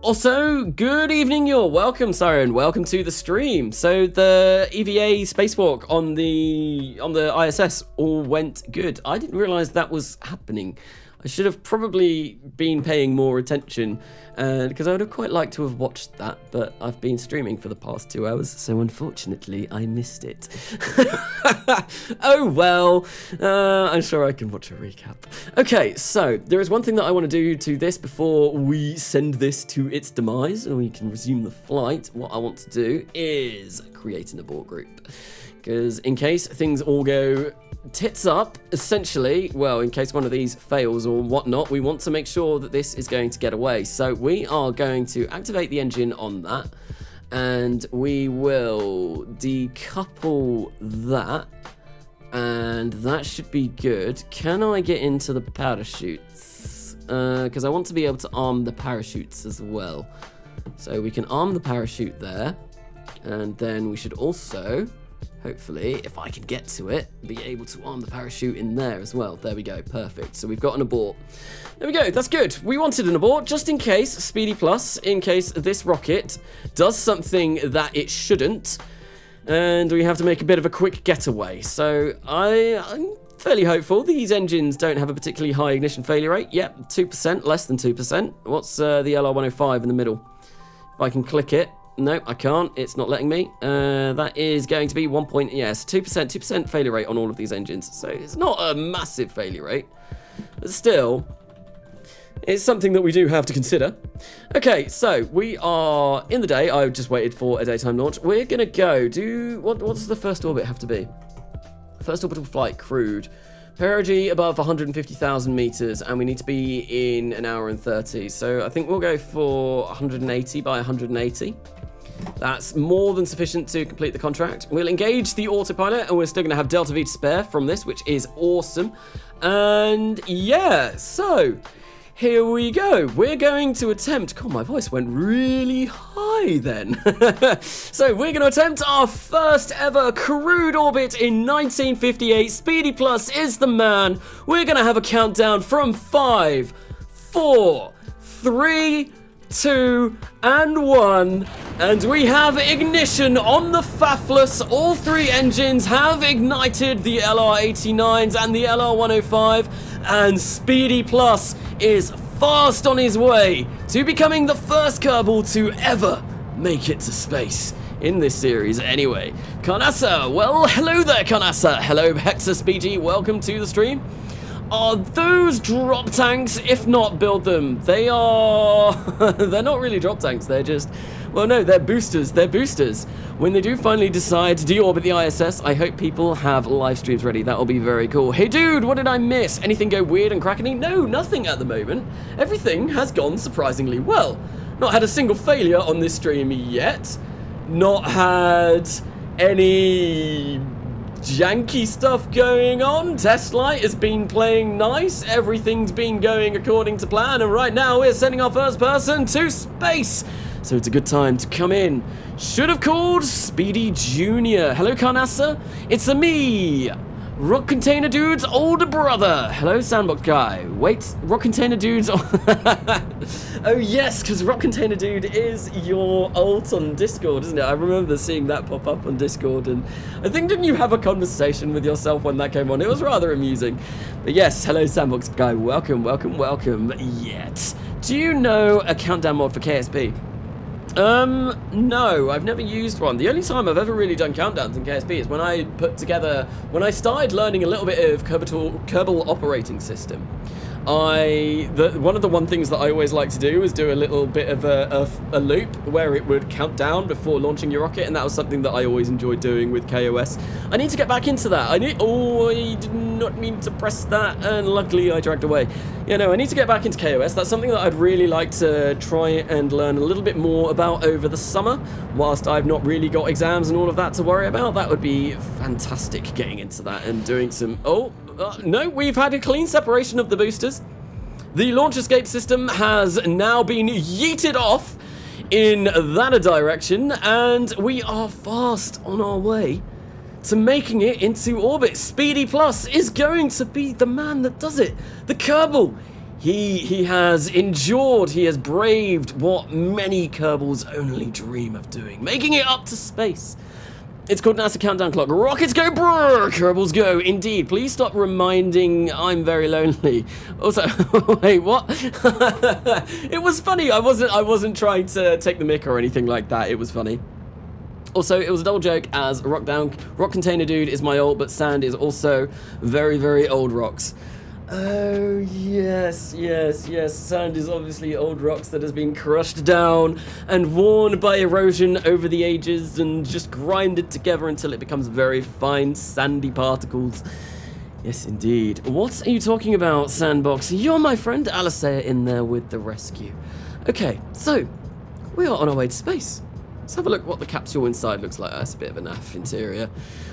Also, good evening, you're welcome, Siren. Welcome to the stream. So the EVA spacewalk on the ISS all went good. I didn't realize that was happening. I should have probably been paying more attention because I would have quite liked to have watched that, but I've been streaming for the past 2 hours, so unfortunately I missed it. Oh well, I'm sure I can watch a recap. Okay, so there is one thing that I want to do to this before we send this to its demise and we can resume the flight. What I want to do is create an abort group. Because in case things all go tits up, essentially, well, in case one of these fails or whatnot, we want to make sure that this is going to get away. So we are going to activate the engine on that, and we will decouple that, and that should be good. Can I get into the parachutes? Because I want to be able to arm the parachutes as well. So we can arm the parachute there, and then we should also, hopefully, if I can get to it, be able to arm the parachute in there as well. There we go, perfect. So we've got an abort. There we go, that's good. We wanted an abort just in case, Speedy Plus, in case this rocket does something that it shouldn't, and we have to make a bit of a quick getaway. So I'm fairly hopeful. These engines don't have a particularly high ignition failure rate. Yep, 2%, less than 2%. What's the LR105 in the middle? If I can click it. No, I can't. It's not letting me. That is going to be 1 point, yes, 2% failure rate on all of these engines. So it's not a massive failure rate, but still, it's something that we do have to consider. Okay, so we are in the day. I just waited for a daytime launch. We're going to go do, what does the first orbit have to be? First orbital flight, Crude. Perigee above 150,000 meters, and we need to be in an hour and 30. So I think we'll go for 180 by 180. That's more than sufficient to complete the contract. We'll engage the autopilot, and we're still going to have Delta V to spare from this, which is awesome. And yeah, so here we go. We're going to attempt, God, my voice went really high then. So we're going to attempt our first ever Crude orbit in 1958. Speedy Plus is the man. We're going to have a countdown from 5, 4, 3, 2, and 1. And we have ignition on the Fafless. All three engines have ignited, the LR-89s and the LR-105. And Speedy Plus is fast on his way to becoming the first Kerbal to ever make it to space in this series anyway. Carnasa, well, hello there, Carnasa. Hello, HexaSpeedy, welcome to the stream. Are those drop tanks? If not, build them. They are... they're not really drop tanks, they're just... well, no, they're boosters. They're boosters. When they do finally decide to deorbit the ISS, I hope people have live streams ready. That'll be very cool. Hey, dude, what did I miss? Anything go weird and crackety? No, nothing at the moment. Everything has gone surprisingly well. Not had a single failure on this stream yet. Not had any janky stuff going on. Test light has been playing nice. Everything's been going according to plan. And right now we're sending our first person to space. So it's a good time to come in. Should have called Speedy Jr. Hello, Carnasa. It's a me, Rock Container Dude's older brother. Hello, Sandbox Guy. Wait, Rock Container Dude's... oh, yes, because Rock Container Dude is your alt on Discord, isn't it? I remember seeing that pop up on Discord, and I think, didn't you have a conversation with yourself when that came on? It was rather amusing. But yes, hello, Sandbox Guy. Welcome, welcome, welcome. Yet. Do you know a countdown mod for KSP? No, I've never used one. The only time I've ever really done countdowns in KSP is when I started learning a little bit of Kerbal operating system. One of the things that I always like to do is do a little bit of a loop where it would count down before launching your rocket, and that was something that I always enjoyed doing with KOS. I need to get back into that. I did not mean to press that, and luckily I dragged away. Yeah, no, I need to get back into KOS. That's something that I'd really like to try and learn a little bit more about over the summer, whilst I've not really got exams and all of that to worry about. That would be fantastic, getting into that and doing some... oh, no, we've had a clean separation of the boosters. The launch escape system has now been yeeted off in that direction, and we are fast on our way to making it into orbit. Speedy Plus is going to be the man that does it. The Kerbal. He has endured, he has braved what many Kerbals only dream of doing, making it up to space. It's called NASA Countdown Clock. Rockets go, brrr, Kerbals go. Indeed. Please stop reminding I'm very lonely. Also, wait, what? It was funny. I wasn't trying to take the mick or anything like that. It was funny. Also, it was a double joke as Rock Container Dude is my ult, but Sand is also very, very old rocks. Oh, yes. Sand is obviously old rocks that has been crushed down and worn by erosion over the ages and just grinded together until it becomes very fine, sandy particles. Yes, indeed. What are you talking about, Sandbox? You're my friend Alicea in there with the rescue. Okay, so we are on our way to space. Let's have a look what the capsule inside looks like. That's a bit of a naff interior.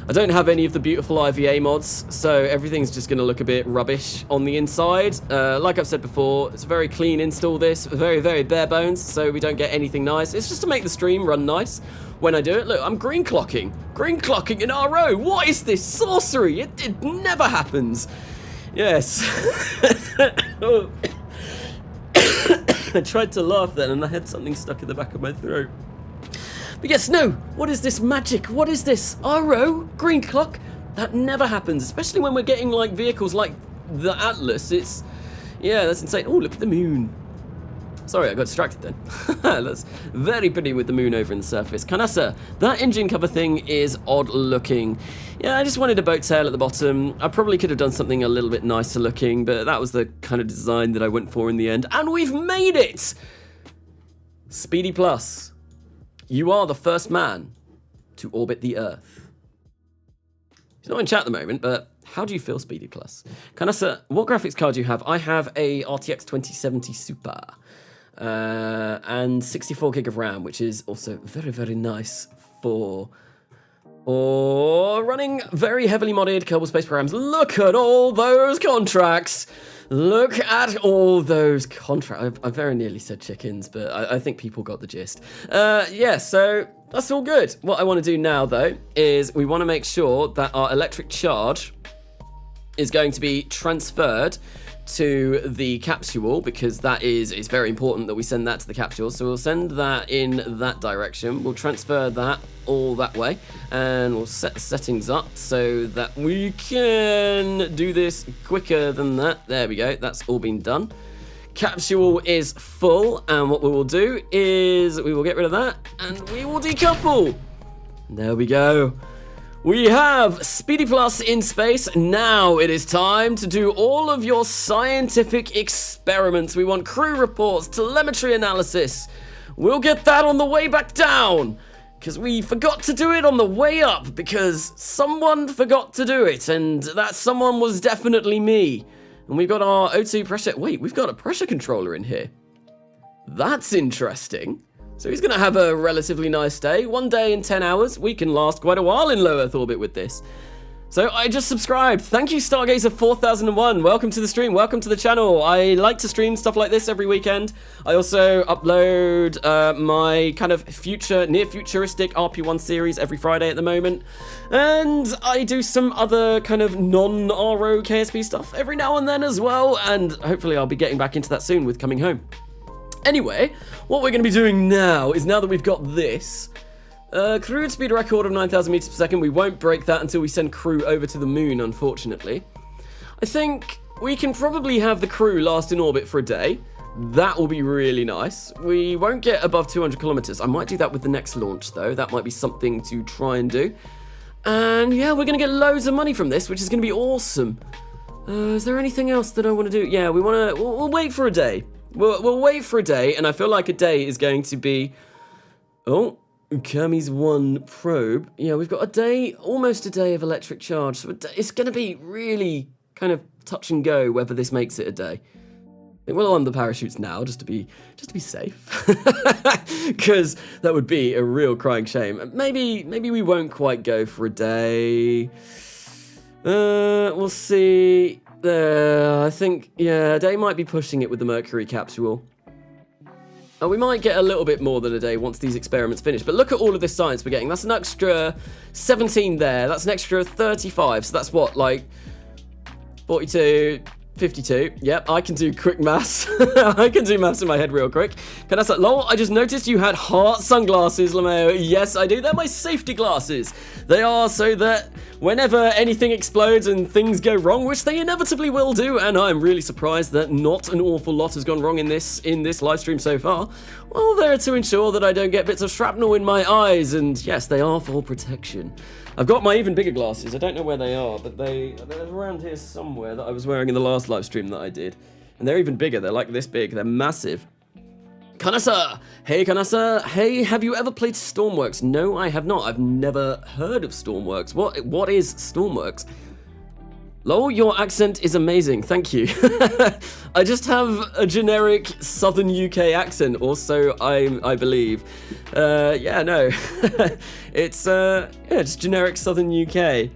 I don't have any of the beautiful IVA mods, so everything's just going to look a bit rubbish on the inside. Like I've said before, it's a very clean install this, very, very bare bones, so we don't get anything nice. It's just to make the stream run nice when I do it. Look, I'm green clocking in RO. What is this sorcery? It never happens. Yes. I tried to laugh then and I had something stuck in the back of my throat. But yes, no, what is this magic? What is this? RO? Green clock? That never happens, especially when we're getting like vehicles like the Atlas. Yeah, that's insane. Oh, look at the moon. Sorry, I got distracted then. That's very pretty with the moon over in the surface. Carnasa, that engine cover thing is odd looking. Yeah, I just wanted a boat tail at the bottom. I probably could have done something a little bit nicer looking, but that was the kind of design that I went for in the end. And we've made it! Speedy Plus. You are the first man to orbit the Earth. He's not in chat at the moment, but how do you feel, Speedy Plus? Carnasa, what graphics card do you have? I have a RTX 2070 Super and 64 gig of RAM, which is also very, very nice for running very heavily modded Kerbal Space programs. Look at all those contracts. Look at all those contracts. I very nearly said chickens, but I think people got the gist. Yeah, so that's all good. What I want to do now, though, is we want to make sure that our electric charge is going to be transferred to the capsule, because that it's very important that we send that to the capsule. So we'll send that in that direction. We'll transfer that all that way, and we'll set the settings up so that we can do this quicker than that. There we go. That's all been done. Capsule is full, and what we will do is we will get rid of that, and we will decouple. There we go. We have Speedy Plus in space. Now it is time to do all of your scientific experiments. We want crew reports, telemetry analysis. We'll get that on the way back down, because we forgot to do it on the way up, because someone forgot to do it, and that someone was definitely me. And we've got our O2 pressure. Wait, we've got a pressure controller in here. That's interesting. So he's going to have a relatively nice day. 1 day in 10 hours. We can last quite a while in low Earth orbit with this. So I just subscribed. Thank you, Stargazer 4001. Welcome to the stream. Welcome to the channel. I like to stream stuff like this every weekend. I also upload my kind of near futuristic RP-1 series every Friday at the moment. And I do some other kind of non-RO KSP stuff every now and then as well. And hopefully I'll be getting back into that soon with Coming Home. Anyway, what we're going to be doing now is, now that we've got this crude speed record of 9,000 meters per second, we won't break that until we send crew over to the moon, unfortunately. I think we can probably have the crew last in orbit for a day. That will be really nice. We won't get above 200 kilometers. I might do that with the next launch, though. That might be something to try and do. And yeah, we're going to get loads of money from this, which is going to be awesome. Is there anything else that I want to do? Yeah, we'll wait for a day. We'll wait for a day, and I feel like a day is going to be... Oh, Kermes 1 probe. Yeah, we've got a day, almost a day of electric charge. So it's going to be really kind of touch and go whether this makes it a day. We'll arm the parachutes now, just to be safe, because that would be a real crying shame. Maybe we won't quite go for a day. We'll see. I think, yeah, a day might be pushing it with the Mercury capsule. We might get a little bit more than a day once these experiments finish. But look at all of this science we're getting. That's an extra 17 there. That's an extra 35. So that's what, like 42, 52. Yep, I can do quick maths. I can do maths in my head real quick. Carnasa, lol, I just noticed you had heart sunglasses, Lameo. Yes, I do. They're my safety glasses. They are so that whenever anything explodes and things go wrong, which they inevitably will do, and I'm really surprised that not an awful lot has gone wrong in this live stream so far, well, they're to ensure that I don't get bits of shrapnel in my eyes, and yes, they are for protection. I've got my even bigger glasses. I don't know where they are, but they're around here somewhere that I was wearing in the last live stream that I did. And they're even bigger. They're like this big. They're massive. Carnasa! Hey, Carnasa! Hey, have you ever played Stormworks? No, I have not. I've never heard of Stormworks. What is Stormworks? Lol, your accent is amazing. Thank you. I just have a generic Southern UK accent also, I believe. Yeah, no. It's just generic Southern UK.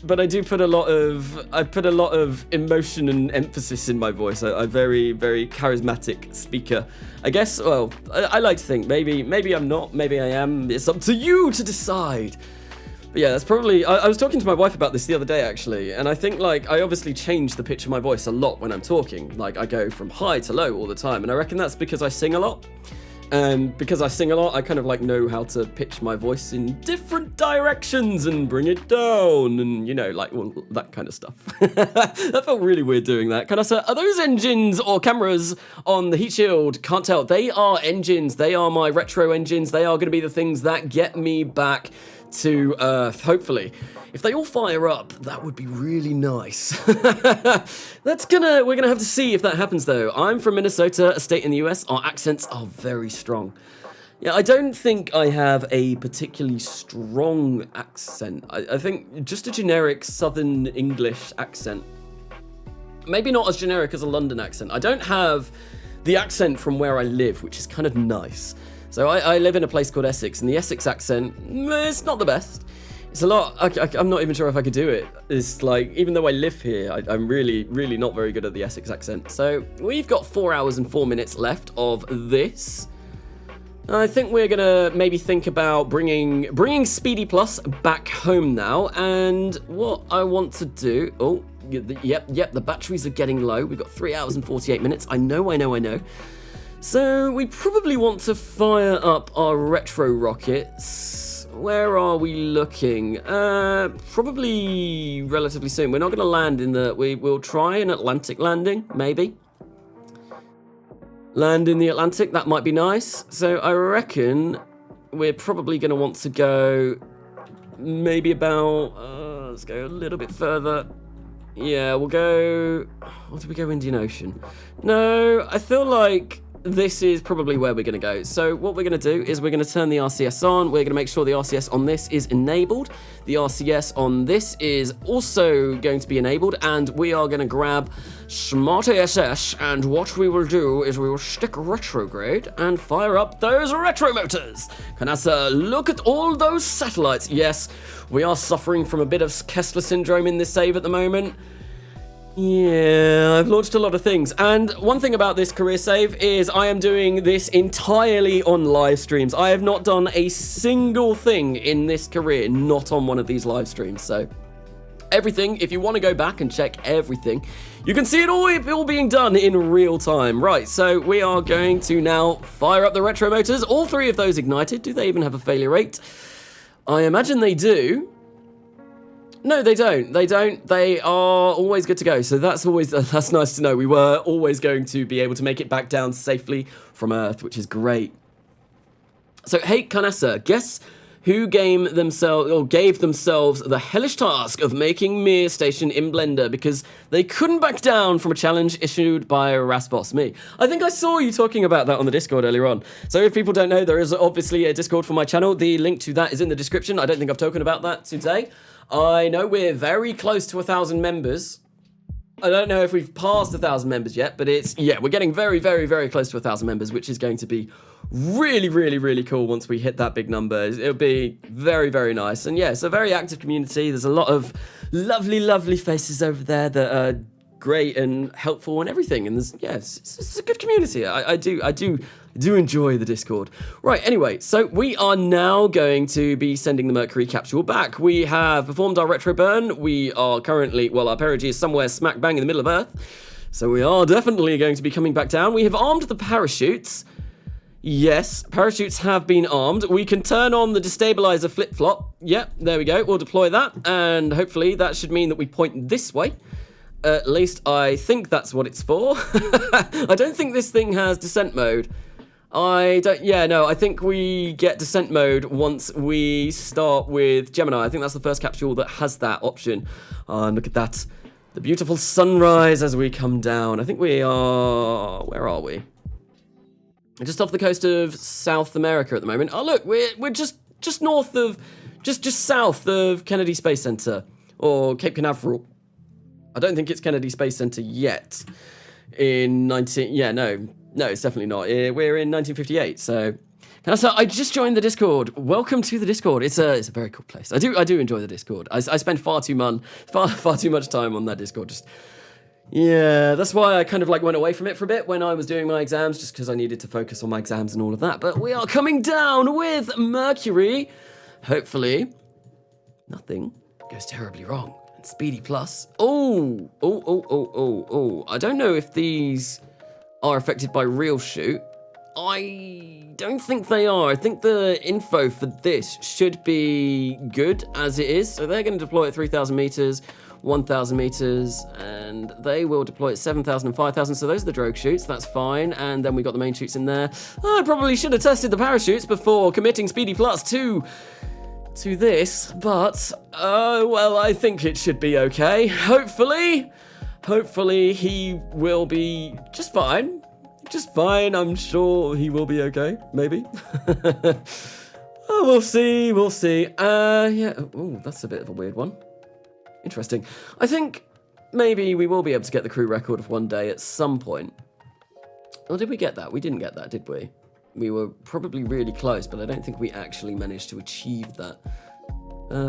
But I do put a lot of emotion and emphasis in my voice. I'm very, very charismatic speaker. I guess, well, I like to think maybe I'm not, maybe I am. It's up to you to decide. But yeah, that's probably, I was talking to my wife about this the other day actually, and I think like I obviously change the pitch of my voice a lot when I'm talking. Like I go from high to low all the time, and I reckon that's because I sing a lot. And because I sing a lot, I kind of like know how to pitch my voice in different directions and bring it down and, you know, like well, that kind of stuff. That felt really weird doing that. Carnasa, are those engines or cameras on the heat shield? Can't tell. They are engines. They are my retro engines. They are going to be the things that get me back to Earth, hopefully. If they all fire up, that would be really nice. We're gonna have to see if that happens though. I'm from Minnesota, a state in the US. Our accents are very strong. Yeah, I don't think I have a particularly strong accent. I think just a generic Southern English accent. Maybe not as generic as a London accent. I don't have the accent from where I live, which is kind of nice. So I live in a place called Essex, and the Essex accent, it's not the best. It's a lot, I'm not even sure if I could do it. It's like, even though I live here, I'm really, really not very good at the Essex accent. So we've got 4 hours and 4 minutes left of this. I think we're gonna maybe think about bringing Speedy Plus back home now. And what I want to do, oh, yep, the batteries are getting low. We've got 3 hours and 48 minutes. I know. So we probably want to fire up our retro rockets. Where are we looking? Probably relatively soon. We're not going to land in we'll try an Atlantic landing, maybe. Land in the Atlantic, that might be nice. So I reckon we're probably going to want to go maybe about, let's go a little bit further. Yeah, we'll go, or did we go Indian Ocean? No, I feel like this is probably where we're going to go. So what we're going to do is we're going to turn the RCS on. We're going to make sure the RCS on this is enabled. The RCS on this is also going to be enabled, and we are going to grab Smart ASS, and what we will do is we will stick retrograde and fire up those retro motors. Carnasa, look at all those satellites. Yes, we are suffering from a bit of Kessler syndrome in this save at the moment. Yeah, I've launched a lot of things, and one thing about this career save is I am doing this entirely on live streams. I have not done a single thing in this career not on one of these live streams, so everything, if you want to go back and check everything, you can see it all being done in real time. Right, so we are going to now fire up the retro motors. All three of those ignited. Do they even have a failure rate? I imagine they do. No, they don't. They are always good to go. So that's nice to know. We were always going to be able to make it back down safely from Earth, which is great. So, hey, Carnasa, guess who gave themselves the hellish task of making Mir Station in Blender because they couldn't back down from a challenge issued by Raspos Me. I think I saw you talking about that on the Discord earlier on. So if people don't know, there is obviously a Discord for my channel. The link to that is in the description. I don't think I've spoken about that today. I know we're very close to 1,000 members. I don't know if we've passed 1,000 members yet, but we're getting very, very, very close to 1,000 members, which is going to be really, really, really cool once we hit that big number. It'll be very, very nice. And yeah, it's a very active community. There's a lot of lovely, lovely faces over there that are great and helpful and everything. And there's, yeah, it's a good community. I do enjoy the Discord. Right, anyway, so we are now going to be sending the Mercury capsule back. We have performed our retro burn. We are currently, well, our perigee is somewhere smack bang in the middle of Earth. So we are definitely going to be coming back down. We have armed the parachutes. Yes, parachutes have been armed. We can turn on the destabilizer flip-flop. Yep, there we go. We'll deploy that. And hopefully that should mean that we point this way. At least I think that's what it's for. I don't think this thing has descent mode. I think we get descent mode once we start with Gemini. I think that's the first capsule that has that option. And look at that. The beautiful sunrise as we come down. I think we are... Where are we? Just off the coast of South America at the moment. Oh, look, we're just north of... Just south of Kennedy Space Center. Or Cape Canaveral. I don't think it's Kennedy Space Center yet. No, it's definitely not. We're in 1958, so... I just joined the Discord. Welcome to the Discord. It's a very cool place. I do enjoy the Discord. I spend far too much time on that Discord. Yeah, that's why I kind of like went away from it for a bit when I was doing my exams, just because I needed to focus on my exams and all of that. But we are coming down with Mercury. Hopefully, nothing goes terribly wrong. Speedy plus. Oh. I don't know if these are affected by real shoot. I don't think they are. I think the info for this should be good as it is. So they're going to deploy at 3,000 meters, 1,000 meters, and they will deploy at 7,000 and 5,000. So those are the drogue shoots. That's fine. And then we got the main shoots in there. I probably should have tested the parachutes before committing Speedy Plus to this, but, well, I think it should be okay. Hopefully he will be just fine. I'm sure he will be okay, maybe. We'll see. Yeah, oh, that's a bit of a weird one. Interesting. I think maybe we will be able to get the crew record of 1 day at some point. Or did we get that? We didn't get that, did we? We were probably really close, but I don't think we actually managed to achieve that.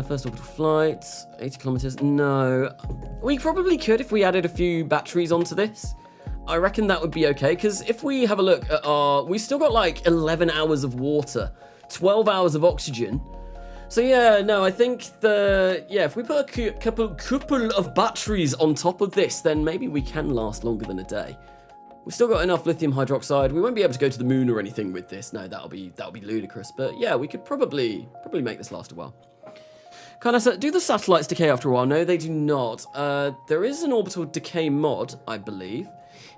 First orbital flight, 80 kilometers. No, we probably could if we added a few batteries onto this. I reckon that would be okay, because if we have a look at we've still got like 11 hours of water, 12 hours of oxygen. So yeah, no, I think if we put a couple of batteries on top of this, then maybe we can last longer than a day. We've still got enough lithium hydroxide. We won't be able to go to the moon or anything with this. No, that'll be ludicrous. But yeah, we could probably make this last a while. Carnasa, do the satellites decay after a while? No, they do not. There is an orbital decay mod, I believe.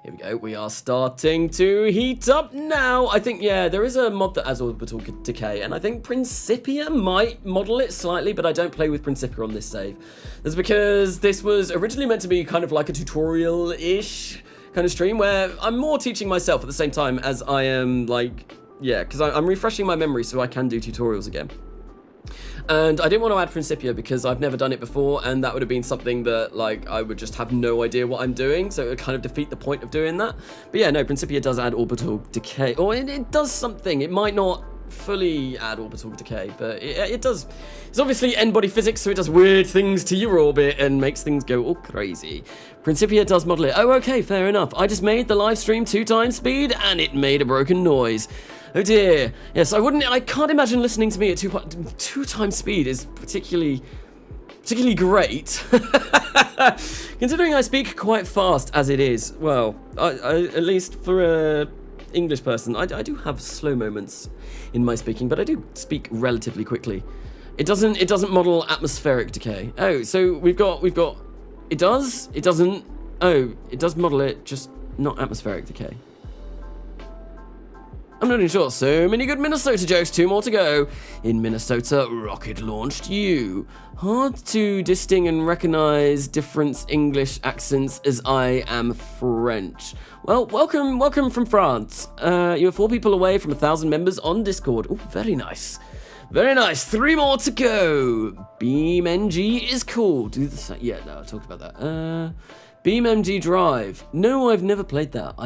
Here we go. We are starting to heat up now. I think, yeah, there is a mod that has orbital decay, and I think Principia might model it slightly, but I don't play with Principia on this save. That's because this was originally meant to be kind of like a tutorial-ish kind of stream where I'm more teaching myself at the same time as I am because I'm refreshing my memory so I can do tutorials again. And I didn't want to add Principia because I've never done it before, and that would have been something that I would just have no idea what I'm doing, so it would kind of defeat the point of doing that. But yeah, no, Principia does add orbital decay, or it does something. It might not fully add orbital decay, but it does. It's obviously n-body physics, so it does weird things to your orbit and makes things go all crazy. Principia does model it. Oh, okay, fair enough. I just made the live stream 2 times speed, and it made a broken noise. Oh dear. Yes, I can't imagine listening to me at 2 times speed is particularly great. Considering I speak quite fast as it is. Well, at least for a English person, I do have slow moments in my speaking, but I do speak relatively quickly. It doesn't model atmospheric decay. Oh, so we've got it doesn't. Oh, it does model it, just not atmospheric decay. I'm not even sure. So many good Minnesota jokes. 2 more to go. In Minnesota, rocket launched you. Hard to distinguish and recognize different English accents as I am French. Well, welcome from France. You're 4 people away from 1,000 members on Discord. Oh, very nice. Very nice. 3 more to go. BeamNG is cool. Yeah, no, I talked about that. BeamNG Drive. No, I've never played that.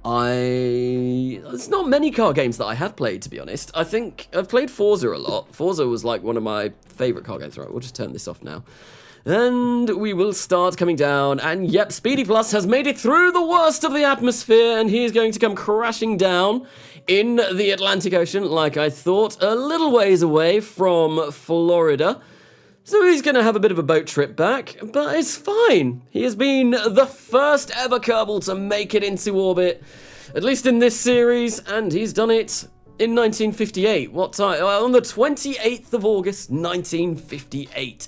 There's not many car games that I have played, to be honest. I think I've played Forza a lot. Forza was like one of my favorite car games. Right, we'll just turn this off now. And we will start coming down, and yep, Speedy Plus has made it through the worst of the atmosphere, and he is going to come crashing down in the Atlantic Ocean, like I thought, a little ways away from Florida. So he's going to have a bit of a boat trip back, but it's fine. He has been the first ever Kerbal to make it into orbit, at least in this series, and he's done it in 1958. What time? On the 28th of August, 1958.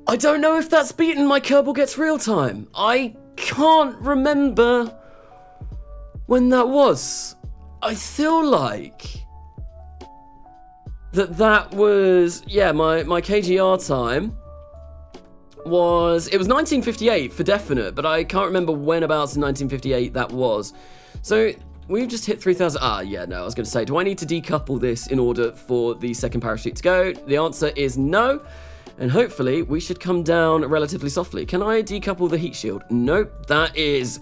I don't know if that's beaten my Kerbal Gets Real time. I can't remember when that was. I feel like that was, yeah, my KGR time was, it was 1958 for definite, but I can't remember when abouts in 1958 that was. So we've just hit 3,000. Yeah, no, I was going to say, do I need to decouple this in order for the second parachute to go? The answer is no. And hopefully we should come down relatively softly. Can I decouple the heat shield? Nope, that is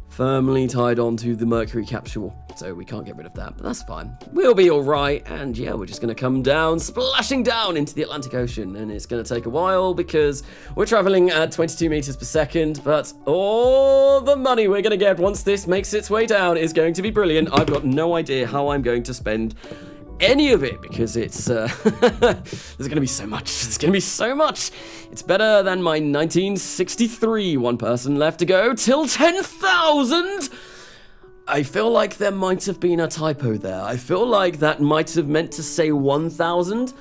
firmly tied onto the Mercury capsule, so we can't get rid of that, but that's fine. We'll be all right, and yeah, we're just going to come down, splashing down into the Atlantic Ocean, and it's going to take a while because we're traveling at 22 meters per second, but all the money we're going to get once this makes its way down is going to be brilliant. I've got no idea how I'm going to spend any of it because it's there's gonna be so much. It's better than my 1963 one person left to go till 10,000. I feel like there might have been a typo there. I feel like that might have meant to say 1,000,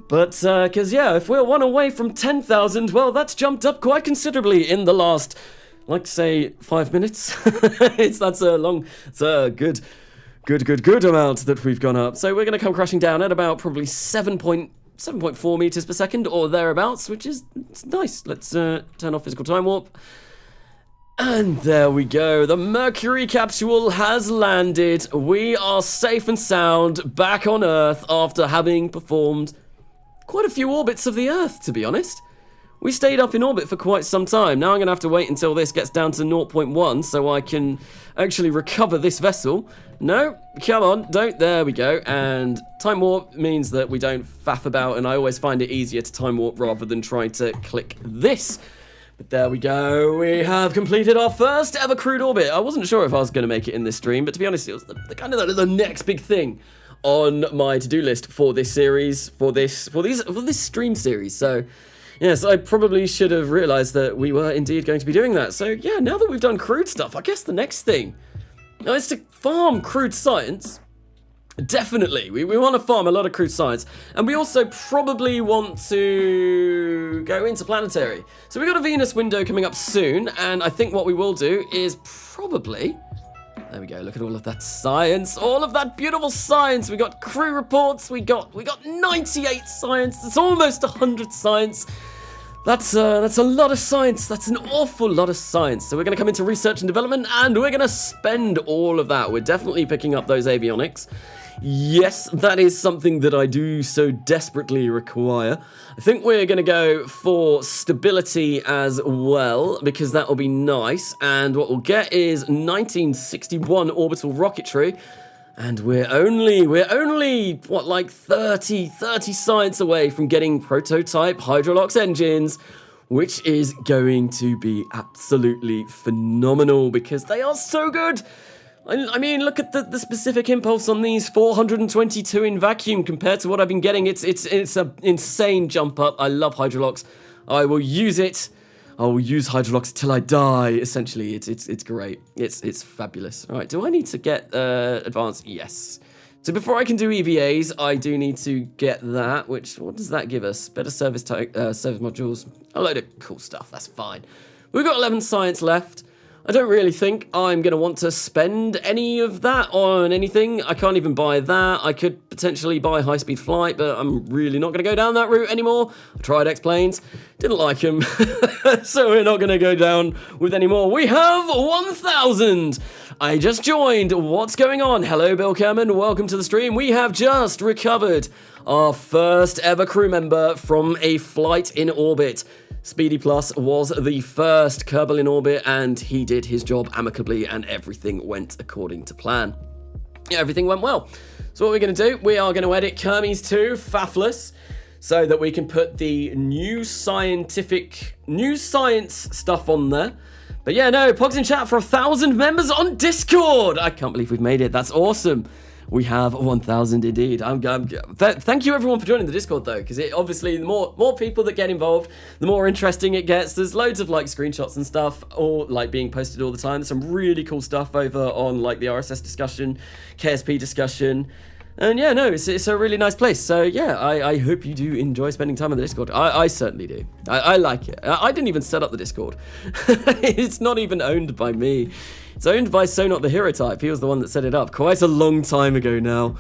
but because yeah, if we're one away from 10,000, well, that's jumped up quite considerably in the last, like, say 5 minutes. That's a good amount that we've gone up. So we're going to come crashing down at about probably 7.4 meters per second or thereabouts, which is nice. Let's turn off physical time warp. And there we go. The Mercury capsule has landed. We are safe and sound back on Earth after having performed quite a few orbits of the Earth, to be honest. We stayed up in orbit for quite some time. Now I'm going to have to wait until this gets down to 0.1 so I can actually recover this vessel. No, come on, don't. There we go. And time warp means that we don't faff about, and I always find it easier to time warp rather than trying to click this. But there we go. We have completed our first ever Crude orbit. I wasn't sure if I was going to make it in this stream, but to be honest, it was the kind of the next big thing on my to-do list for this series, for this stream series. So yes, I probably should have realized that we were indeed going to be doing that. So yeah, now that we've done Crude stuff, I guess the next thing now is to farm Crude science. Definitely, we want to farm a lot of Crude science, and we also probably want to go interplanetary. So we've got a Venus window coming up soon, and I think what we will do is probably, there we go, look at all of that science, all of that beautiful science. We got crew reports, we got 98 science, it's almost 100 science. That's a lot of science. That's an awful lot of science. So we're going to come into research and development, and we're going to spend all of that. We're definitely picking up those avionics. Yes, that is something that I do so desperately require. I think we're going to go for stability as well, because that will be nice. And what we'll get is 1961 orbital rocketry. And we're only, what, like 30 science away from getting prototype Hydrolox engines, which is going to be absolutely phenomenal because they are so good. I mean, look at the specific impulse on these, 422 in vacuum compared to what I've been getting. It's an insane jump up. I love Hydrolox. I will use it. I will use Hydrolox till I die. Essentially, it's great. It's fabulous. All right, do I need to get advanced? Yes. So before I can do EVAs, I do need to get that. What does that give us? Better service modules. A load of cool stuff. That's fine. We've got 11 science left. I don't really think I'm going to want to spend any of that on anything. I can't even buy that. I could potentially buy high-speed flight, but I'm really not going to go down that route anymore. I tried X-Planes, didn't like them, so we're not going to go down with any more. We have 1,000. I just joined. What's going on? Hello, Bill Kerman. Welcome to the stream. We have just recovered our first ever crew member from a flight in orbit. Speedy Plus was the first Kerbal in orbit, and he did his job amicably, and everything went according to plan. Yeah, everything went well. So what we're going to do, we are going to edit Kermes 2 Faffless so that we can put the new science stuff on there. But yeah, no, Pogs in chat for 1,000 members on Discord. I can't believe we've made it. That's awesome. We have 1,000 indeed. Thank you everyone for joining the Discord though, because it obviously the more people that get involved, the more interesting it gets. There's loads of like screenshots and stuff, all like being posted all the time. There's some really cool stuff over on like the RSS discussion, KSP discussion. And yeah, no, it's a really nice place. So yeah, I hope you do enjoy spending time on the Discord. I certainly do. I like it. I didn't even set up the Discord. It's not even owned by me. It's owned by So Not the Hero Type. He was the one that set it up quite a long time ago now.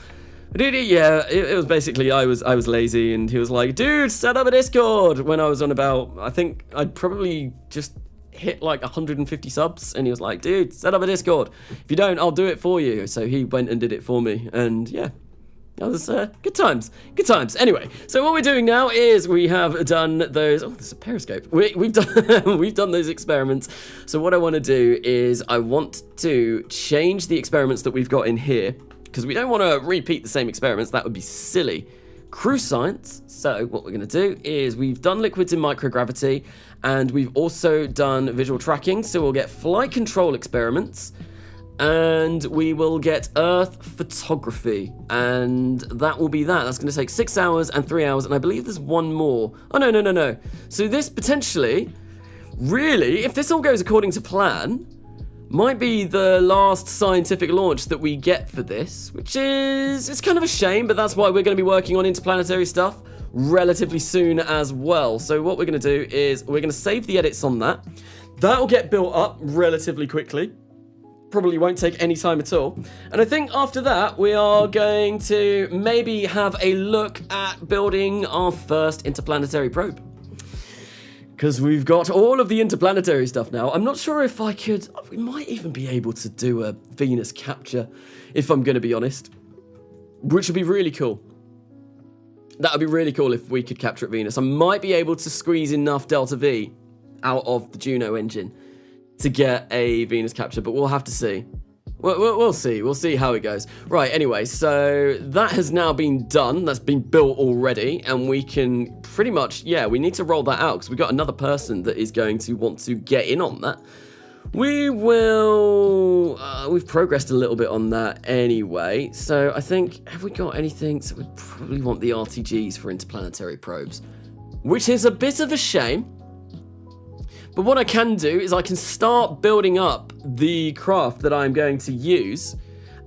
But it was basically I was lazy, and he was like, dude, set up a Discord. When I was on about, I think I'd probably just hit like 150 subs, and he was like, dude, set up a Discord. If you don't, I'll do it for you. So he went and did it for me, and yeah. That was good times. Good times. Anyway, so what we're doing now is we have done those. Oh, there's a periscope. We've done we've done those experiments. So what I want to do is I want to change the experiments that we've got in here, because we don't want to repeat the same experiments. That would be silly. Crew science. So what we're going to do is we've done liquids in microgravity, and we've also done visual tracking. So we'll get flight control experiments. And we will get Earth photography, and that will be that. That's going to take 6 hours and 3 hours, and I believe there's one more. Oh, no. So this potentially, really, if this all goes according to plan, might be the last scientific launch that we get for this, which is, it's kind of a shame, but that's why we're going to be working on interplanetary stuff relatively soon as well. So what we're going to do is we're going to save the edits on that. That'll get built up relatively quickly. Probably won't take any time at all. And I think after that, we are going to maybe have a look at building our first interplanetary probe. Because we've got all of the interplanetary stuff now. I'm not sure if I could... We might even be able to do a Venus capture, if I'm going to be honest. Which would be really cool. That would be really cool if we could capture at Venus. I might be able to squeeze enough Delta V out of the Juno engine to get a Venus capture, but we'll have to see. We'll see. We'll see how it goes. Right, anyway, so that has now been done. That's been built already, and we can pretty much, yeah, we need to roll that out, because we've got another person that is going to want to get in on that. We will... we've progressed a little bit on that anyway, so I think, have we got anything? So we probably want the RTGs for interplanetary probes, which is a bit of a shame. But what I can do is I can start building up the craft that I'm going to use,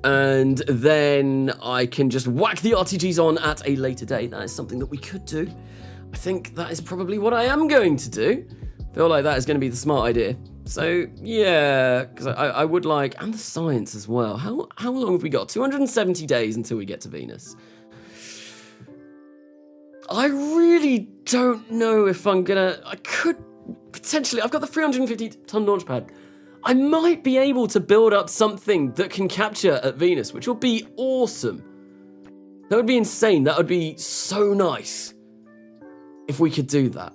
and then I can just whack the RTGs on at a later date. That is something that we could do. I think that is probably what I am going to do. I feel like that is going to be the smart idea. So, yeah, because I would like... And the science as well. How long have we got? 270 days until we get to Venus. I really don't know if I'm going to... I could... Potentially, I've got the 350-ton launch pad. I might be able to build up something that can capture at Venus, which will be awesome. That would be insane. That would be so nice if we could do that.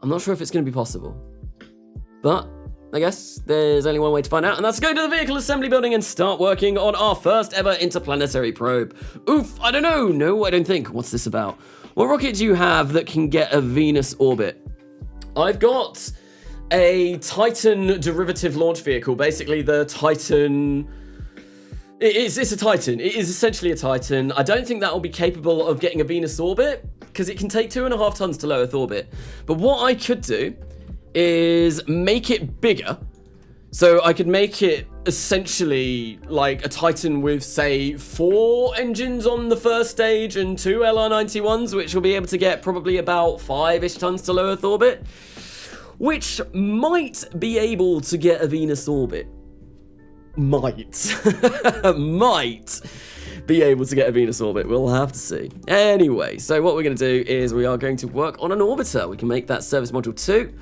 I'm not sure if it's going to be possible, but I guess there's only one way to find out, and that's to go to the vehicle assembly building and start working on our first ever interplanetary probe. Oof, I don't know. No, I don't think. What's this about? What rocket do you have that can get a Venus orbit? I've got a Titan derivative launch vehicle. Basically, the Titan... It's a Titan. It is essentially a Titan. I don't think that will be capable of getting a Venus orbit, because it can take 2.5 tons to low Earth orbit. But what I could do is make it bigger. So I could make it essentially like a Titan with, say, 4 engines on the first stage and 2 LR91s, which will be able to get probably about 5-ish tons to low Earth orbit, which might be able to get a Venus orbit. Might be able to get a Venus orbit. We'll have to see. Anyway, so what we're going to do is we are going to work on an orbiter. We can make that service module 2.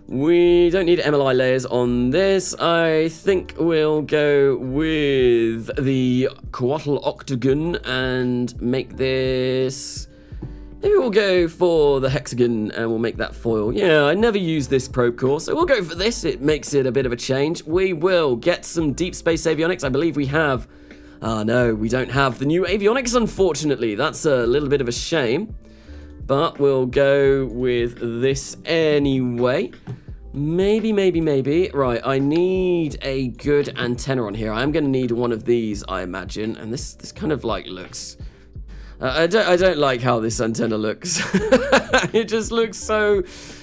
We don't need MLI layers on this. I think we'll go with the Coatl Octagon and make this Maybe we'll go for the hexagon and we'll make that foil. Yeah, I never use this probe core, so we'll go for this. It makes it a bit of a change. We will get some deep space avionics. I believe we have... no, we don't have the new avionics, unfortunately. That's a little bit of a shame. But we'll go with this anyway. Maybe. Right, I need a good antenna on here. I'm going to need one of these, I imagine. And this kind of like looks... I don't like how this antenna looks. It just looks so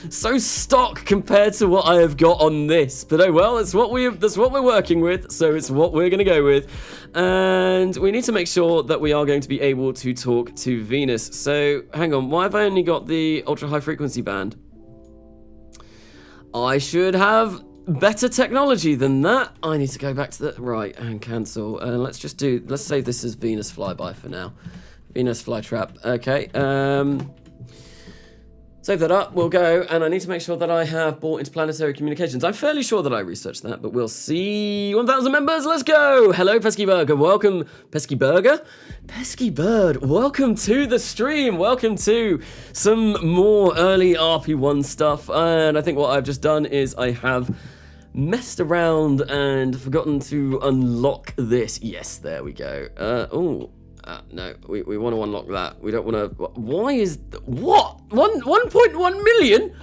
stock compared to what I have got on this. But oh well, that's what we're working with, so it's what we're gonna go with. And we need to make sure that we are going to be able to talk to Venus. So hang on, why have I only got the ultra high frequency band? I should have better technology than that. I need to go back to the right and cancel. Let's save this as Venus flyby for now. Venus flytrap. Okay. Save that up. We'll go. And I need to make sure that I have bought interplanetary communications. I'm fairly sure that I researched that, but we'll see. 1,000 members. Let's go. Hello, Pesky Burger. Welcome. Pesky Burger? Pesky Bird. Welcome to the stream. Welcome to some more early RP-1 stuff. And I think what I've just done is I have messed around and forgotten to unlock this. Yes, there we go. No, we want to unlock that. We don't want to... Why is... What? 1.1 million?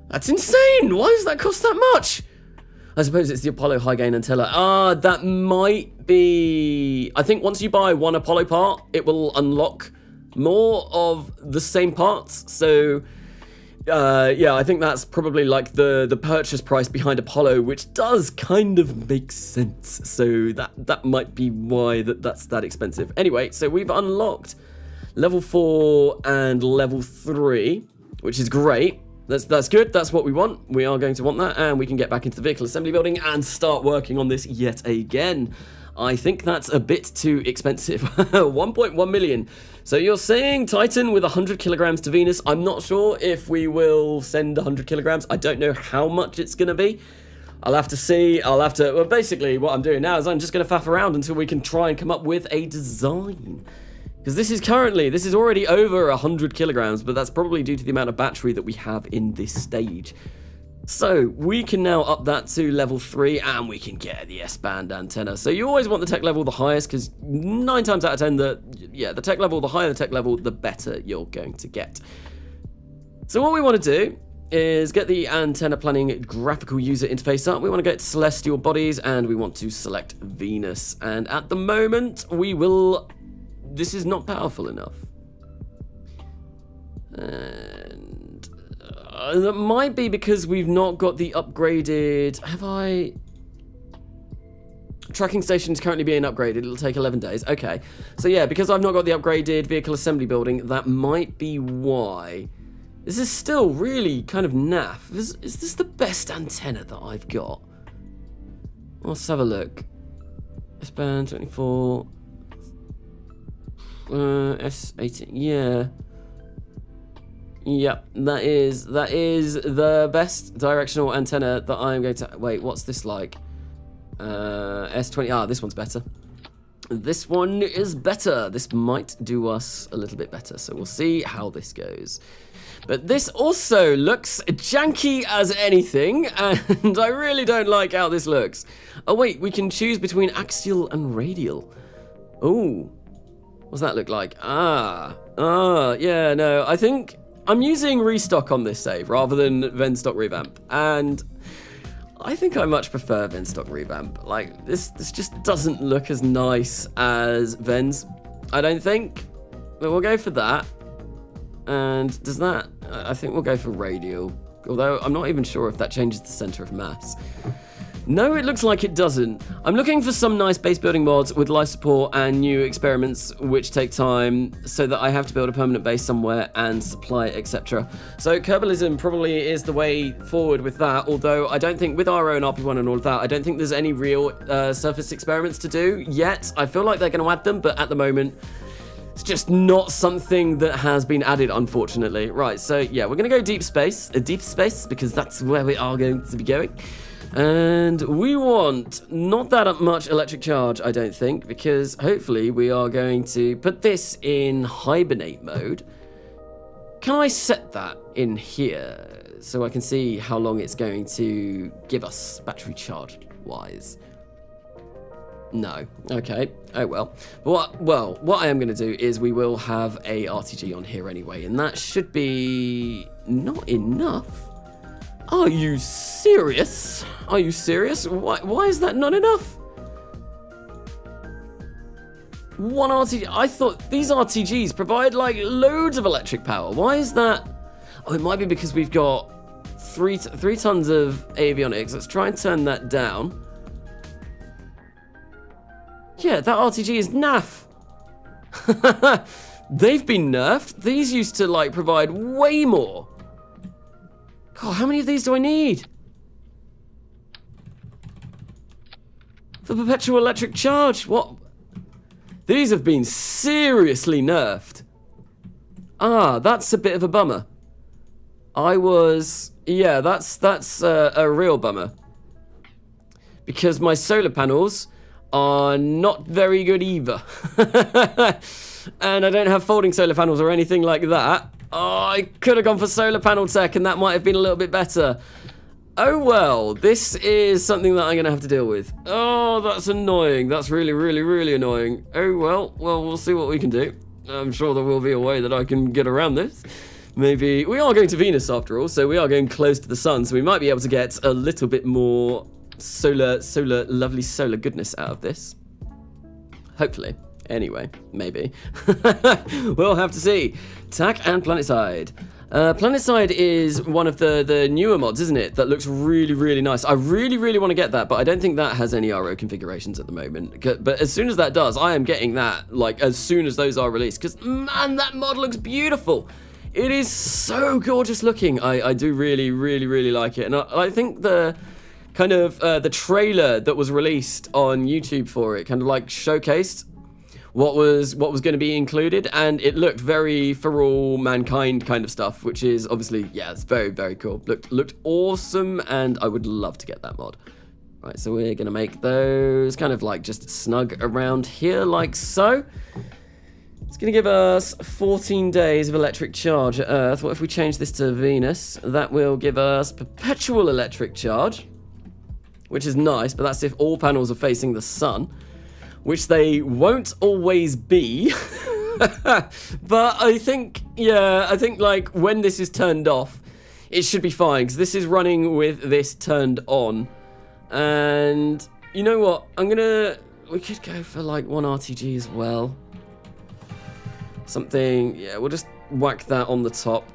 That's insane. Why does that cost that much? I suppose it's the Apollo high gain antenna. That might be... I think once you buy one Apollo part, it will unlock more of the same parts. So... yeah, I think that's probably like the purchase price behind Apollo, which does kind of make sense. So that might be why that's that expensive. Anyway, so we've unlocked level 4 and level 3, which is great. That's good. That's what we want. We are going to want that, and we can get back into the vehicle assembly building and start working on this yet again. I think that's a bit too expensive. 1.1 million. So you're saying Titan with 100 kilograms to Venus. I'm not sure if we will send 100 kilograms. I don't know how much it's going to be. I'll have to see. Well, basically what I'm doing now is I'm just going to faff around until we can try and come up with a design. Because this is already over 100 kilograms, but that's probably due to the amount of battery that we have in this stage. So we can now up that to level 3 and we can get the S-band antenna. So you always want the tech level the highest, because 9 times out of 10, the tech level, the higher the tech level, the better you're going to get. So what we want to do is get the antenna planning graphical user interface up. We want to get celestial bodies and we want to select Venus. And at the moment this is not powerful enough. And that might be because we've not got the upgraded... Tracking station is currently being upgraded. It'll take 11 days. Okay. So yeah, because I've not got the upgraded vehicle assembly building, that might be why. This is still really kind of naff. Is this the best antenna that I've got? Let's have a look. S-band 24. S18. Yeah. Yep, that is the best directional antenna that I'm going to... Wait, what's this like? S20... this one's better. This one is better. This might do us a little bit better, so we'll see how this goes. But this also looks janky as anything, and I really don't like how this looks. Oh wait, we can choose between axial and radial. Ooh. What's that look like? Yeah, no, I think... I'm using restock on this save rather than Venstock revamp, and I think I much prefer Venstock revamp. Like, this just doesn't look as nice as Ven's, I don't think, but we'll go for that. And does that... I think we'll go for radial, although I'm not even sure if that changes the center of mass. No, it looks like it doesn't. I'm looking for some nice base building mods with life support and new experiments which take time, so that I have to build a permanent base somewhere and supply, etc. So Kerbalism probably is the way forward with that, although I don't think with our own RP-1 and all of that, I don't think there's any real surface experiments to do yet. I feel like they're going to add them, but at the moment, it's just not something that has been added, unfortunately. Right, so yeah, we're going to go deep space, because that's where we are going to be going. And we want not that much electric charge, I don't think, because hopefully we are going to put this in hibernate mode. can I set that in here so I can see how long it's going to give us battery charge wise? No. Okay. Oh well. What I am going to do is we will have a RTG on here anyway, and that should be not enough. Are you serious? Are you serious? Why is that not enough? One RTG. I thought these RTGs provide like loads of electric power. Why is that? Oh, it might be because we've got three tons of avionics. Let's try and turn that down. Yeah, that RTG is naff. They've been nerfed. These used to like provide way more. God, how many of these do I need? For perpetual electric charge? What? These have been seriously nerfed. Ah, that's a bit of a bummer. Yeah, that's a real bummer. Because my solar panels are not very good either. And I don't have folding solar panels or anything like that. Oh, I could have gone for solar panel tech and that might have been a little bit better. Oh well, this is something that I'm going to have to deal with. Oh, that's annoying. That's really, really, really annoying. Oh well, we'll see what we can do. I'm sure there will be a way that I can get around this. Maybe, we are going to Venus after all, so we are going close to the sun, so we might be able to get a little bit more lovely solar goodness out of this. Hopefully. Anyway, maybe. We'll have to see. TAC and PlanetSide. PlanetSide is one of the newer mods, isn't it? That looks really, really nice. I really, really want to get that, but I don't think that has any RO configurations at the moment. But as soon as that does, I am getting that, like, as soon as those are released. Because, man, that mod looks beautiful. It is so gorgeous looking. I do really, really, really like it. And I think the kind of the trailer that was released on YouTube for it kind of like showcased what was going to be included, and it looked very for all mankind kind of stuff, which is obviously, yeah, it's very, very cool. Looked awesome, and I would love to get that mod. Right, so we're gonna make those kind of like just snug around here like so. It's gonna give us 14 days of electric charge at Earth. What if we change this to Venus? That will give us perpetual electric charge, which is nice, but that's if all panels are facing the sun, which they won't always be. But I think, yeah, I think like when this is turned off, it should be fine, because this is running with this turned on. And you know what? We could go for like one RTG as well. Something, yeah, we'll just whack that on the top.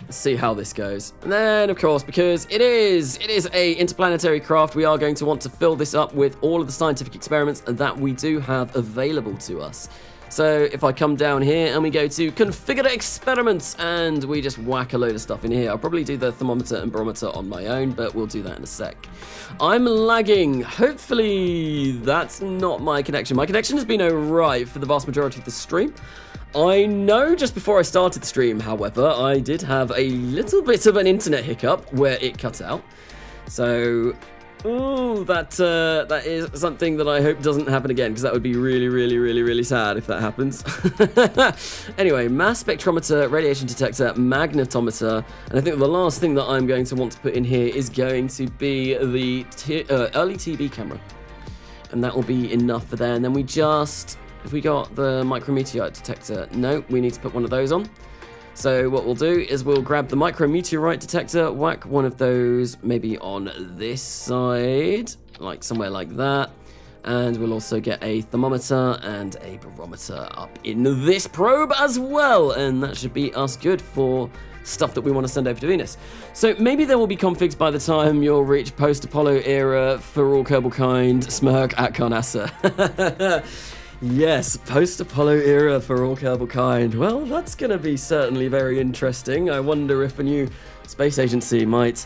See how this goes. And then, of course, because it is a interplanetary craft, we are going to want to fill this up with all of the scientific experiments that we do have available to us. So if I come down here and we go to configure experiments and we just whack a load of stuff in here. I'll probably do the thermometer and barometer on my own, but we'll do that in a sec. I'm lagging. Hopefully that's not my connection. My connection has been alright for the vast majority of the stream. I know just before I started the stream, however, I did have a little bit of an internet hiccup where it cut out. So, ooh, that is something that I hope doesn't happen again, because that would be really, really, really, really sad if that happens. Anyway, mass spectrometer, radiation detector, magnetometer, and I think the last thing that I'm going to want to put in here is going to be the early TV camera. And that will be enough for there, and then we just... Have we got the micrometeorite detector? No, we need to put one of those on. So what we'll do is we'll grab the micrometeorite detector, whack one of those maybe on this side, like somewhere like that. And we'll also get a thermometer and a barometer up in this probe as well. And that should be us good for stuff that we want to send over to Venus. So maybe there will be configs by the time you'll reach post-Apollo era for all Kerbal kind, smirk at Carnasa. Yes, post-Apollo era for all Kerbal kind. Well, that's going to be certainly very interesting. I wonder if a new space agency might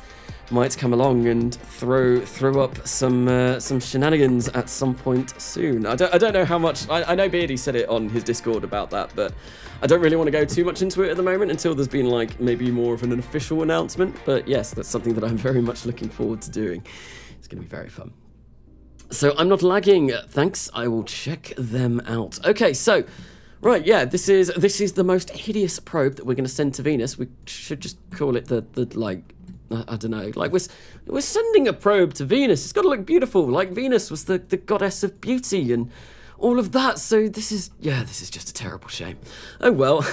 come along and throw up some shenanigans at some point soon. I don't know how much. I know Beardy said it on his Discord about that, but I don't really want to go too much into it at the moment until there's been like maybe more of an official announcement. But yes, that's something that I'm very much looking forward to doing. It's going to be very fun. So I'm not lagging, thanks, I will check them out. Okay, so Right, yeah, this is the most hideous probe that we're going to send to Venus. We should just call it the like, I don't know, like we're sending a probe to Venus. It's got to look beautiful, like Venus was the goddess of beauty and all of that. So this is just a terrible shame. Oh well,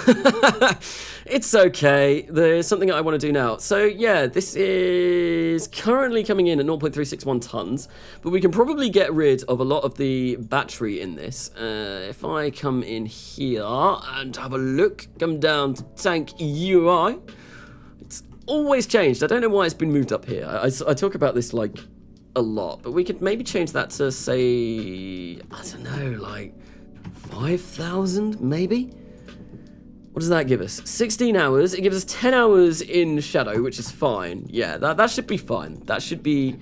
it's okay. There's something I want to do now. So yeah, this is currently coming in at 0.361 tons, but we can probably get rid of a lot of the battery in this. If I come in here and have a look, come down to tank UI, it's always changed. I don't know why it's been moved up here. I talk about this like a lot, but we could maybe change that to, say, I don't know, like 5,000 maybe? What does that give us? 16 hours. It gives us 10 hours in shadow, which is fine. Yeah, that should be fine. That should be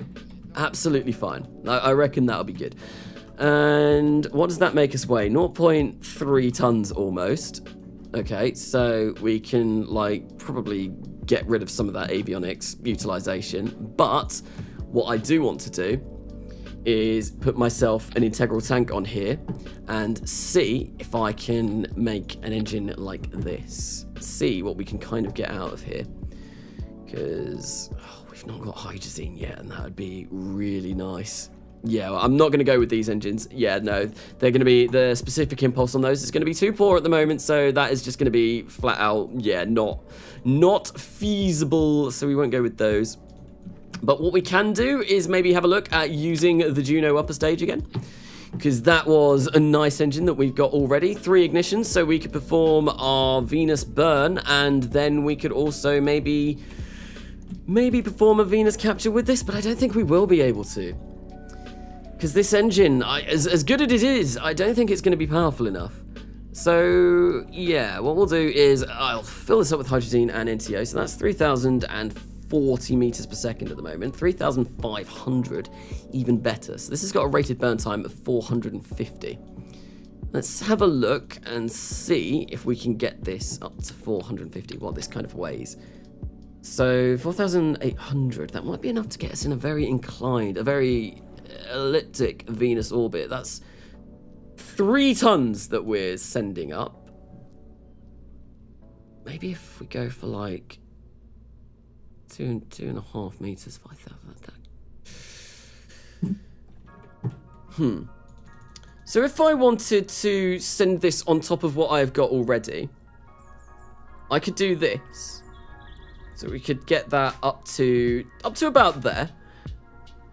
absolutely fine. I reckon that'll be good. And what does that make us weigh? 0.3 tons almost. Okay, so we can like probably get rid of some of that avionics utilization, but what I do want to do is put myself an integral tank on here and see if I can make an engine like this. See what we can kind of get out of here. Because we've not got hydrazine yet, and that would be really nice. Yeah, well, I'm not going to go with these engines. Yeah, no, they're going to be, the specific impulse on those is going to be too poor at the moment, so that is just going to be flat out, yeah, not feasible, so we won't go with those. But what we can do is maybe have a look at using the Juno upper stage again, because that was a nice engine that we've got already. 3 ignitions, so we could perform our Venus burn, and then we could also maybe perform a Venus capture with this, but I don't think we will be able to. Because this engine, as good as it is, I don't think it's going to be powerful enough. So, yeah, what we'll do is I'll fill this up with hydrazine and NTO, so that's 3,040 meters per second at the moment. 3,500, even better. So this has got a rated burn time of 450. Let's have a look and see if we can get this up to 450, what this kind of weighs. So 4,800, that might be enough to get us in a very inclined, a very elliptic Venus orbit. That's 3 tons that we're sending up. Maybe if we go for like 2.5 meters, 5,000. So if I wanted to send this on top of what I've got already, I could do this. So we could get that up to about there.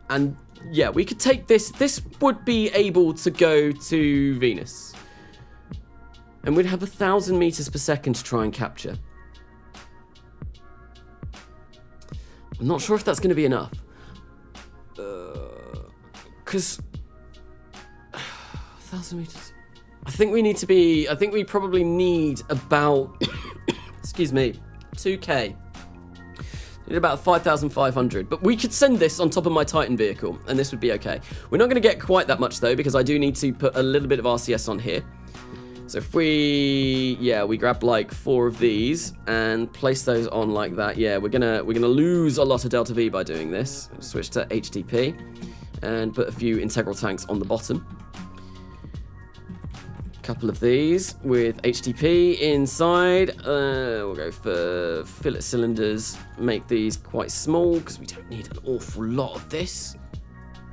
And yeah, we could take this. This would be able to go to Venus. And we'd have 1,000 meters per second to try and capture. I'm not sure if that's going to be enough. Because 1,000 meters. I think we probably need about, excuse me, 2K. Need about 5,500, but we could send this on top of my Titan vehicle, and this would be okay. We're not going to get quite that much though, because I do need to put a little bit of RCS on here. So if we grab like 4 of these and place those on like that, yeah, we're gonna lose a lot of delta V by doing this. Switch to HTP and put a few integral tanks on the bottom. Couple of these with HTP inside. We'll go for fillet cylinders. Make these quite small because we don't need an awful lot of this.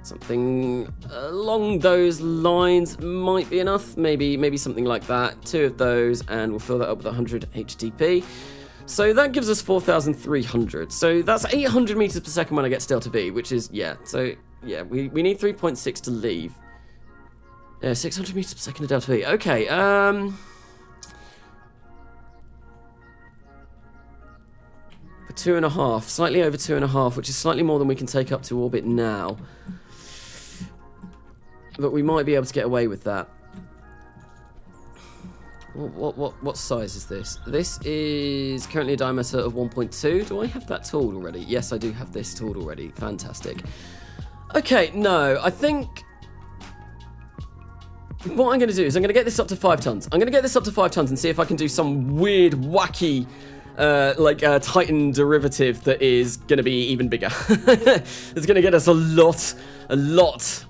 Something along those lines might be enough. Maybe something like that. 2 of those, and we'll fill that up with 100 HTP. So that gives us 4,300. So that's 800 meters per second when I get to delta V, which is, yeah. So yeah, we need 3.6 to leave. Yeah, 600 meters per second of delta V. Okay, for 2.5, slightly over 2.5, which is slightly more than we can take up to orbit now. But we might be able to get away with that. What size is this? This is currently a diameter of 1.2. Do I have that tooled already? Yes, I do have this tooled already. Fantastic. Okay, no, I think what I'm going to do is I'm going to get this up to 5 tons. I'm going to get this up to 5 tons and see if I can do some weird, wacky, Titan derivative that is going to be even bigger. It's going to get us a lot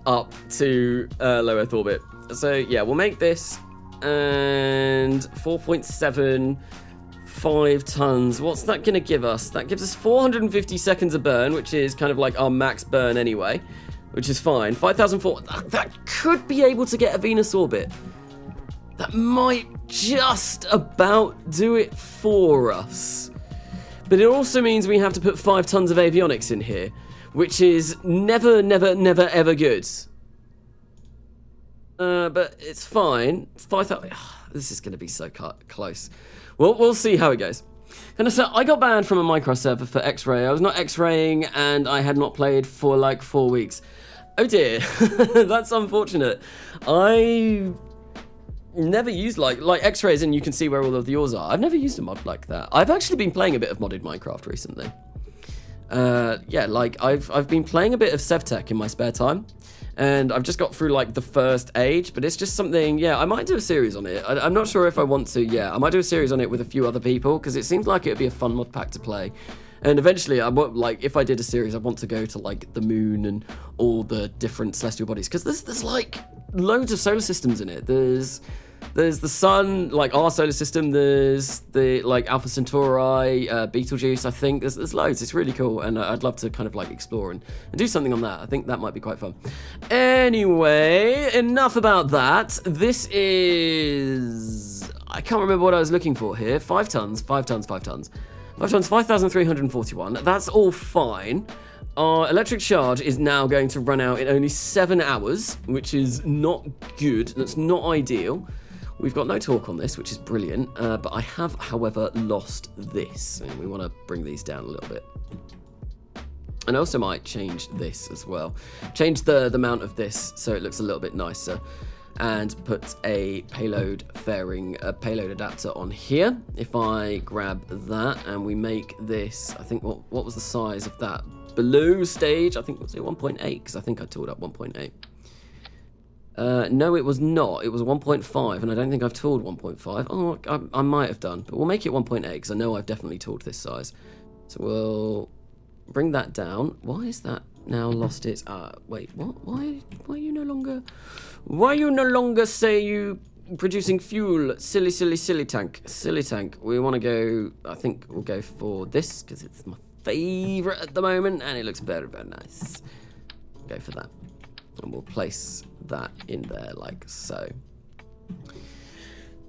up to low Earth orbit. So yeah, we'll make this and 4.75 tons. What's that going to give us? That gives us 450 seconds of burn, which is kind of like our max burn anyway, which is fine. 5,004. That could be able to get a Venus orbit. That might just about do it for us. But it also means we have to put 5 tons of avionics in here, which is never, never, never, ever good. But it's fine. 5,000. This is going to be so close. Well, we'll see how it goes. And so I got banned from a Minecraft server for X-ray. I was not X-raying, and I had not played for like 4 weeks. Oh dear, that's unfortunate. I never used like X-rays, and you can see where all of the ores are. I've never used a mod like that. I've actually been playing a bit of modded Minecraft recently. Yeah, like I've been playing a bit of SevTech in my spare time, and I've just got through like the first age, but it's just something, yeah, I might do a series on it. I'm not sure if I want to. Yeah, I might do a series on it with a few other people, because it seems like it would be a fun mod pack to play. And eventually, I want, like, if I did a series, I want to go to like the moon and all the different celestial bodies, because there's like loads of solar systems in it. There's the sun, like our solar system. There's the like Alpha Centauri, Betelgeuse. I think there's loads. It's really cool, and I'd love to kind of like explore and do something on that. I think that might be quite fun. Anyway, enough about that. This is, I can't remember what I was looking for here. 5 tons, 5 tons, 5 tons. 5 tons, 5,341. That's all fine. Our electric charge is now going to run out in only 7 hours, which is not good. That's not ideal. We've got no torque on this, which is brilliant. But I have, however, lost this. And we want to bring these down a little bit. And I also might change this as well. Change the amount of this so it looks a little bit nicer. And put a payload fairing, a payload adapter on here. If I grab that and we make this, I think, what was the size of that below stage? I think it was 1.8, because I think I tooled up 1.8. No, it was not. It was 1.5, and I don't think I've tooled 1.5. Oh, I might have done, but we'll make it 1.8, because I know I've definitely tooled this size. So we'll bring that down. Why is that now lost its... wait, what? Why are you no longer... Why you no longer say you producing fuel? Silly tank. Silly tank. We want to go, I think we'll go for this, because it's my favorite at the moment, and it looks very, very nice. Go for that. And we'll place that in there like so.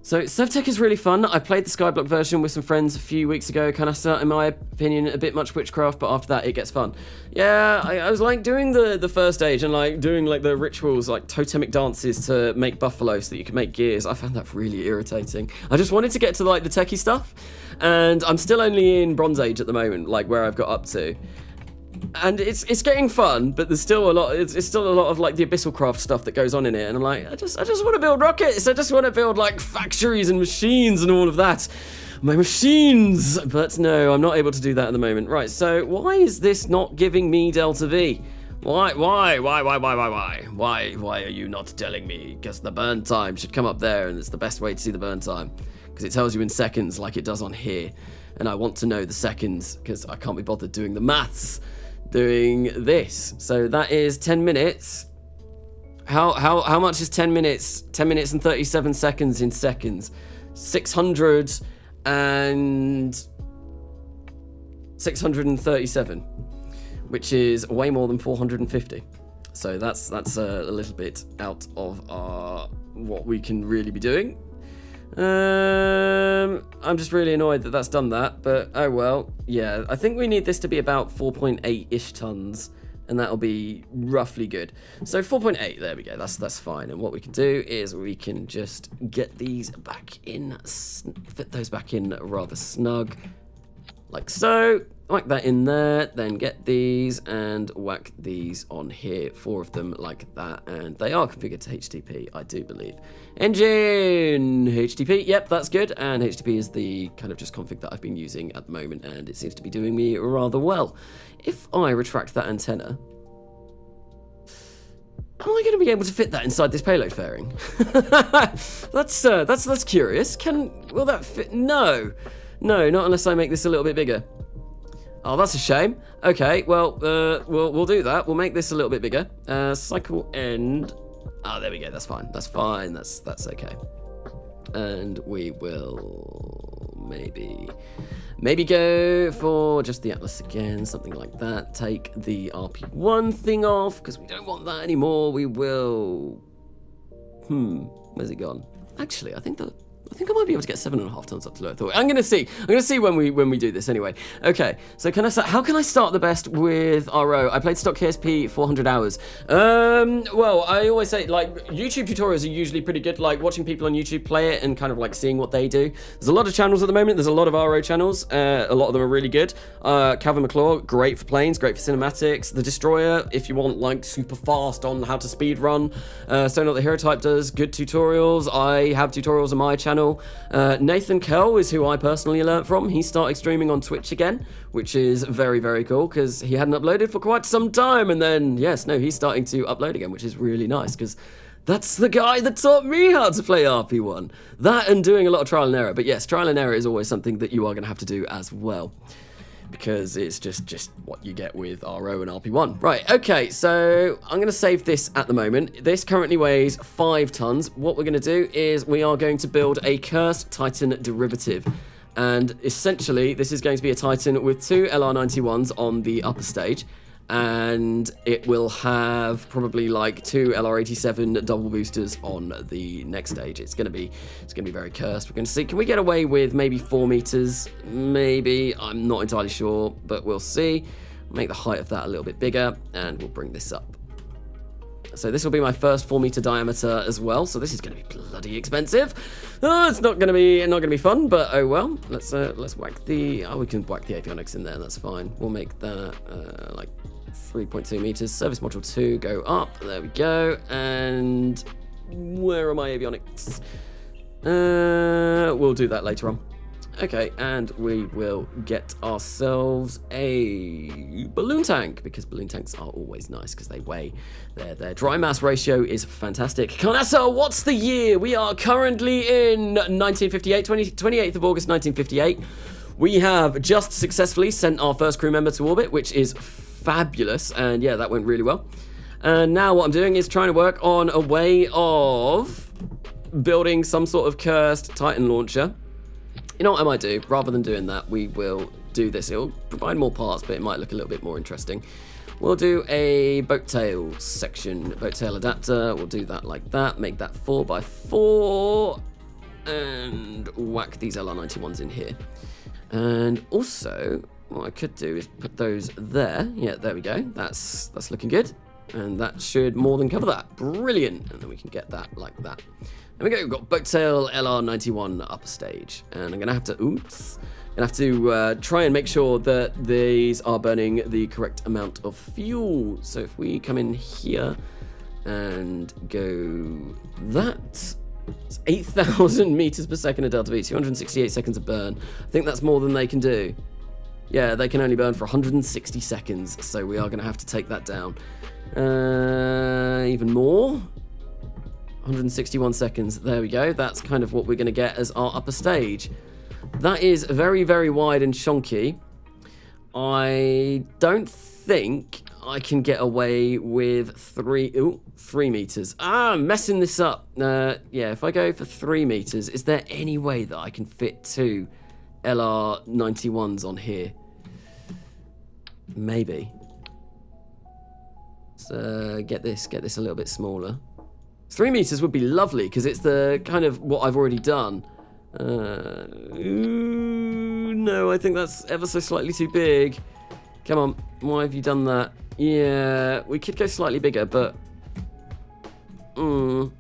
So SevTech is really fun. I played the Skyblock version with some friends a few weeks ago. Carnasa, in my opinion, a bit much witchcraft, but after that it gets fun. Yeah, I was like doing the first stage and like doing like the rituals, like totemic dances to make buffalo so that you can make gears. I found that really irritating. I just wanted to get to like the techie stuff, and I'm still only in Bronze Age at the moment, like where I've got up to. And it's getting fun, but there's still a lot. It's still a lot of like the abyssal craft stuff that goes on in it, and I'm like, I just want to build rockets. I just want to build like factories and machines and all of that. My machines, but no, I'm not able to do that at the moment. Right. So why is this not giving me Delta V? Why are you not telling me? Because the burn time should come up there, and it's the best way to see the burn time, because it tells you in seconds like it does on here, and I want to know the seconds because I can't be bothered doing the maths. Doing this. So that is 10 minutes. How much is 10 minutes? 10 minutes and 37 seconds in seconds. 637, which is way more than 450. So that's a little bit out of our what we can really be doing. I'm just really annoyed that that's done that, but oh well. Yeah, I think we need this to be about 4.8-ish tons, and that'll be roughly good. So 4.8, there we go, that's fine. And what we can do is we can just get these back in, fit those back in rather snug, like so. Whack that in there, then get these and whack these on here, 4 of them like that, and they are configured to HTTP, I do believe. Engine HTTP, yep, that's good, and HTTP is the kind of just config that I've been using at the moment, and it seems to be doing me rather well. If I retract that antenna, am I going to be able to fit that inside this payload fairing? That's curious. Will that fit? No, not unless I make this a little bit bigger. Oh, that's a shame. Okay, well, we'll do that. We'll make this a little bit bigger. Cycle end. Oh, there we go. That's fine. That's okay. and we will maybe go for just the Atlas again, something like that. Take the RP-1 thing off, because we don't want that anymore. We will... where's it gone? Actually, I think I might be able to get 7.5 tons up to low Earth orbit. I'm gonna see when we do this anyway. Okay, so how can I start the best with RO? I played stock KSP 400 hours. Well, I always say, like, YouTube tutorials are usually pretty good, like watching people on YouTube play it and kind of like seeing what they do. There's a lot of channels at the moment. There's a lot of RO channels. A lot of them are really good. Calvin McClure, great for planes, great for cinematics. The Destroyer, if you want like super fast on how to speed run. So Not the Hero Type does good tutorials. I have tutorials on my channel. Nathan Kell is who I personally learnt from. He started streaming on Twitch again, which is very, very cool because he hadn't uploaded for quite some time, and then he's starting to upload again, which is really nice because that's the guy that taught me how to play RP1. That and doing a lot of trial and error. But yes, trial and error is always something that you are going to have to do as well, because it's just what you get with RO and RP1. Right, okay, so I'm going to save this at the moment. This currently weighs 5 tons. What we're going to do is we are going to build a cursed Titan derivative. And essentially, this is going to be a Titan with 2 LR91s on the upper stage. And it will have probably like 2 LR87 double boosters on the next stage. It's gonna be very cursed. We're gonna see, can we get away with maybe 4 meters? Maybe, I'm not entirely sure, but we'll see. Make the height of that a little bit bigger, and we'll bring this up. So this will be my first 4-meter diameter as well. So this is going to be bloody expensive. Oh, it's not going to be fun, but oh well. Let's whack the. Oh, we can whack the avionics in there. That's fine. We'll make that like 3.2 meters. Service module 2 go up. There we go. And where are my avionics? We'll do that later on. Okay, and we will get ourselves a balloon tank, because balloon tanks are always nice because they weigh. Their dry mass ratio is fantastic. Carnasa, what's the year? We are currently in 1958, 28th of August 1958. We have just successfully sent our first crew member to orbit, which is fabulous, and yeah, that went really well. And now what I'm doing is trying to work on a way of building some sort of cursed Titan launcher. You know what I might do? Rather than doing that, we will do this. It'll provide more parts, but it might look a little bit more interesting. We'll do a boat tail section, boat tail adapter. We'll do that like that. Make that 4x4, and whack these LR91s in here. And also, what I could do is put those there. Yeah, there we go. That's looking good, and that should more than cover that. Brilliant. And then we can get that like that. There we go, we've got Boattail LR91 upper stage, and I'm gonna have to, try and make sure that these are burning the correct amount of fuel. So if we come in here and go that, it's 8,000 meters per second of delta V, 268 seconds of burn. I think that's more than they can do. Yeah, they can only burn for 160 seconds, so we are gonna have to take that down. Even more. 161 seconds, there we go. That's kind of what we're going to get as our upper stage. That is very, very wide and chunky. I don't think I can get away with 3 meters. I'm messing this up. Yeah, if I go for 3 meters, is there any way that I can fit 2 LR91s on here? Maybe. So get this a little bit smaller. 3 meters would be lovely, because it's the kind of what I've already done. No, I think that's ever so slightly too big. Come on, why have you done that? Yeah, we could go slightly bigger, but... Maybe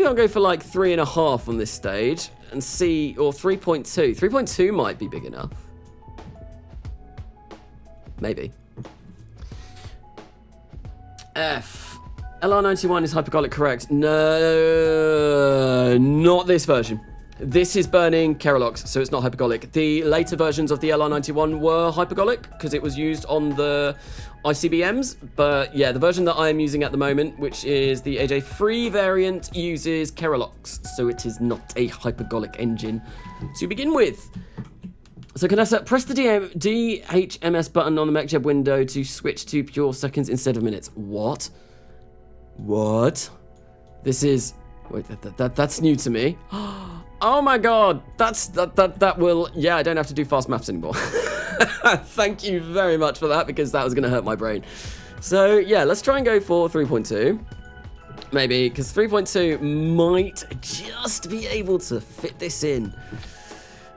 I'll go for like 3.5 on this stage, and see, or 3.2. 3.2 might be big enough. Maybe. F. LR91 is hypergolic, correct? No, not this version. This is burning Kerolox, so it's not hypergolic. The later versions of the LR91 were hypergolic because it was used on the ICBMs. But yeah, the version that I am using at the moment, which is the AJ3 variant, uses Kerolox, so it is not a hypergolic engine to begin with. So Carnasa, press the DHMS button on the MechJeb window to switch to pure seconds instead of minutes. What? This is Wait, that's new to me. Oh my god, that will, yeah, I don't have to do fast maths anymore. Thank you very much for that, because that was going to hurt my brain. So yeah, let's try and go for 3.2. Maybe, because 3.2 might just be able to fit this in.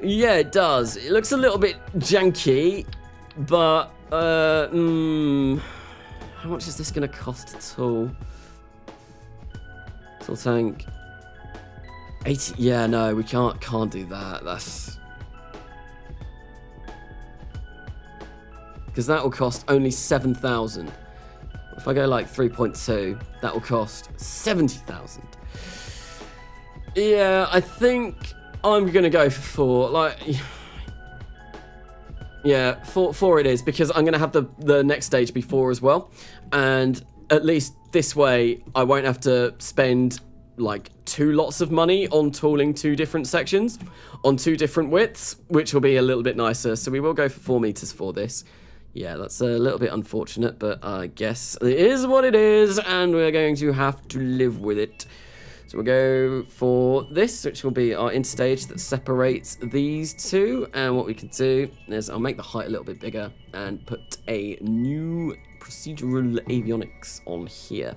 Yeah, it does. It looks a little bit janky, but, how much is this going to cost at all? Tool tank. 80, yeah, no, we can't do that. That's... because that will cost only 7,000. If I go like 3.2, that will cost 70,000. Yeah, I think I'm gonna go for 4. Like, yeah, 4 it is, because I'm gonna have the next stage be 4 as well, and at least this way I won't have to spend like 2 lots of money on tooling 2 different sections on 2 different widths, which will be a little bit nicer. So we will go for 4 meters for this. Yeah, that's a little bit unfortunate, but I guess it is what it is, and we're going to have to live with it. So we'll go for this, which will be our interstage that separates these 2. And what we can do is I'll make the height a little bit bigger and put a new procedural avionics on here.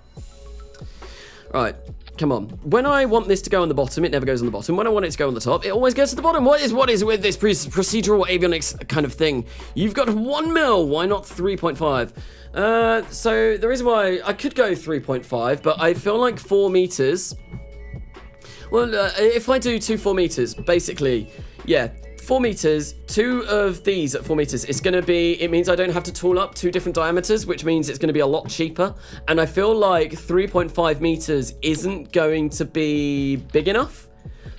Right, come on. When I want this to go on the bottom, it never goes on the bottom. When I want it to go on the top, it always goes to the bottom. What is with this procedural avionics kind of thing? You've got 1 mil, why not 3.5? So the reason why I could go 3.5, but I feel like 4 meters. Well, if I do 2 4 meters, basically, yeah, 4 meters, 2 of these at 4 meters, it's going to be, it means I don't have to tool up 2 different diameters, which means it's going to be a lot cheaper. And I feel like 3.5 meters isn't going to be big enough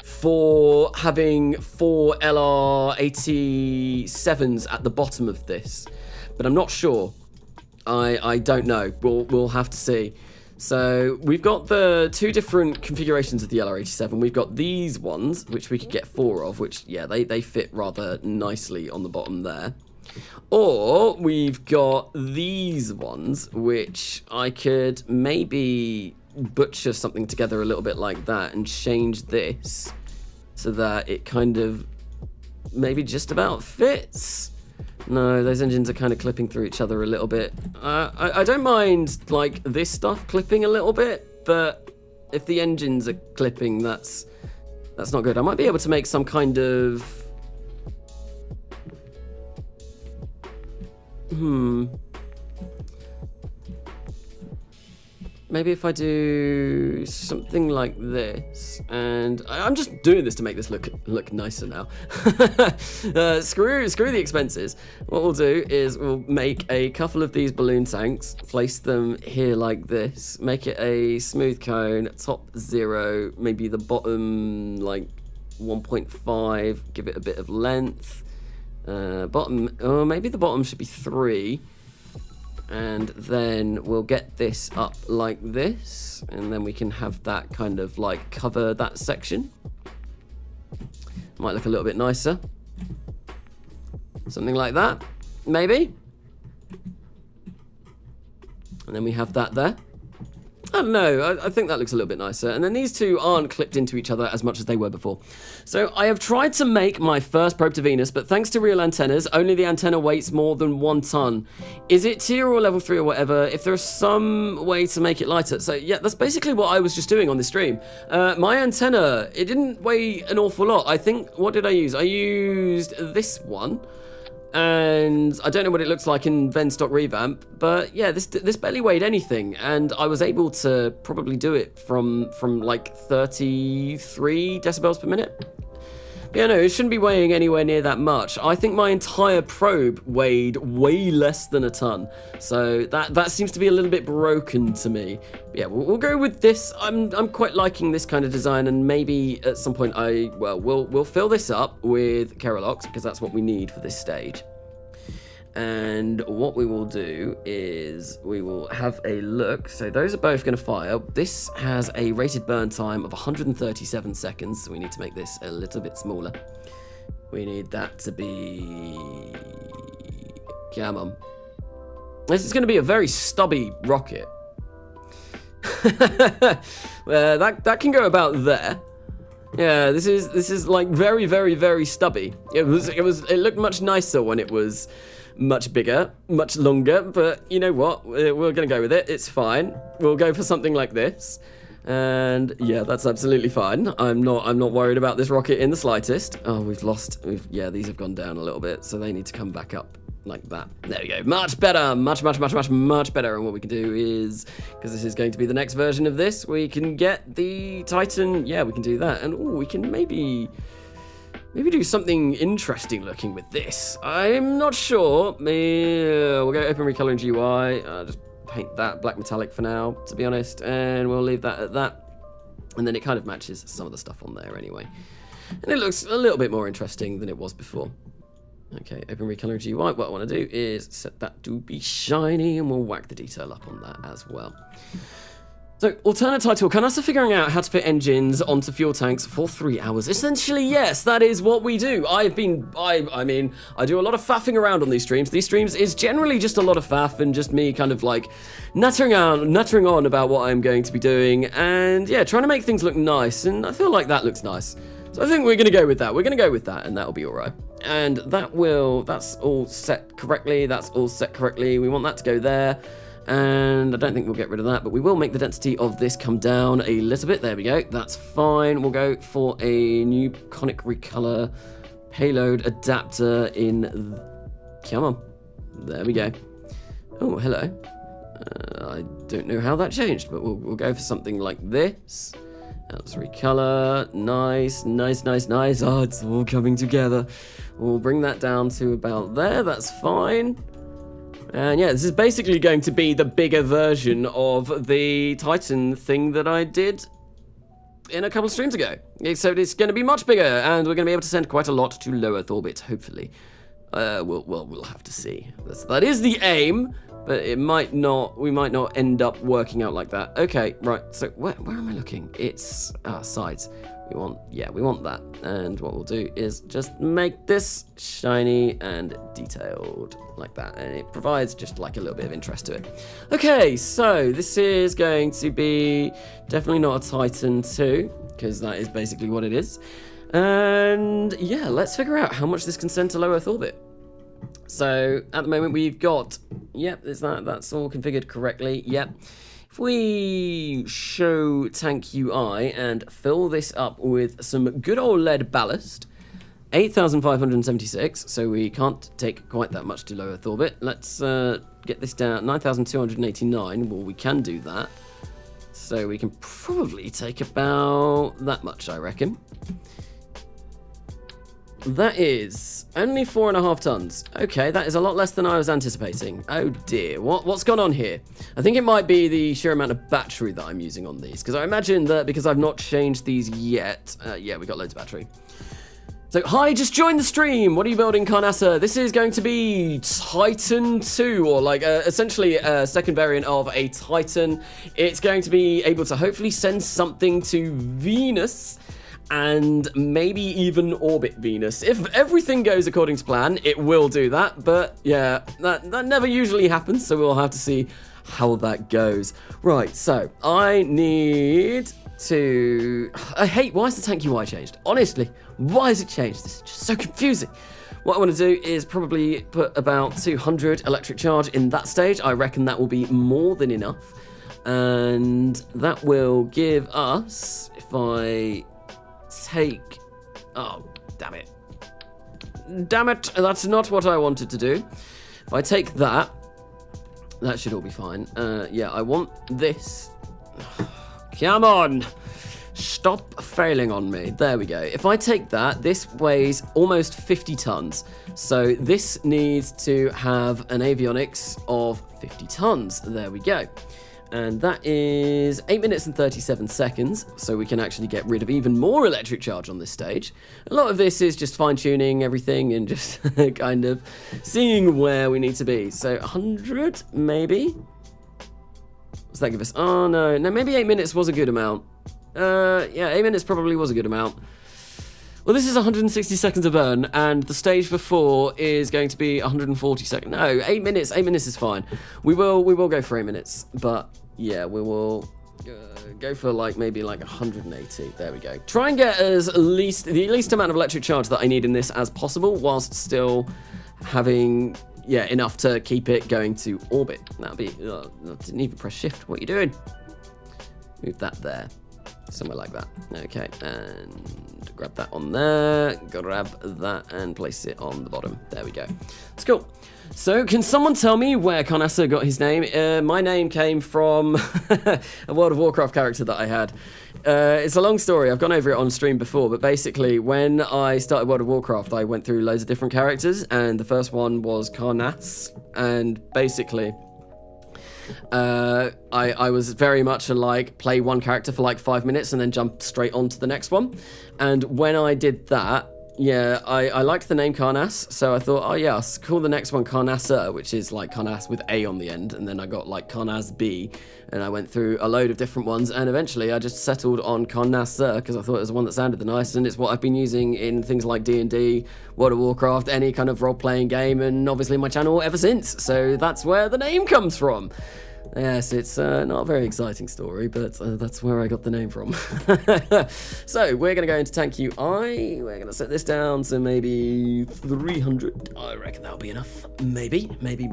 for having 4 LR87s at the bottom of this. But I'm not sure. I don't know. We'll have to see. So we've got the 2 different configurations of the LR87. We've got these ones, which we could get 4 of, which, yeah, they fit rather nicely on the bottom there. Or we've got these ones, which I could maybe butcher something together a little bit like that and change this so that it kind of maybe just about fits. No, those engines are kind of clipping through each other a little bit. I don't mind, like, this stuff clipping a little bit, but if the engines are clipping, that's not good. I might be able to make some kind of... Maybe if I do something like this, and I'm just doing this to make this look nicer now. Screw the expenses. What we'll do is we'll make a couple of these balloon tanks, place them here like this, make it a smooth cone, top 0, maybe the bottom like 1.5, give it a bit of length. Bottom, oh, maybe the bottom should be 3. And then we'll get this up like this, and then we can have that kind of like cover that section. Might look a little bit nicer. Something like that, maybe. And then we have that there. I don't know, I think that looks a little bit nicer. And then these 2 aren't clipped into each other as much as they were before. So I have tried to make my first probe to Venus, but thanks to real antennas, only the antenna weighs more than 1 ton. Is it tier or level 3 or whatever? If there's some way to make it lighter. So yeah, that's basically what I was just doing on this stream. My antenna, it didn't weigh an awful lot. I think, what did I use? I used this one. And I don't know what it looks like in Venstock Revamp, but yeah, this barely weighed anything, and I was able to probably do it from like 33 decibels per minute. But yeah, no, it shouldn't be weighing anywhere near that much. I think my entire probe weighed way less than a ton, so that seems to be a little bit broken to me. But yeah, we'll go with this. I'm quite liking this kind of design, and maybe at some point we'll fill this up with Keralox, because that's what we need for this stage. And what we will do is we will have a look. So those are both going to fire. This has a rated burn time of 137 seconds. So we need to make this a little bit smaller. We need that to be... Come on. This is going to be a very stubby rocket. that can go about there. Yeah, this is like very, very, very stubby. It looked much nicer when it was much bigger, much longer, but you know what? We're gonna go with it. It's fine. We'll go for something like this. And yeah, that's absolutely fine. I'm not worried about this rocket in the slightest. Oh, yeah, these have gone down a little bit, so they need to come back up like that. There we go. Much better. Much better. And what we can do is, because this is going to be the next version of this, we can get the Titan. Yeah, we can do that. And we can maybe do something interesting looking with this. I'm not sure. We'll go open recolor and GUI. Just paint that black metallic for now, to be honest, and we'll leave that at that. And then it kind of matches some of the stuff on there anyway. And it looks a little bit more interesting than it was before. Okay, open recolor and GUI. What I want to do is set that to be shiny, and we'll whack the detail up on that as well. So, alternate title, Carnasa figuring out how to fit engines onto fuel tanks for 3 hours. Essentially, yes, that is what we do. I do a lot of faffing around on these streams. These streams is generally just a lot of faff and just me kind of like nattering on about what I'm going to be doing and yeah, trying to make things look nice, and I feel like that looks nice. So I think we're gonna go with that. We're gonna go with that, and that'll be all right. And that's all set correctly. That's all set correctly. We want that to go there. And I don't think we'll get rid of that, but we will make the density of this come down a little bit. There we go. That's fine. We'll go for a new conic recolor payload adapter in... Come on. There we go. Oh, hello. I don't know how that changed, but we'll go for something like this. Let's recolor. Nice. Oh, it's all coming together. We'll bring that down to about there. That's fine. And yeah, this is basically going to be the bigger version of the Titan thing that I did in a couple of streams ago. Except it's going to be much bigger, and we're going to be able to send quite a lot to low Earth orbit, hopefully. We'll have to see. That is the aim, but it might not. We might not end up working out like that. Okay, right. So where am I looking? It's sides. We want that. And what we'll do is just make this shiny and detailed like that. And it provides just like a little bit of interest to it. Okay, so this is going to be definitely not a Titan 2, because that is basically what it is. And yeah, let's figure out how much this can send to low Earth orbit. So at the moment we've got, that's all configured correctly. If we show tank UI and fill this up with some good old lead ballast, 8,576, so we can't take quite that much to low Earth orbit. Let's get this down, 9,289, well, we can do that. So we can probably take about that much, I reckon. That is only 4.5 tons. Okay, that is a lot less than I was anticipating. Oh dear, what's gone on here? I think it might be the sheer amount of battery that I'm using on these, because I imagine that because I've not changed these yet. Yeah, we got loads of battery. So, hi, just joined the stream. What are you building, Carnasa? This is going to be Titan 2, or like essentially a second variant of a Titan. It's going to be able to hopefully send something to Venus, and maybe even orbit Venus. If everything goes according to plan, it will do that, but yeah, that never usually happens, so we'll have to see how that goes. Right, so I need to... why is the tank UI changed? Honestly, why is it changed? This is just so confusing. What I want to do is probably put about 200 electric charge in that stage. I reckon that will be more than enough, and that will give us, if I... take... Oh, damn it. Damn it, that's not what I wanted to do. If I take that, that should all be fine. Yeah, I want this. Come on! Stop failing on me. There we go. If I take that, this weighs almost 50 tons. So this needs to have an avionics of 50 tons. There we go. And that is 8 minutes and 37 seconds, so we can actually get rid of even more electric charge on this stage. A lot of this is just fine-tuning everything and just kind of seeing where we need to be. So 100, maybe? What's that give us? Oh, no, maybe 8 minutes was a good amount. Yeah, 8 minutes probably was a good amount. Well, this is 160 seconds of burn, and the stage before is going to be 140 seconds. No, 8 minutes. 8 minutes is fine. We will go for 8 minutes, but yeah, we will Go for like maybe like 180. There we go. Try and get the least amount of electric charge that I need in this as possible, whilst still having enough to keep it going to orbit. That'll be. I didn't even press shift. What are you doing? Move that there, somewhere like that. Okay, and grab that on there. Grab that and place it on the bottom. There we go. It's cool. So, can someone tell me where Carnasa got his name? My name came from a World of Warcraft character that I had. It's a long story. I've gone over it on stream before, but basically, when I started World of Warcraft, I went through loads of different characters, and the first one was Carnasa, and basically, I was very much like play one character for like 5 minutes and then jump straight on to the next one. And when I did that, I liked the name Carnasa, so I thought, oh yeah, I'll call the next one Carnasa, which is like Carnasa with A on the end, and then I got like CarnasB, and I went through a load of different ones, and eventually I just settled on Carnasa because I thought it was the one that sounded the nice, and it's what I've been using in things like D&D, World of Warcraft, any kind of role-playing game, and obviously my channel ever since, so that's where the name comes from. Yes, it's not a very exciting story, but that's where I got the name from. So, we're going to go into tank UI. We're going to set this down to maybe 300. I reckon that'll be enough. Maybe. Maybe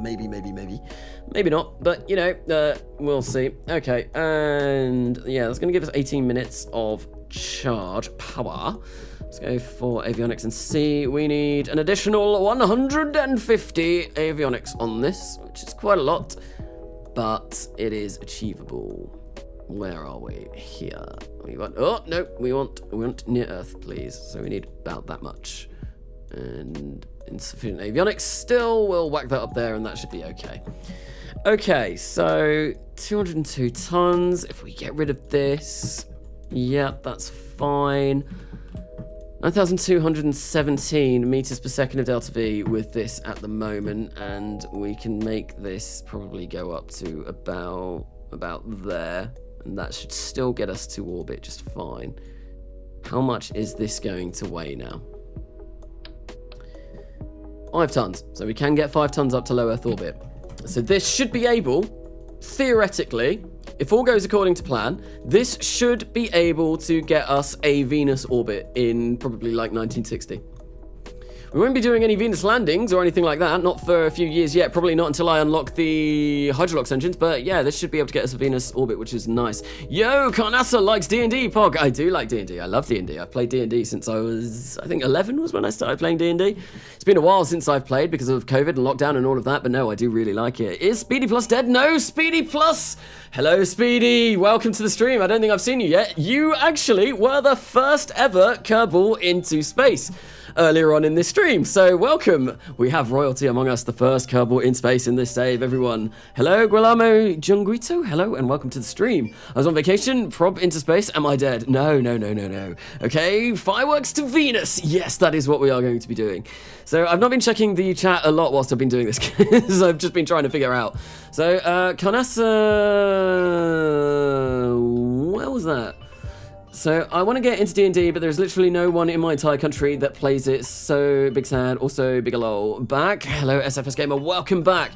not, but, you know, we'll see. Okay, and, yeah, that's going to give us 18 minutes of charge power. Let's go for avionics and see. We need an additional 150 avionics on this, which is quite a lot. But it is achievable. Where are we? Here. We want. Oh no, we want near Earth, please. So we need about that much, and insufficient avionics. Still, we'll whack that up there, and that should be okay. Okay, so 202 tons. If we get rid of this, yep, that's fine. 9,217 meters per second of delta V with this at the moment, and we can make this probably go up to about there, and that should still get us to orbit just fine. How much is this going to weigh now? 5 tons, so we can get 5 tons up to low Earth orbit. So this should be able, theoretically, if all goes according to plan, this should be able to get us a Venus orbit in probably like 1960. We won't be doing any Venus landings or anything like that, not for a few years yet, probably not until I unlock the Hydrolox engines, but yeah, this should be able to get us a Venus orbit, which is nice. Yo, Carnasa likes D&D, Pog. I do like D&D. I love D&D. I've played D&D since I was, I think 11 was when I started playing D&D. It's been a while since I've played because of COVID and lockdown and all of that, but no, I do really like it. Is Speedy Plus dead? No, Speedy Plus! Hello, Speedy. Welcome to the stream. I don't think I've seen you yet. You actually were the first ever Kerbal into space earlier on in this stream, so welcome. We have royalty among us, the first Kerbal in space in this save, everyone. Hello, Guillermo Junguito. Hello, and welcome to the stream. I was on vacation, prob into space. Am I dead? No. Okay, fireworks to Venus. Yes, that is what we are going to be doing. So I've not been checking the chat a lot whilst I've been doing this, because I've just been trying to figure out. So, Carnasa, where was that? So I want to get into D&D, but there's literally no one in my entire country that plays it. So big sad, also big lol. Back. Hello, SFS Gamer. Welcome back.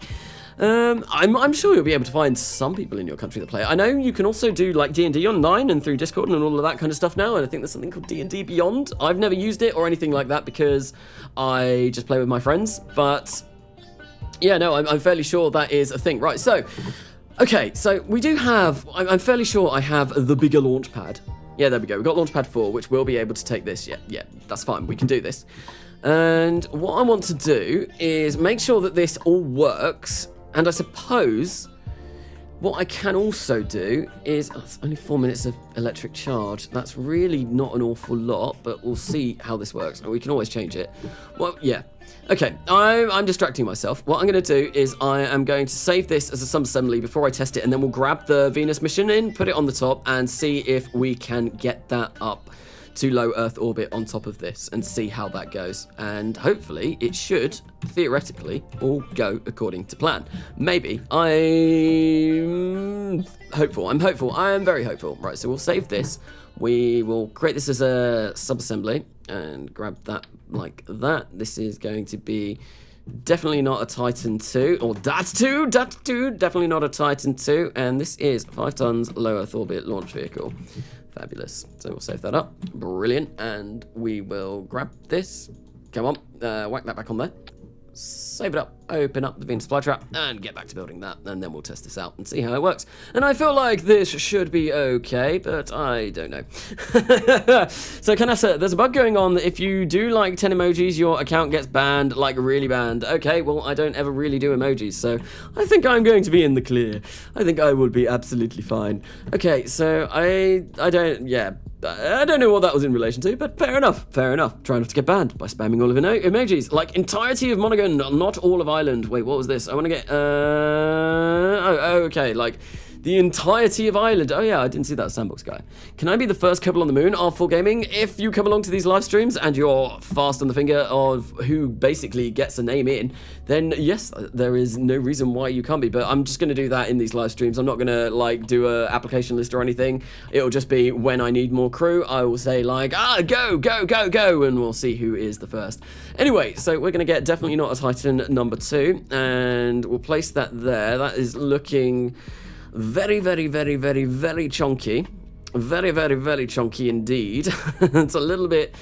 I'm sure you'll be able to find some people in your country that play it. I know you can also do like D&D online and through Discord and all of that kind of stuff now. And I think there's something called D&D Beyond. I've never used it or anything like that because I just play with my friends. But yeah, no, I'm fairly sure that is a thing. Right. So, okay. So we do have. I'm fairly sure I have the bigger launch pad. Yeah, there we go. We've got Launchpad 4, which will be able to take this. Yeah, that's fine. We can do this. And what I want to do is make sure that this all works. And I suppose what I can also do is... Oh, it's only 4 minutes of electric charge. That's really not an awful lot, but we'll see how this works. And we can always change it. Well, yeah. Okay, I'm distracting myself. What I'm going to do is I am going to save this as a sub-assembly before I test it, and then we'll grab the Venus mission in, put it on the top, and see if we can get that up to low Earth orbit on top of this, and see how that goes. And hopefully, it should, theoretically, all go according to plan. Maybe. I'm hopeful. I am very hopeful. Right, so we'll save this. We will create this as a sub-assembly and grab that like that. This is going to be Definitely not a Titan 2, or that's 2, definitely not a Titan 2, and this is 5 tons low Earth orbit launch vehicle. Fabulous. So we'll save that up. Brilliant. And we will grab this. Come on, whack that back on there. Save it up, open up the Venus flytrap, and get back to building that, and then we'll test this out and see how it works. And I feel like this should be okay, but I don't know. So Carnasa, there's a bug going on. If you do like 10 emojis, your account gets banned, like really banned. Okay, well, I don't ever really do emojis, so I think I'm going to be in the clear. I think I will be absolutely fine. Okay, so I don't know what that was in relation to, but fair enough, fair enough. Try not to get banned by spamming all of emojis. Like, entirety of Monaghan, not all of Ireland. Wait, what was this? I want to get, okay, like, the entirety of Ireland. Oh yeah, I didn't see that sandbox guy. Can I be the first couple on the moon of full gaming? If you come along to these live streams and you're fast on the finger of who basically gets a name in, then yes, there is no reason why you can't be. But I'm just going to do that in these live streams. I'm not going to like do a application list or anything. It'll just be when I need more crew, I will say like, go, go, go, go, and we'll see who is the first. Anyway, so we're going to get definitely not a Titan number 2, and we'll place that there. That is looking very, very, very, very, very chunky. Very, very, very chunky indeed. It's a little bit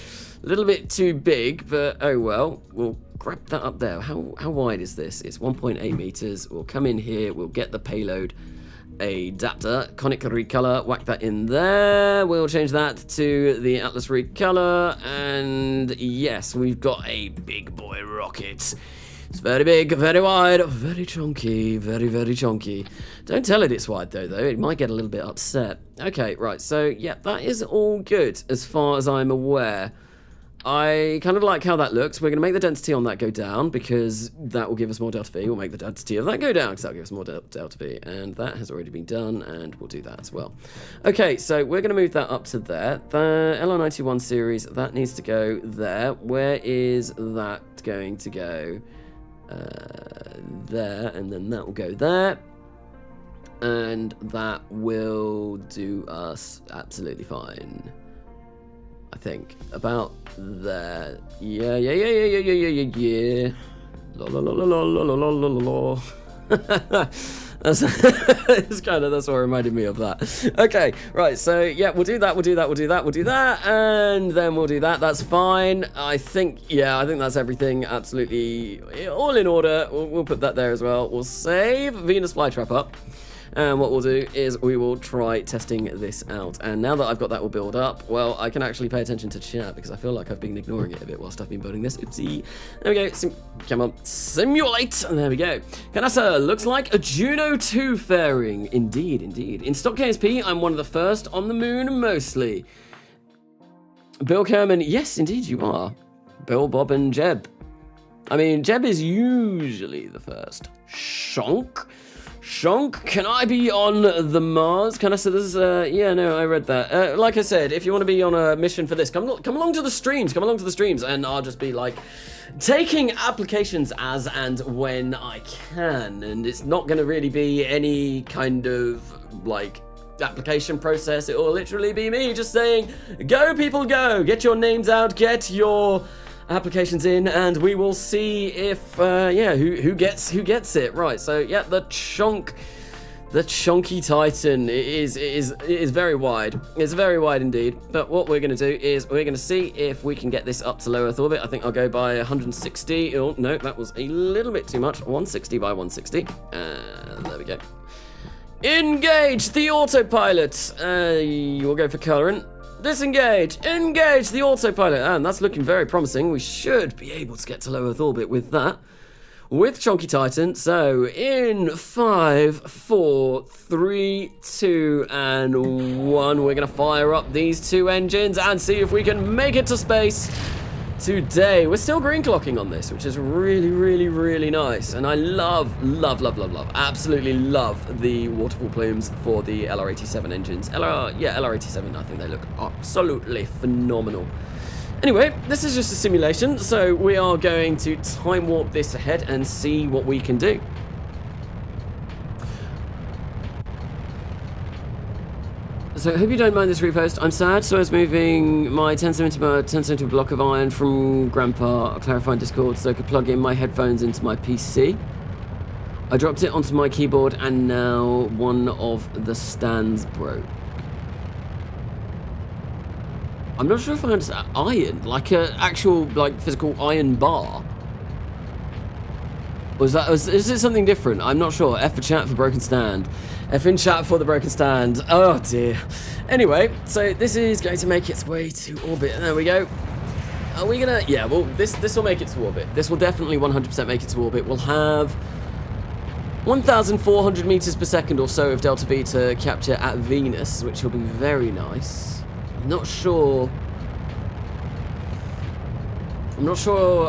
too big, but oh well. We'll grab that up there. How wide is this? It's 1.8 meters. We'll come in here. We'll get the payload adapter, conic recolor, whack that in there. We'll change that to the Atlas recolor, and yes, we've got a big boy rocket. It's very big, very wide, very chunky, very, very chunky. Don't tell it it's wide though. It might get a little bit upset. Okay, right, so yeah, that is all good as far as I'm aware. I kind of like how that looks. We're going to make the density on that go down because that will give us more delta V. We'll make the density of that go down because that will give us more delta V. And that has already been done, and we'll do that as well. Okay, so we're going to move that up to there. The LR91 series, that needs to go there. Where is that going to go? There, and then that will go there, and that will do us absolutely fine. I think about there. Yeah. La la la la la la la la la. That's what reminded me of that. Okay, right, so yeah, we'll do that, and then we'll do that. That's fine. I think that's everything absolutely all in order. We'll put that there as well. We'll save Venus flytrap up. And what we'll do is we will try testing this out. And now that I've got that all built up, well, I can actually pay attention to chat because I feel like I've been ignoring it a bit whilst I've been building this. Oopsie. There we go. Come on. Simulate. And there we go. Carnasa looks like a Juno 2 fairing. Indeed, indeed. In stock KSP, I'm one of the first on the moon mostly. Bill Kerman. Yes, indeed you are. Bill, Bob, and Jeb. I mean, Jeb is usually the first. Shonk. Shonk, can I be on the Mars? Can I say this? Yeah, no, I read that. Like I said, if you want to be on a mission for this, come along to the streams. Come along to the streams, and I'll just be like taking applications as and when I can. And it's not going to really be any kind of like application process. It will literally be me just saying, "Go, people, go! Get your names out. Get your applications in, and we will see if who gets it. Right, so yeah, the chunky Titan is very wide. It's very wide indeed. But what we're going to do is we're going to see if we can get this up to low Earth orbit. I think I'll go by 160. Oh no, that was a little bit too much. 160 by 160. There we go. Engage the autopilot. We'll go for current. Disengage! Engage the autopilot! And that's looking very promising. We should be able to get to low Earth orbit with that. With Chunky Titan. So, in 5, 4, 3, 2, and 1, we're going to fire up these 2 engines and see if we can make it to space today. We're still green clocking on this, which is really, really, really nice. And I love, absolutely love the waterfall plumes for the LR87 engines. LR87, I think they look absolutely phenomenal. Anyway, this is just a simulation, so we are going to time warp this ahead and see what we can do. So I hope you don't mind this repost. I'm sad, so I was moving my 10 centimeter block of iron from Grandpa, clarifying Discord, so I could plug in my headphones into my PC. I dropped it onto my keyboard, and now one of the stands broke. I'm not sure if I understand. Iron? Like an actual, like, physical iron bar? Is it something different? I'm not sure. F for chat for broken stand. F in chat for the broken stand. Oh dear. Anyway, so this is going to make its way to orbit. There we go. Are we gonna? Yeah, well, this will make it to orbit. This will definitely 100% make it to orbit. We'll have 1,400 meters per second or so of delta V to capture at Venus, which will be very nice. I'm not sure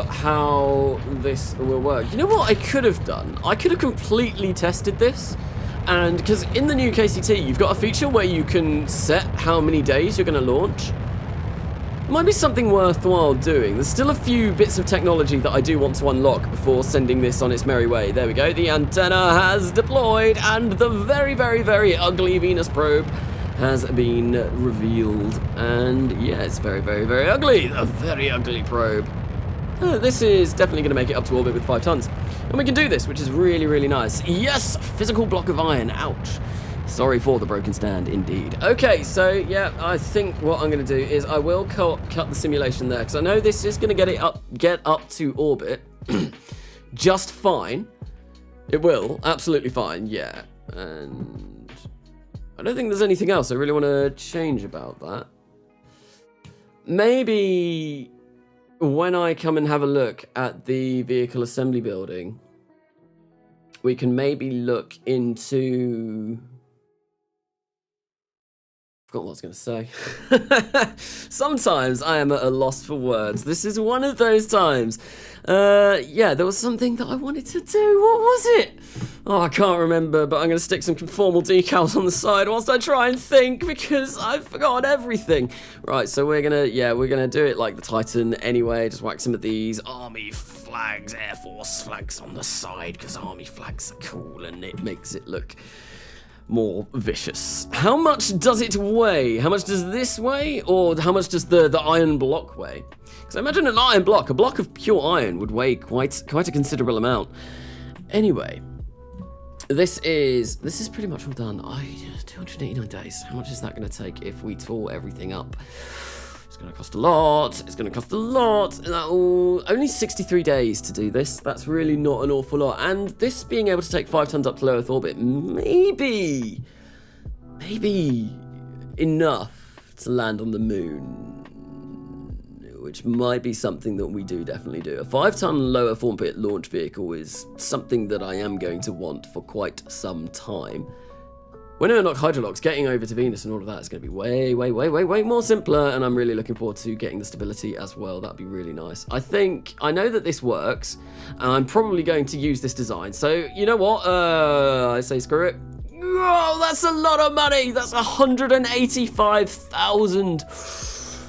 how this will work. You know what I could have done? I could have completely tested this. And because in the new KCT, you've got a feature where you can set how many days you're going to launch. It might be something worthwhile doing. There's still a few bits of technology that I do want to unlock before sending this on its merry way. There we go. The antenna has deployed, and the very, very, very ugly Venus probe has been revealed. And yeah, it's very, very, very ugly. A very ugly probe. This is definitely going to make it up to orbit with 5 tons. And we can do this, which is really, really nice. Yes, physical block of iron. Ouch. Sorry for the broken stand, indeed. Okay, so yeah, I think what I'm going to do is I will cut the simulation there, because I know this is going to get up to orbit just fine. It will, absolutely fine, yeah. And I don't think there's anything else I really want to change about that. Maybe when I come and have a look at the vehicle assembly building, we can maybe look into... I forgot what I was going to say. Sometimes I am at a loss for words. This is one of those times. Yeah, there was something that I wanted to do. What was it? Oh, I can't remember, but I'm going to stick some conformal decals on the side whilst I try and think, because I've forgotten everything. Right, so we're going to do it like the Titan anyway. Just whack some of these army flags, Air Force flags on the side, because army flags are cool and it makes it look more vicious. How much does it weigh? How much does this weigh? Or how much does the iron block weigh? Because I imagine an iron block, a block of pure iron would weigh quite a considerable amount. Anyway, this is pretty much all done. 289 days. How much is that going to take if we tore everything up? It's going to cost a lot. It's going to cost a lot. Only 63 days to do this. That's really not an awful lot. And this being able to take 5 tons up to low Earth orbit, maybe enough to land on the moon, which might be something that we definitely do. A 5-ton low Earth orbit launch vehicle is something that I am going to want for quite some time. When I unlock Hydrolocks, getting over to Venus and all of that is going to be way more simpler, and I'm really looking forward to getting the stability as well. That'd be really nice. I know that this works, and I'm probably going to use this design. So, you know what? I say screw it. Oh, that's a lot of money! That's 185,000.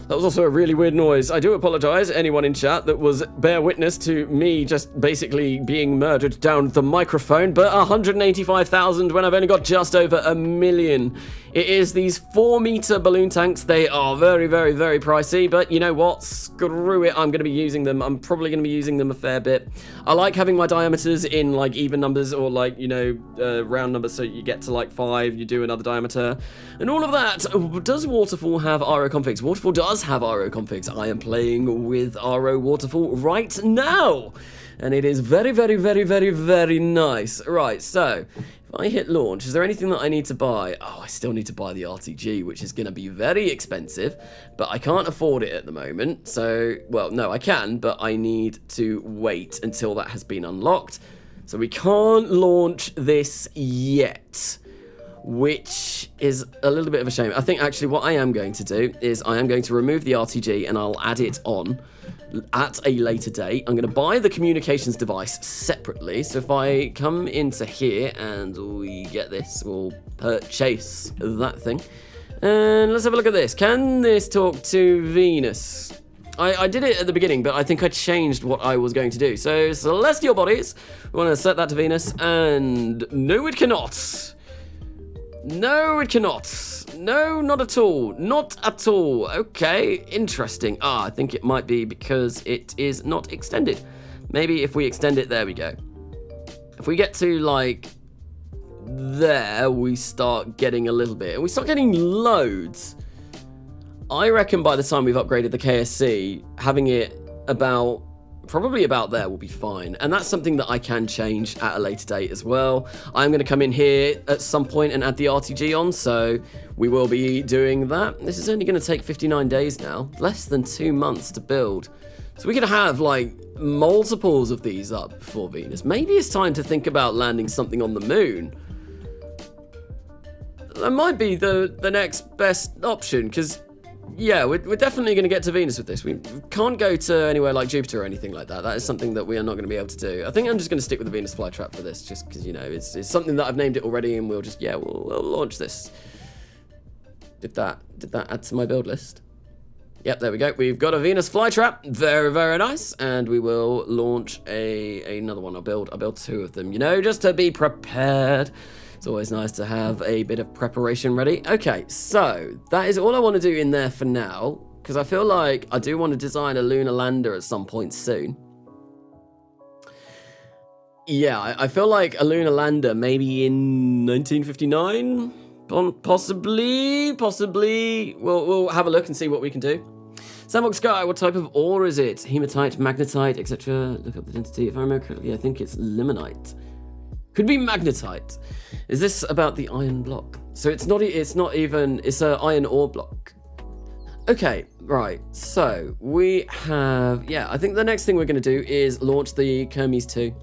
That was also a really weird noise. I do apologize, anyone in chat that was bear witness to me just basically being murdered down the microphone, but 185,000 when I've only got just over 1 million. It is these 4-meter balloon tanks. They are very, very, very pricey, but you know what? Screw it, I'm going to be using them. I'm probably going to be using them a fair bit. I like having my diameters in like even numbers or like, you know, round numbers, so you get to like 5, you do another diameter, and all of that. Does Waterfall have RO configs? Waterfall does have RO configs. I am playing with RO Waterfall right now, and it is very, very, very, very, very nice. Right, so if I hit launch, is there anything that I need to buy? Oh, I still need to buy the RTG, which is going to be very expensive, but I can't afford it at the moment. So, well, no, I can, but I need to wait until that has been unlocked. So we can't launch this yet, which is a little bit of a shame. I think actually what I am going to do is I am going to remove the RTG and I'll add it on at a later date. I'm going to buy the communications device separately. So if I come into here and we get this, we'll purchase that thing. And let's have a look at this. Can this talk to Venus? I did it at the beginning, but I think I changed what I was going to do. So celestial bodies, we want to set that to Venus, and no, it cannot. No, it cannot. No, not at all. Not at all. Okay, interesting. I think it might be because it is not extended. Maybe if we extend it, there we go. If we get to, like, there, we start getting a little bit. And we start getting loads. I reckon by the time we've upgraded the KSC, having it probably about there will be fine. And that's something that I can change at a later date as well. I'm going to come in here at some point and add the RTG on, so we will be doing that. This is only going to take 59 days now, less than 2 months to build. So we could have like multiples of these up before Venus. Maybe it's time to think about landing something on the moon. That might be the next best option, because yeah, we're definitely going to get to Venus with this. We can't go to anywhere like Jupiter or anything like that. That is something that we are not going to be able to do. I think I'm just going to stick with the Venus flytrap for this, just because, you know, it's something that I've named it already, and we'll just, yeah, we'll launch this. Did that add to my build list? Yep, there we go. We've got a Venus flytrap. Very, very nice. And we will launch another one. I'll build 2 of them, you know, just to be prepared. It's always nice to have a bit of preparation ready. Okay, so that is all I want to do in there for now, because I feel like I do want to design a lunar lander at some point soon. Yeah, I feel like a lunar lander maybe in 1959, possibly. We'll have a look and see what we can do. Sandbox Sky, what type of ore is it? Hematite, magnetite, etc. Look up the density. If I remember correctly, I think it's limonite. Could be magnetite. Is this about the iron block? So it's an iron ore block. Okay, right. So we have, yeah, I think the next thing we're going to do is launch the Kermes 2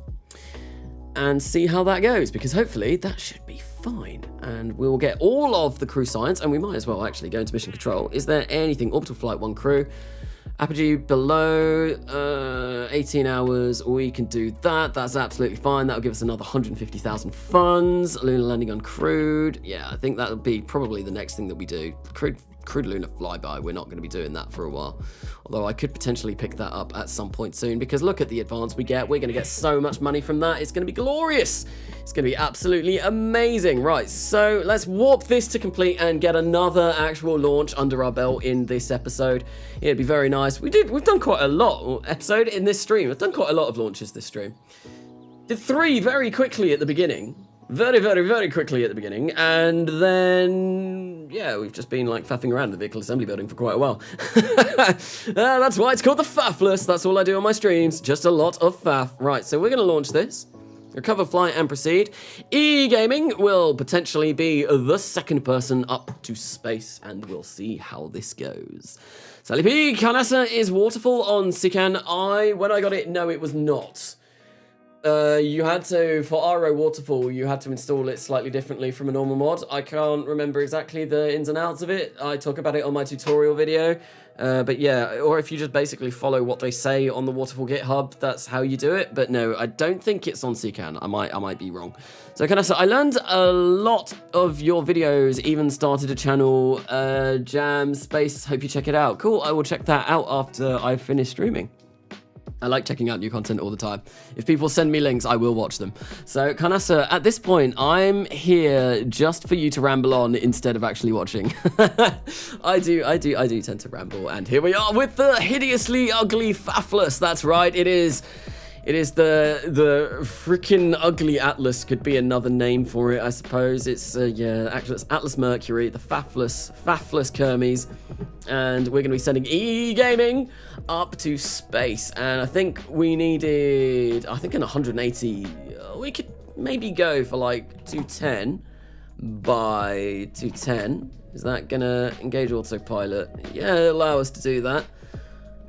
and see how that goes, because hopefully that should be fine. And we will get all of the crew science, and we might as well actually go into mission control. Is there anything? Orbital Flight 1 crew. Apogee below 18 hours, we can do that. That's absolutely fine. That'll give us another 150,000 funds. Lunar landing on Crude. Yeah, I think that'll be probably the next thing that we do. Crude lunar flyby, we're not going to be doing that for a while. Although I could potentially pick that up at some point soon, because look at the advance we get. We're going to get so much money from that. It's going to be glorious. It's going to be absolutely amazing. Right, so let's warp this to complete and get another actual launch under our belt in this episode. It'd be very nice. We've done quite a lot episode in this stream. We've done quite a lot of launches this stream. Did 3 very quickly at the beginning. Very, very, very quickly at the beginning, and then, yeah, we've just been, like, faffing around the vehicle assembly building for quite a while. That's why it's called the Faffless. That's all I do on my streams, just a lot of faff. Right, so we're going to launch this, recover, fly, and proceed. E-gaming will potentially be the second person up to space, and we'll see how this goes. Sally P, Carnasa is waterfall on Sican. When I got it, no, it was not. You had to, for RO Waterfall, you had to install it slightly differently from a normal mod. I can't remember exactly the ins and outs of it. I talk about it on my tutorial video. But yeah, or if you just basically follow what they say on the Waterfall GitHub, that's how you do it. But no, I don't think it's on CCAN. I might be wrong. So Carnasa, I learned a lot of your videos, even started a channel, Jam Space. Hope you check it out. Cool, I will check that out after I finish streaming. I like checking out new content all the time. If people send me links, I will watch them. So, Carnasa, at this point, I'm here just for you to ramble on instead of actually watching. I do tend to ramble, and here we are with the hideously ugly Faffless. That's right, it is the freaking ugly Atlas. Could be another name for it, I suppose. It's yeah, Atlas Mercury, the Faffless Kermes, and we're going to be sending E-Gaming up to space. And I think we needed, I think an 180. We could maybe go for like 210 by 210. Is that gonna engage autopilot? Yeah, it'll allow us to do that.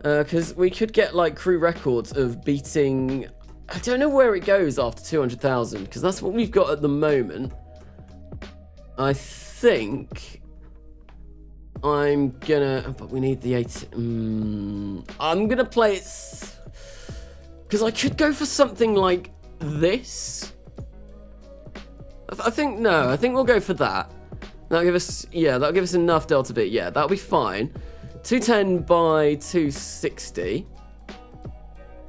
Because we could get like crew records of beating, I don't know where it goes after 200,000, because that's what we've got at the moment. I think I'm gonna, but we need the 80, I'm gonna play it, because I could go for something like this. I think we'll go for that. That'll give us, yeah, that'll give us enough delta V. Yeah, that'll be fine. 210 by 260.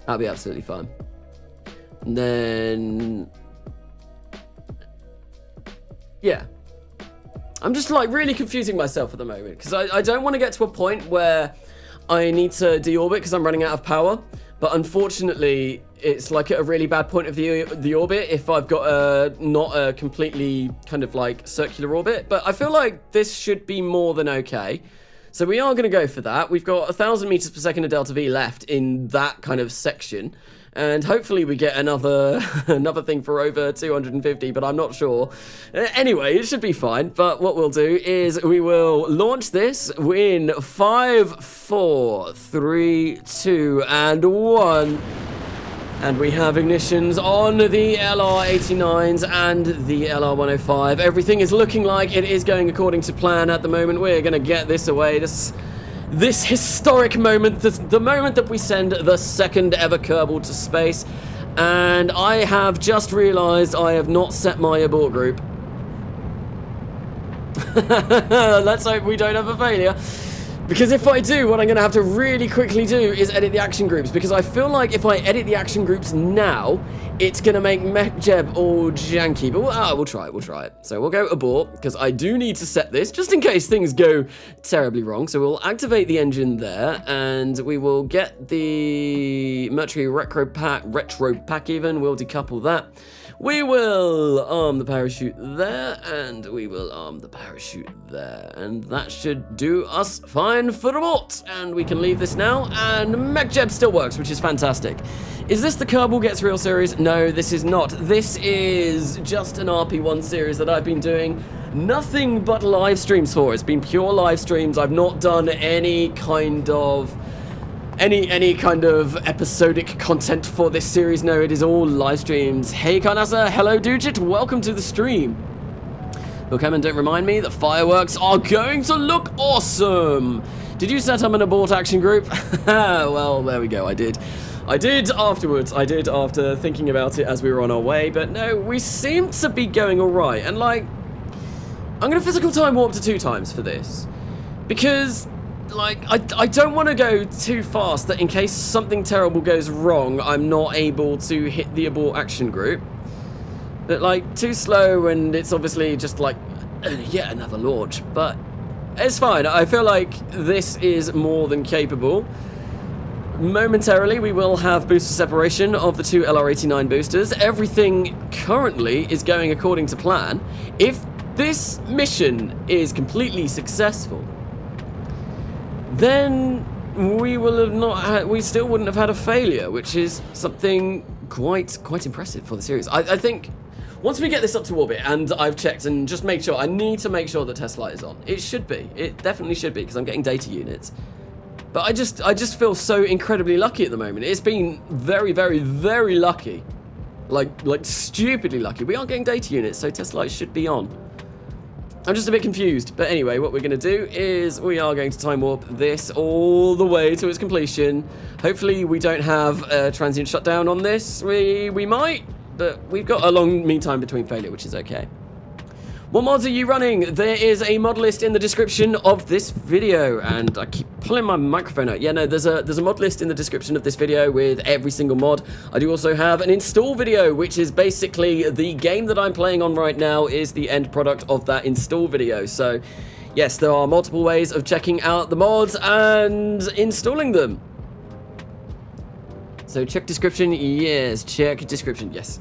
That'll be absolutely fine. And then, yeah, I'm just like really confusing myself at the moment because I don't want to get to a point where I need to deorbit because I'm running out of power. But unfortunately, it's like at a really bad point of the orbit if I've got not a completely kind of like circular orbit. But I feel like this should be more than okay. So we are going to go for that. We've got 1,000 meters per second of delta V left in that kind of section. And hopefully we get another thing for over 250, but I'm not sure. Anyway, it should be fine. But what we'll do is we will launch this in 5, 4, 3, 2, and 1. And we have ignitions on the LR-89s and the LR-105. Everything is looking like it is going according to plan at the moment. We're going to get this away. This historic moment, the moment that we send the second ever Kerbal to space. And I have just realized I have not set my abort group. Let's hope we don't have a failure. Because if I do, what I'm going to have to really quickly do is edit the action groups. Because I feel like if I edit the action groups now, it's going to make MechJeb all janky. But we'll try it. So we'll go abort, because I do need to set this, just in case things go terribly wrong. So we'll activate the engine there, and we will get the Mercury retro pack even. We'll decouple that. We will arm the parachute there, and we will arm the parachute there. And that should do us fine for abort. And we can leave this now, and MechJeb still works, which is fantastic. Is this the Kerbal Gets Real series? No, this is not. This is just an RP-1 series that I've been doing nothing but live streams for. It's been pure live streams. I've not done any kind of episodic content for this series. No, it is all live streams. Hey Carnasa, hello Dujit, welcome to the stream. Look, and don't remind me, the fireworks are going to look awesome. Did you set up an abort action group? Well, there we go, I did afterwards. I did after thinking about it as we were on our way, but no, we seem to be going alright. And like, I'm gonna physical time warp to 2 times for this. Because like, I don't want to go too fast that in case something terrible goes wrong, I'm not able to hit the abort action group. But like, too slow, and it's obviously just like, yet another launch. But it's fine. I feel like this is more than capable. Momentarily, we will have booster separation of the 2 LR-89 boosters. Everything currently is going according to plan. If this mission is completely successful, then we still wouldn't have had a failure, which is something quite impressive for the series. I think once we get this up to orbit, and I've checked and just made sure, I need to make sure the test light is on. It should be. It definitely should be, because I'm getting data units. But I just feel so incredibly lucky at the moment. It's been very, very, very lucky. Like stupidly lucky. We are getting data units, so test lights should be on. I'm just a bit confused, but anyway, what we're going to do is we are going to time warp this all the way to its completion. Hopefully we don't have a transient shutdown on this. We might, but we've got a long mean time between failure, which is okay. What mods are you running? There is a mod list in the description of this video, and I keep pulling my microphone out. Yeah, no, there's a mod list in the description of this video with every single mod. I do also have an install video, which is basically the game that I'm playing on right now is the end product of that install video. So, yes, there are multiple ways of checking out the mods and installing them. So, check description, yes, check description, yes.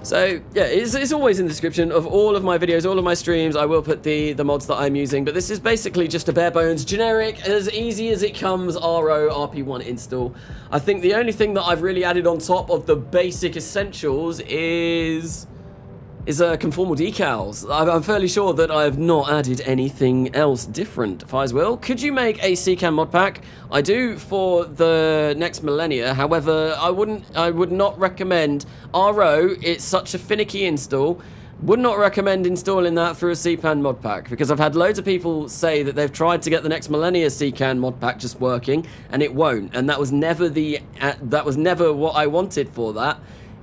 So, yeah, it's always in the description of all of my videos, all of my streams. I will put the mods that I'm using, but this is basically just a bare bones, generic, as easy as it comes, RP-1 install. I think the only thing that I've really added on top of the basic essentials is ConformalDecals. I'm fairly sure that I have not added anything else different. Fires will. Could you make a CCAM mod pack? I do for the next millennia. However, I would not recommend RO. It's such a finicky install. Would not recommend installing that through a CPAN mod pack, because I've had loads of people say that they've tried to get the next millennia CCAN mod pack just working, and it won't. And that was never what I wanted for that.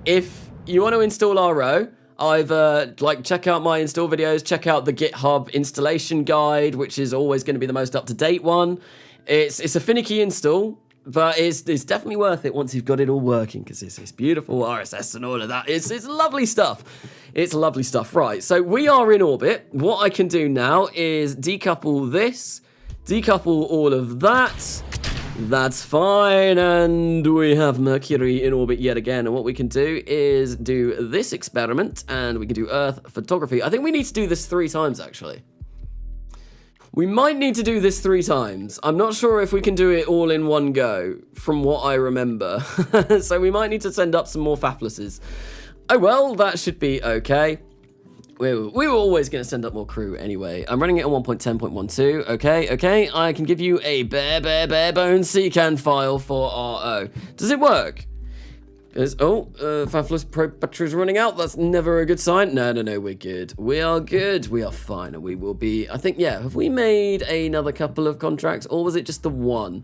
If you want to install RO, either check out my install videos, check out the GitHub installation guide, which is always going to be the most up-to-date one. It's a finicky install, But it's definitely worth it once you've got it all working, because it's beautiful RSS and all of that. It's lovely stuff. It's lovely stuff. Right, so we are in orbit. What I can do now is decouple this, decouple all of that. That's fine, and we have Mercury in orbit yet again. And what we can do is do this experiment, and we can do Earth photography. I think we need to do this 3 times, actually. We might need to do this 3 times. I'm not sure if we can do it all in one go, from what I remember. So we might need to send up some more fafflesses. Oh well, that should be okay. We were always going to send up more crew anyway. I'm running it on 1.10.12. Okay. I can give you a bare bones CCAN file for RO. Does it work? Faffless probe batteries running out. That's never a good sign. No, we're good. We are good. We are fine. And we will be, I think, yeah. Have we made another couple of contracts? Or was it just the one?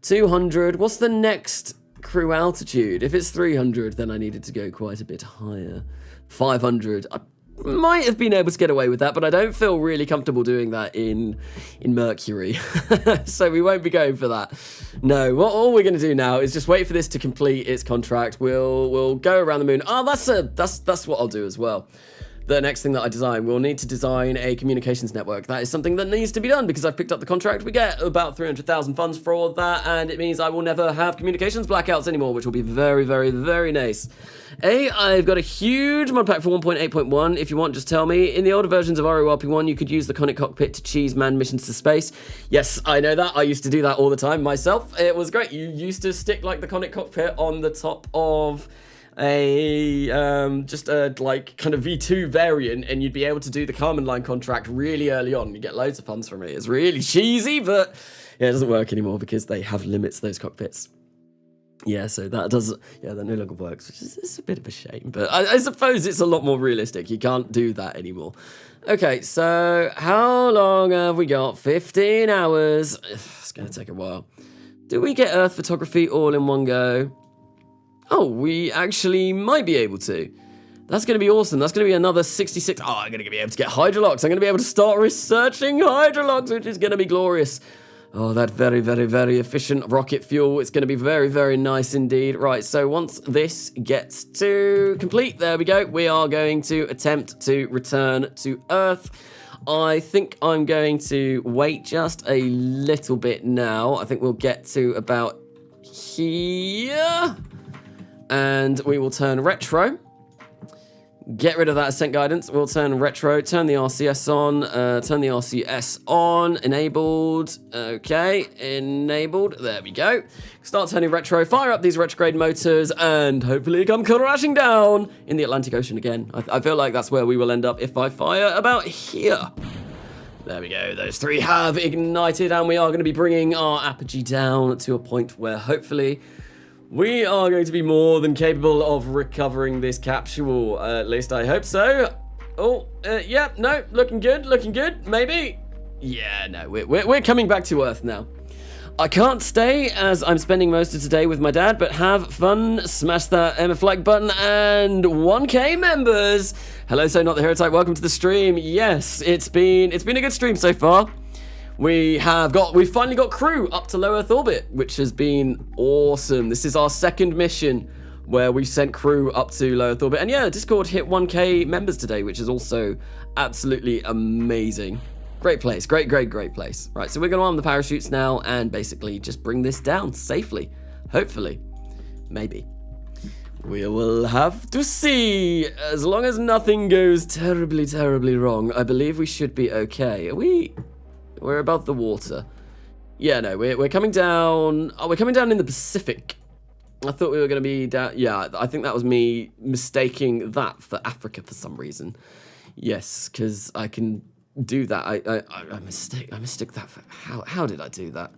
200. What's the next crew altitude? If it's 300, then I needed to go quite a bit higher. 500. I might have been able to get away with that, but I don't feel really comfortable doing that in Mercury. So we won't be going for that. No, all we're going to do now is just wait for this to complete its contract. We'll go around the moon. Oh, that's what I'll do as well. The next thing that I design, we'll need to design a communications network. That is something that needs to be done because I've picked up the contract. We get about 300,000 funds for that, and it means I will never have communications blackouts anymore, which will be very, very, very nice. I've got a huge mod pack for 1.8.1. If you want, just tell me. In the older versions of RP-1, you could use the Conic cockpit to cheese manned missions to space. Yes, I know that. I used to do that all the time myself. It was great. You used to stick like the Conic cockpit on the top of just a like kind of V2 variant, and you'd be able to do the Carmen line contract really early on. You get loads of funds from it. It's really cheesy, but yeah, it doesn't work anymore because they have limits, those cockpits. Yeah, so that does, yeah, that no longer works, which is it's a bit of a shame, but I suppose it's a lot more realistic. You can't do that anymore. Okay, so how long have we got? 15 hours. It's going to take a while. Do we get Earth photography all in one go? Oh, we actually might be able to. That's going to be awesome. That's going to be another 66. Oh, I'm going to be able to get hydrolox. I'm going to be able to start researching hydrolox, which is going to be glorious. Oh, that very, very, very efficient rocket fuel. It's going to be very, very nice indeed. Right, so once this gets to complete, there we go. We are going to attempt to return to Earth. I think I'm going to wait just a little bit now. I think we'll get to about here. And we will turn retro. Get rid of that ascent guidance. We'll turn retro, turn the RCS on, enabled. Okay, enabled. There we go. Start turning retro, fire up these retrograde motors, and hopefully come crashing down in the Atlantic Ocean again. I feel like that's where we will end up if I fire about here. There we go. Those 3 have ignited, and we are going to be bringing our apogee down to a point where hopefully we are going to be more than capable of recovering this capsule. At least I hope so. Oh, yeah, no, looking good, maybe. Yeah, no, we're coming back to Earth now. I can't stay as I'm spending most of today with my dad, but have fun, smash that MF like button, and 1K members. Hello, so not the hero type, welcome to the stream. Yes, it's been a good stream so far. We've finally got crew up to low Earth orbit, which has been awesome. This is our second mission where we've sent crew up to low Earth orbit. And yeah, Discord hit 1K members today, which is also absolutely amazing. Great place, great place. Right, so we're gonna arm the parachutes now and basically just bring this down safely. Hopefully, maybe. We will have to see. As long as nothing goes terribly, terribly wrong, I believe we should be okay. We're above the water. Yeah, no, we're coming down. Oh, we're coming down in the Pacific. I thought we were going to be down. Yeah, I think that was me mistaking that for Africa for some reason. Yes, because I can do that. I mistake that for how did I do that?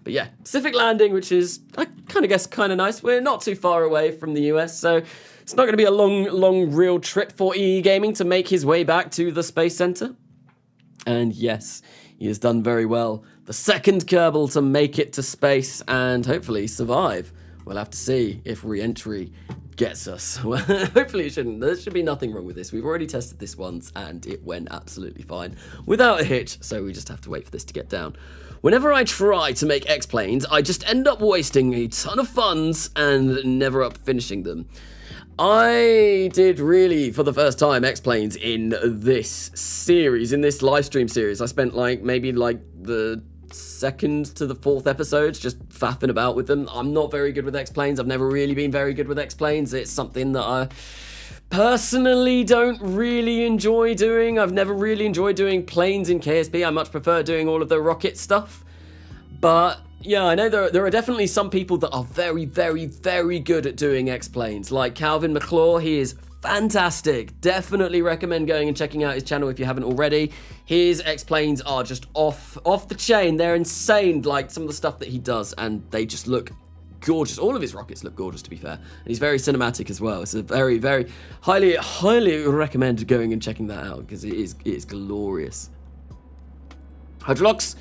But yeah, Pacific landing, which is I kind of guess kind of nice. We're not too far away from the US, so it's not going to be a long real trip for EE Gaming to make his way back to the Space Center. And yes, he has done very well. The second Kerbal to make it to space and hopefully survive. We'll have to see if re-entry gets us. Well, hopefully it shouldn't. There should be nothing wrong with this. We've already tested this once and it went absolutely fine without a hitch. So we just have to wait for this to get down. Whenever I try to make X-Planes, I just end up wasting a ton of funds and never up finishing them. I did really, for the first time, X-Planes in this series, in this live stream series. I spent maybe the 2nd to the 4th episodes just faffing about with them. I'm not very good with X-Planes. I've never really been very good with X-Planes. It's something that I personally don't really enjoy doing. I've never really enjoyed doing planes in KSP. I much prefer doing all of the rocket stuff. But yeah, I know there are definitely some people that are very, very, very good at doing X-Planes. Like Calvin McClure, he is fantastic. Definitely recommend going and checking out his channel if you haven't already. His X-Planes are just off the chain. They're insane, like some of the stuff that he does, and they just look gorgeous. All of his rockets look gorgeous, to be fair. And he's very cinematic as well. It's a very, very highly recommend going and checking that out, because it is glorious. Hydrolocks.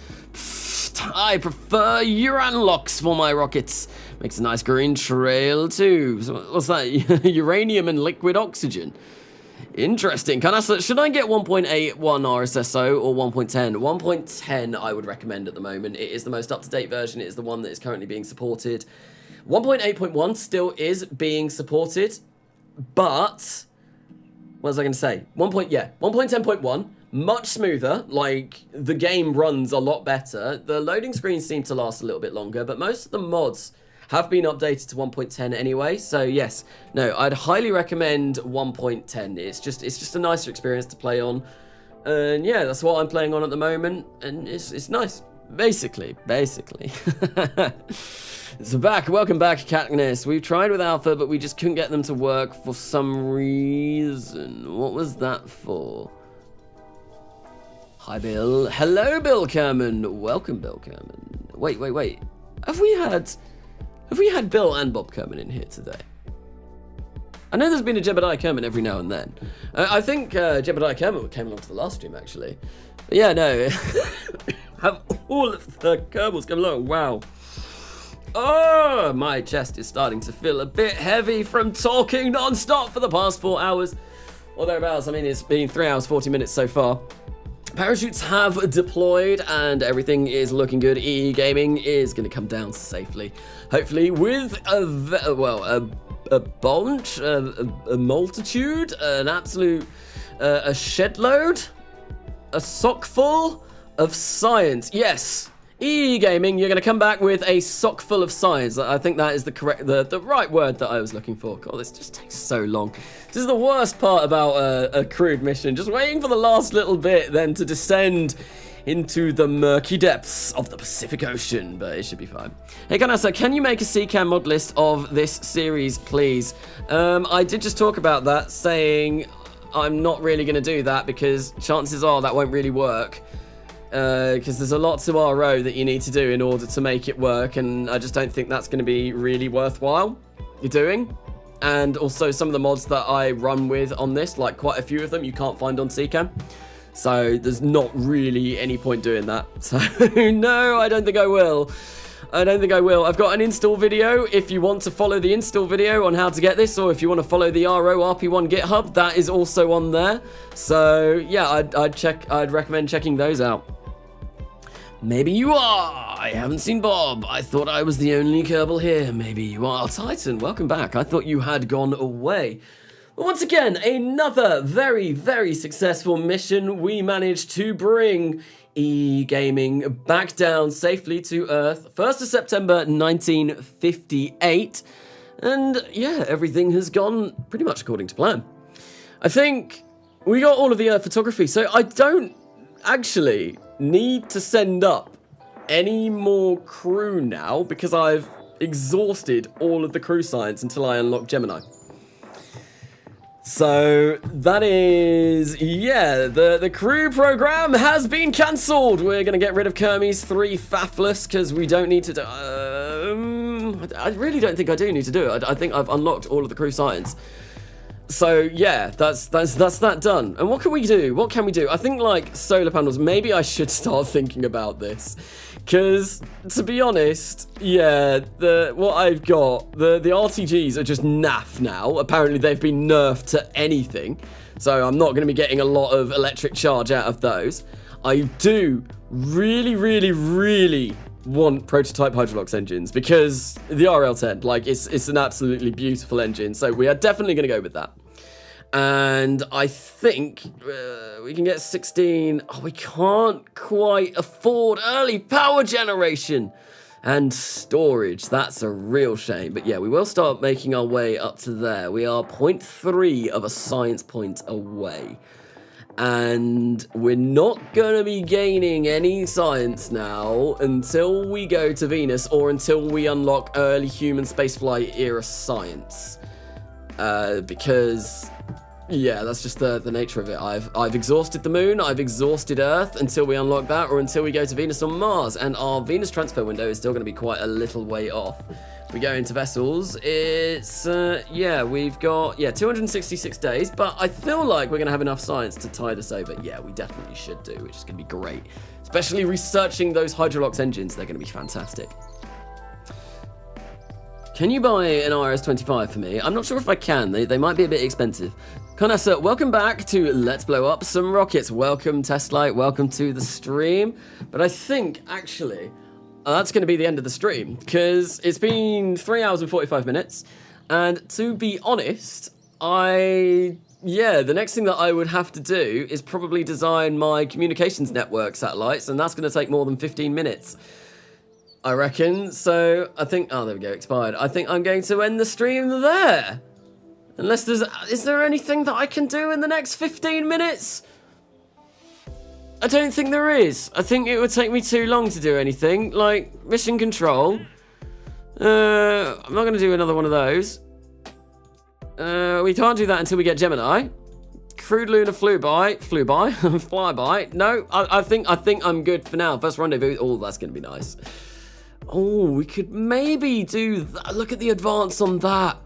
I prefer Uranlocks for my rockets. Makes a nice green trail too. So what's that? Uranium and liquid oxygen. Interesting. Carnasa, should I get 1.81 RSSO or 1.10? 1.10 I would recommend at the moment. It is the most up-to-date version. It is the one that is currently being supported. 1.8.1 still is being supported, but what was I going to say? 1.10.1. Much smoother, like the game runs a lot better. The loading screens seem to last a little bit longer, but most of the mods have been updated to 1.10 anyway. So yes, no, I'd highly recommend 1.10. It's just a nicer experience to play on. And yeah, that's what I'm playing on at the moment, and it's nice. Basically. So welcome back, Katniss. We've tried with Alpha, but we just couldn't get them to work for some reason. What was that for? Hi, Bill. Hello, Bill Kerman. Welcome, Bill Kerman. Wait. Have we had Bill and Bob Kerman in here today? I know there's been a Jebediah Kerman every now and then. I think Jebediah Kerman came along to the last stream, actually. But yeah, no. Have all of the Kerbals come along. Wow. Oh, my chest is starting to feel a bit heavy from talking non-stop for the past 4 hours. Or thereabouts. I mean, it's been 3 hours, 40 minutes so far. Parachutes have deployed and everything is looking good. EE Gaming is going to come down safely. Hopefully with a bunch, a multitude, an absolute, a shed load, a sock full of science. Yes, EE Gaming, you're going to come back with a sock full of science. I think that is the right word that I was looking for. God, this just takes so long. This is the worst part about a Crude mission. Just waiting for the last little bit, then to descend into the murky depths of the Pacific Ocean, but it should be fine. Hey, Carnasa, can you make a CCAM mod list of this series, please? I did just talk about that, saying I'm not really going to do that because chances are that won't really work. Because there's a lot to RO that you need to do in order to make it work, and I just don't think that's going to be really worthwhile you're doing. And also some of the mods that I run with on this, like quite a few of them, you can't find on CCAM. So there's not really any point doing that. So no, I don't think I will. I've got an install video if you want to follow the install video on how to get this, or if you want to follow the RP-1 GitHub, that is also on there. So yeah, I'd recommend checking those out. Maybe you are. I haven't seen Bob. I thought I was the only Kerbal here. Maybe you are. Titan, welcome back. I thought you had gone away. But once again, another very, very successful mission. We managed to bring E-Gaming back down safely to Earth. 1st of September 1958. And yeah, everything has gone pretty much according to plan. I think we got all of the Earth photography, so I don't actually need to send up any more crew now because I've exhausted all of the crew science until I unlock Gemini. So that is, yeah, the crew program has been cancelled. We're going to get rid of Kermes 3 Faffless because we don't need to do, I really don't think I do need to do it. I think I've unlocked all of the crew science. So yeah, that's that done. And what can we do? What can we do? I think like solar panels, maybe I should start thinking about this. Because to be honest, yeah, what I've got, the RTGs are just naff now. Apparently they've been nerfed to anything. So I'm not going to be getting a lot of electric charge out of those. I do really want prototype Hydrolox engines because the RL10, like, it's an absolutely beautiful engine. So we are definitely going to go with that. And I think we can get 16. Oh, we can't quite afford early power generation and storage. That's a real shame. But yeah, we will start making our way up to there. We are 0.3 of a science point away. And we're not going to be gaining any science now until we go to Venus or until we unlock early human spaceflight era science. Because, yeah, that's just the nature of it. I've exhausted the moon, I've exhausted Earth until we unlock that or until we go to Venus or Mars. And our Venus transfer window is still going to be quite a little way off. If we go into vessels, it's, yeah, we've got, 266 days, but I feel like we're going to have enough science to tide us over. Yeah, we definitely should do, which is going to be great. Especially researching those Hydrolox engines, they're going to be fantastic. Can you buy an RS-25 for me? I'm not sure if I can. They might be a bit expensive. Carnasa, welcome back to Let's Blow Up Some Rockets. Welcome, Testlight. Welcome to the stream. But I think, actually, that's going to be the end of the stream, because it's been 3 hours and 45 minutes. And to be honest, the next thing that I would have to do is probably design my communications network satellites, and that's going to take more than 15 minutes. I reckon. So I think, oh, there we go, expired. I think I'm going to end the stream there. Unless is there anything that I can do in the next 15 minutes? I don't think there is. I think it would take me too long to do anything. Like, mission control. I'm not going to do another one of those. We can't do that until we get Gemini. Crude Lunar flyby. No, I think I'm good for now. First rendezvous. Oh, that's going to be nice. Oh, we could maybe do that. Look at the advance on that.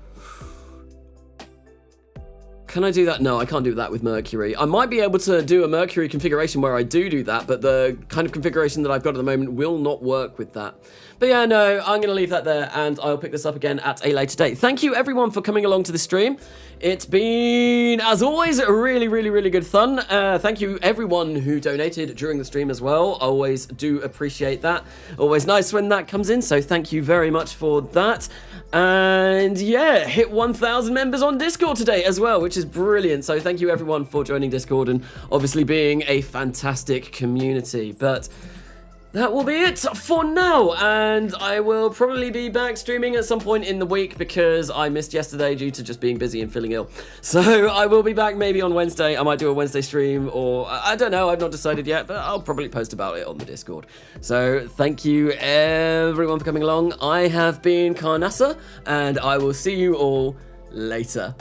Can I do that? No, I can't do that with Mercury. I might be able to do a Mercury configuration where I do that, but the kind of configuration that I've got at the moment will not work with that. But yeah, no, I'm going to leave that there, and I'll pick this up again at a later date. Thank you, everyone, for coming along to the stream. It's been, as always, really good fun. Thank you, everyone who donated during the stream as well. I always do appreciate that. Always nice when that comes in, so thank you very much for that. And yeah, hit 1,000 members on Discord today as well, which is brilliant. So thank you, everyone, for joining Discord and obviously being a fantastic community. But that will be it for now, and I will probably be back streaming at some point in the week because I missed yesterday due to just being busy and feeling ill. So I will be back maybe on Wednesday. I might do a Wednesday stream, or I don't know, I've not decided yet, but I'll probably post about it on the Discord. So thank you everyone for coming along. I have been Carnasa, and I will see you all later.